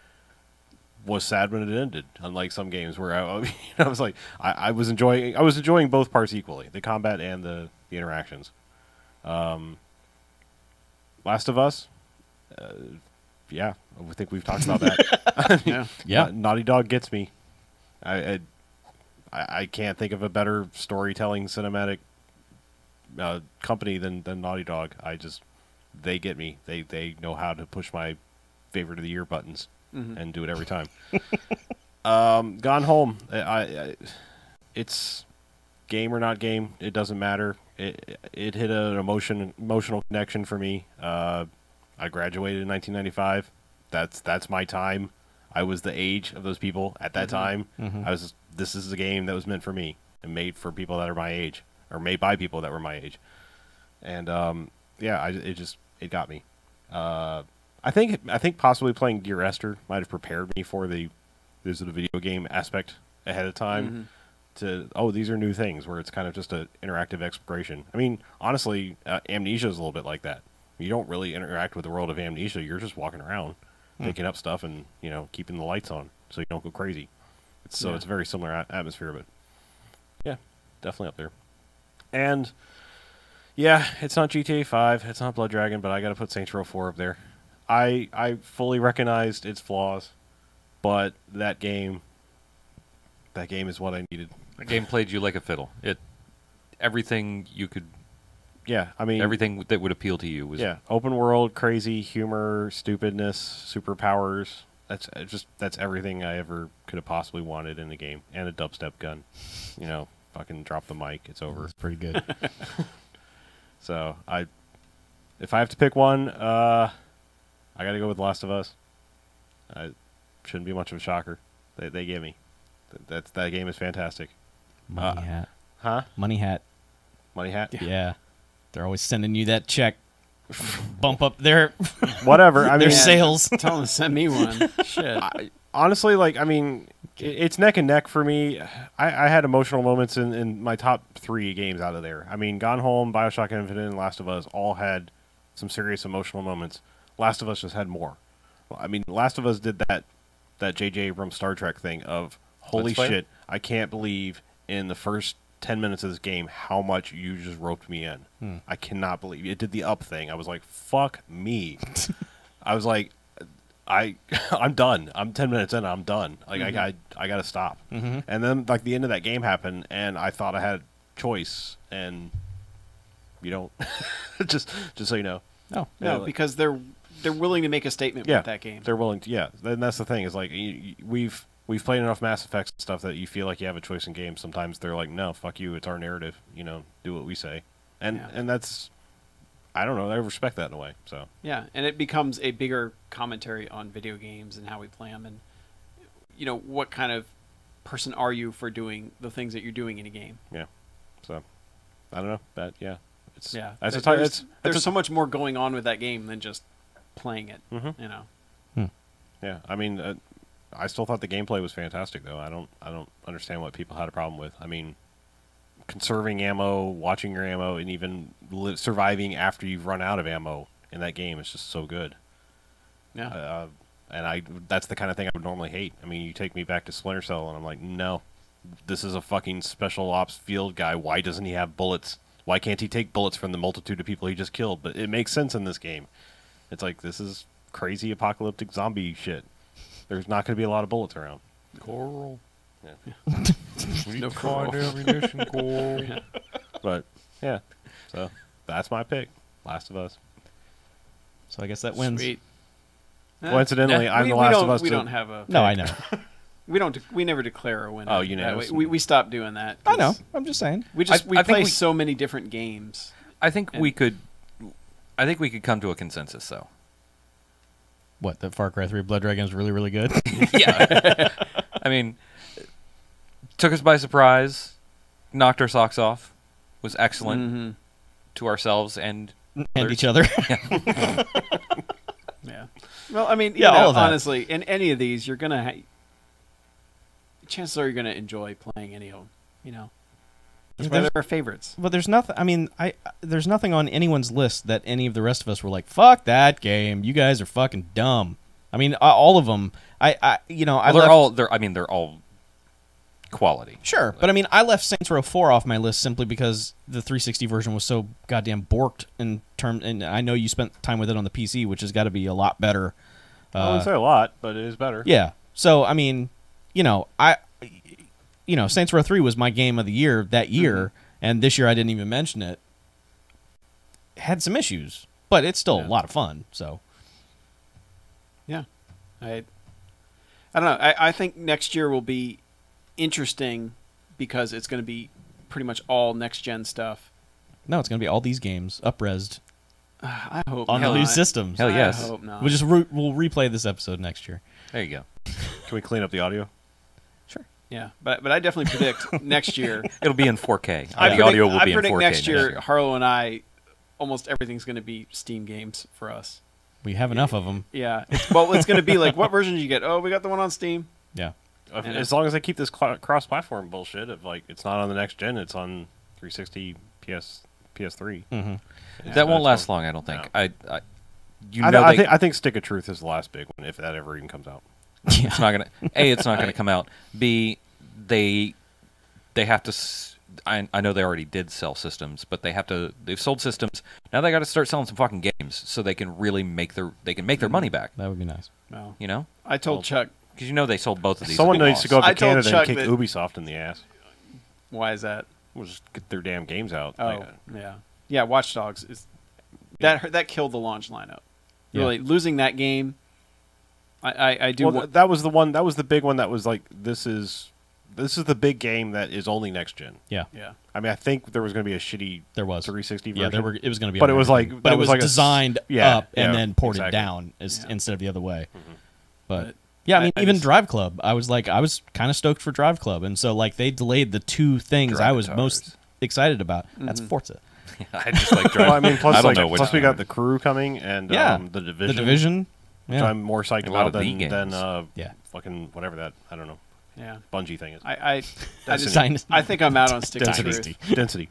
was sad when it ended. Unlike some games where I was like, I was enjoying both parts equally, the combat and the interactions. Last of Us, yeah, I think we've talked about that. Yeah. Naughty Dog gets me. I can't think of a better storytelling cinematic company than Naughty Dog. They get me. They know how to push my favorite of the year buttons and do it every time. Gone Home. It's game or not game. It doesn't matter. It hit an emotional connection for me. I graduated in 1995. That's my time. I was the age of those people at that time. This is a game that was meant for me and made for people that are my age, or made by people that were my age. And yeah, it got me. I think possibly playing Dear Esther might have prepared me for there's a video game aspect ahead of time. These are new things where it's kind of just an interactive exploration. I mean, honestly, Amnesia is a little bit like that. You don't really interact with the world of Amnesia. You're just walking around, picking up stuff, and keeping the lights on so you don't go crazy. It's a very similar atmosphere, but yeah, definitely up there. And yeah, it's not GTA 5, it's not Blood Dragon, but I got to put Saints Row 4 up there. I fully recognized its flaws, but that game is what I needed. The game played you like a fiddle. Everything you could. Yeah, I mean, everything that would appeal to you was. Yeah, open world, crazy humor, stupidness, superpowers. That's everything I ever could have possibly wanted in a game, and a dubstep gun. Fucking drop the mic, it's over. It's pretty good. So if I have to pick one, I got to go with Last of Us. Shouldn't be much of a shocker. They get me. That game is fantastic. Money hat. Huh? Money hat. Money hat? Yeah. They're always sending you that check. Bump up their whatever. I their mean, sales. Tell them to send me one. Shit. Honestly, it's neck and neck for me. I had emotional moments in my top 3 games out of there. I mean, Gone Home, Bioshock Infinite, and Last of Us all had some serious emotional moments. Last of Us just had more. I mean, Last of Us did that J.J. Abrams Star Trek thing of, holy shit, I can't believe in the first 10 minutes of this game how much you just roped me in. I cannot believe it did the up thing. I was like, fuck me. I was like, I'm done. I'm 10 minutes in, I'm done. Like, I got to stop. And then the end of that game happened, and I thought I had a choice, and you don't. just so you know. No, because they're willing to make a statement with that game. They're willing to. Yeah, and that's the thing. Is like we've played enough Mass Effect stuff that you feel like you have a choice in games. Sometimes they're like, no, fuck you. It's our narrative. Do what we say. And that's, I don't know. I respect that in a way. So yeah, and it becomes a bigger commentary on video games and how we play them, and what kind of person are you for doing the things that you're doing in a game. Yeah. So I don't know. That It's Yeah, That's a there's so much more going on with that game than just playing it. You know. Yeah, I mean, I still thought the gameplay was fantastic, though. I don't understand what people had a problem with. I mean, conserving ammo, watching your ammo, and even surviving after you've run out of ammo in that game is just so good. Yeah. And that's the kind of thing I would normally hate. I mean, you take me back to Splinter Cell, and I'm like, no, this is a fucking special ops field guy. Why doesn't he have bullets? Why can't he take bullets from the multitude of people he just killed? But it makes sense in this game. It's like, this is crazy apocalyptic zombie shit. There's not going to be a lot of bullets around. Coral. Yeah. No coral. ammunition, coral. Yeah. But, yeah. So, that's my pick. Last of Us. So I guess that wins. Sweet. Coincidentally, Yeah. I'm the Last of Us. We don't have a. No, I know. We never declare a winner. Oh, unanimous. We stopped doing that. I know. I'm just saying. We I think play we- so many different games. I think we could come to a consensus, though. What, that Far Cry 3 Blood Dragon is really, really good? Yeah. I mean, took us by surprise, knocked our socks off, was excellent to ourselves and And each other. Yeah. Well, I mean, Yeah, all of that. honestly, in any of these, you're gonna. Chances are you're gonna enjoy playing any of them. You know. That's why they're our favorites. But there's nothing. I mean, there's nothing on anyone's list that any of the rest of us were like, "Fuck that game! You guys are fucking dumb." I mean, all of them. they're all quality. Sure, but I mean, I left Saints Row 4 off my list simply because the 360 version was so goddamn borked in term. And I know you spent time with it on the PC, which has got to be a lot better. I wouldn't say a lot, but it is better. Yeah. So I mean, Saints Row 3 was my game of the year that year, and this year I didn't even mention it. Had some issues, but it's still a lot of fun. So, Yeah. I don't know. I think next year will be interesting because it's going to be pretty much all next gen stuff. no, it's gonna be all these games up-resed I hope on the not. new systems. Hell yes. I hope not. We'll replay this episode next year. There you go. Can we clean up the audio? Sure. Yeah, but I definitely predict next year. It'll be in 4K. I The audio will I be in predict 4K next year, Harlow and I, almost everything's going to be Steam games for us. We have enough of them. Yeah. It's going to be like, what version did you get? Oh, we got the one on Steam. Yeah. As long as they keep this cross-platform bullshit of like it's not on the next gen, it's on 360, PS3. Mm-hmm. That won't last fine. long, I don't think. No. I I think Stick of Truth is the last big one, if that ever even comes out. it's not gonna. A, it's not gonna come out. B, they have to. I know they already did sell systems, but they've sold systems. Now they got to start selling some fucking games so they can really make their money back. That would be nice. Well, You know, I told Chuck, because they sold both of these. Someone at a needs to loss. go up I to told Canada Chuck and kick that- Ubisoft in the ass. why is that? We'll just get their damn games out. Oh, yeah. Watch Dogs is that killed the launch lineup. Really, losing that game. I do. Well, that was the one. That was the big one. That was like this is the big game that is only next gen. Yeah. Yeah. I mean, I think there was going to be a shitty There was 360 version. Yeah, it was going to be. But on it was everything. like- but that it was was like designed up and then ported exactly. down instead of the other way. But But yeah, I mean, I even just- Drive Club, I was kind of stoked for Drive Club, and so like they delayed the two things I was Drive most cars. excited about. That's Forza. I just like Well, I mean, plus, I don't know plus we which got the Crew coming and Yeah. the Division. The Division. Which Yeah. I'm more psyched A lot about of the than games. Yeah. fucking whatever that I don't know Yeah. Bungie thing is. I just Dynasty. I think I'm out on Stick of Density. Truth. Density.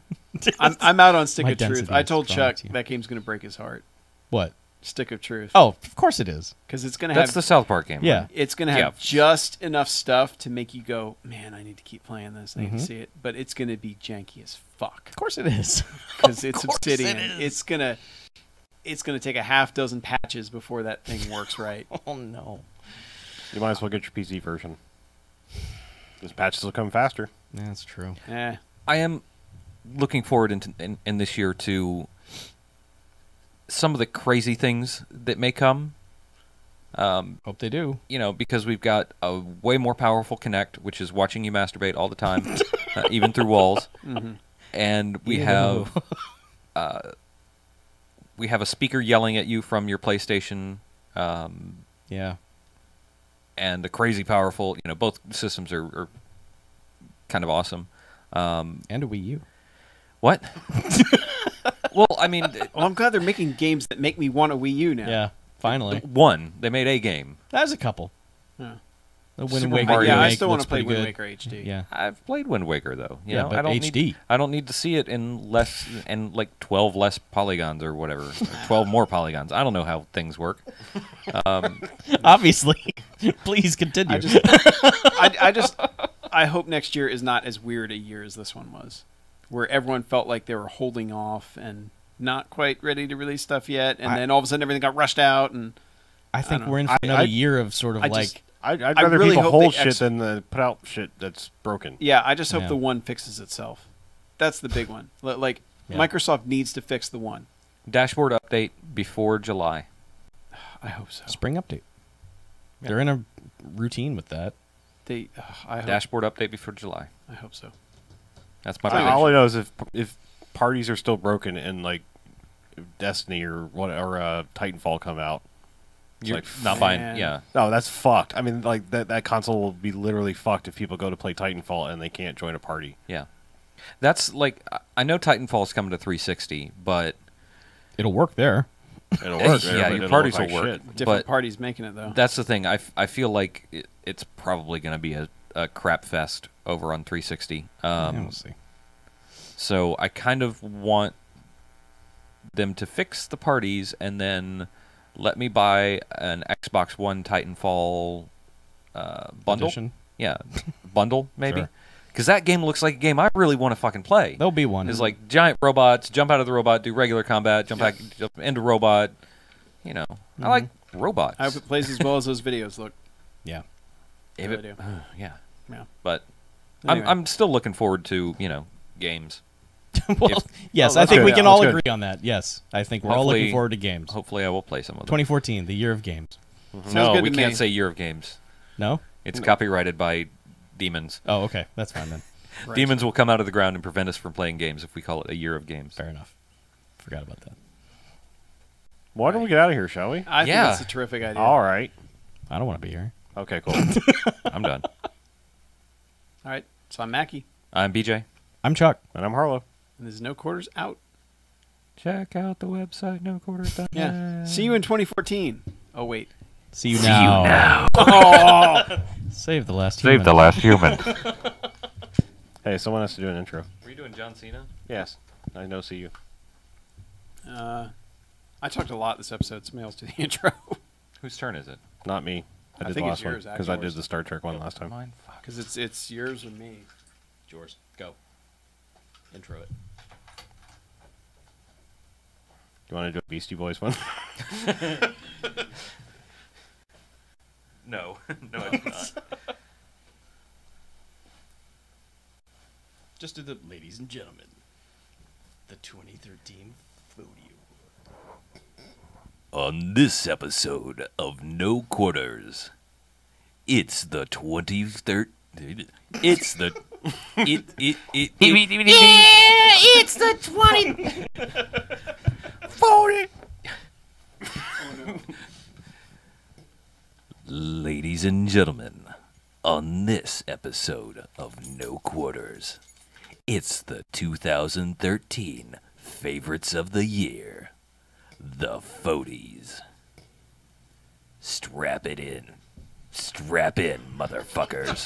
I'm out on Stick My of Truth. density I is told strong Chuck too. that game's going to break his heart. What? Stick of Truth. Oh, of course it is. Because it's going to That's have the South Park game. Yeah. right? it's going to have Yeah. just enough stuff to make you go, man, I need to keep playing this. I need Mhm. to see it. But it's going to be janky as fuck Of course it is. because it's course Obsidian. it is. It's gonna take a half dozen patches before that thing works right. Oh no. You might as well get your PC version. Those patches will come faster. Yeah, that's true. I am looking forward in this year to some of the crazy things that may come. Hope they do. Because we've got a way more powerful Kinect, which is watching you masturbate all the time, even through walls. And we have a speaker yelling at you from your PlayStation, Yeah. and a crazy powerful. Both systems are kind of awesome. And a Wii U. What? Well, I mean, Well, I'm glad they're making games that make me want a Wii U now. Yeah, finally. one, they made a game. There's a couple. Yeah. The Wind Super Waker Mario. Yeah, I remake still want looks to play pretty Wind good. Waker HD. Yeah. I've played Wind Waker though. You Yeah, know, but I don't HD. need. I don't need to see it in less and like 12 less polygons or whatever, or 12 more polygons. I don't know how things work. Obviously. Please continue. I hope next year is not as weird a year as this one was, where everyone felt like they were holding off and not quite ready to release stuff yet, and then all of a sudden everything got rushed out. And I think don't we're in know. for another year of sort of like... I'd I rather really people hope hold they shit than put out shit that's broken. yeah, I just hope Yeah. the one fixes itself. That's the big one. Like Yeah. Microsoft needs to fix the one. Dashboard update before July. I hope so. Spring update. They're in a routine with that. I Dashboard update before July. hope so. That's my All prediction. I know is if parties are still broken and like Destiny or what or Titanfall come out, it's You're like not buying. man. Yeah. no, that's fucked. I mean, like that console will be literally fucked if people go to play Titanfall and they can't join a party. Yeah. That's like I know Titanfall's coming to 360, but It'll work there. It'll work. there, yeah, but your it'll parties look will like work. shit. Different But parties making it though. that's the thing. I feel like it's probably going to be a crap fest over on 360. Yeah, we'll see. So I kind of want them to fix the parties and then let me buy an Xbox One Titanfall bundle. Edition. Yeah, bundle maybe. Sure. Because that game looks like a game I really want to fucking play. There'll be one. It's like giant robots, jump out of the robot, do regular combat, jump back, jump into robot. You know, I like robots. I hope it plays as well as those videos look. Yeah. If really it- do. yeah, Yeah. but Anyway. I'm still looking forward to games. Well, yes, Oh, I that's think good. we can Yeah, all that's good. agree on that. Yes, I think we're all looking Hopefully- forward to games. Hopefully, I will play some of them. 2014, the year of games. No, good we to can't me. say year of games. No? It's copyrighted by demons. Oh, okay. That's fine then. Right. Demons will come out of the ground and prevent us from playing games if we call it a year of games. Fair enough. Forgot about that. Why don't we get out of here, shall we? I think Yeah. that's a terrific idea. All right. I don't want to be here. Okay, cool. I'm done. All right. So I'm Mackie, I'm BJ. I'm Chuck. And I'm Harlow. and there's no quarters out. Check out the website, no quarters done. Yeah. See you in 2014. Oh wait. See you now. Oh. Save the last human. last human. Hey, someone has to do an intro. Were you doing John Cena? Yes. I know. See you. I talked a lot this episode. Somebody else do the intro. Whose turn is it? Not me. I I did think the it's last one yours, because I actually. did the Star Trek one last time. Mine. Fuck. Because it's yours or me. Yours. Go. Intro it. You want to do a Beastie Boys one? No. No, I do not. Just to the ladies and gentlemen, the 2013 Foodie. On this episode of No Quarters, it's the 23rd. It's the. It's the 40. Ladies and gentlemen, on this episode of No Quarters, it's the 2013 Favorites of the Year, the Foodies. Strap it in. Strap in, motherfuckers.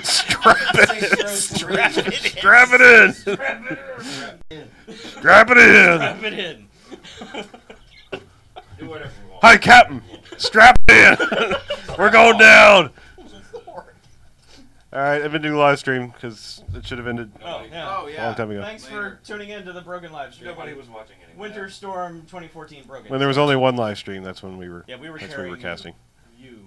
Strap it in! Strap it in! Strap it in. Hi, Captain! Strap it in! We're going down! Alright, I've been doing live stream because it should have ended Oh, yeah. Oh a yeah. long time ago. Thanks for tuning in to the Broken live stream. Nobody was watching anyway. Winter Storm 2014 Broken. When there was only one live stream, that's when we were, Yeah, we were that's when we were carrying casting. you.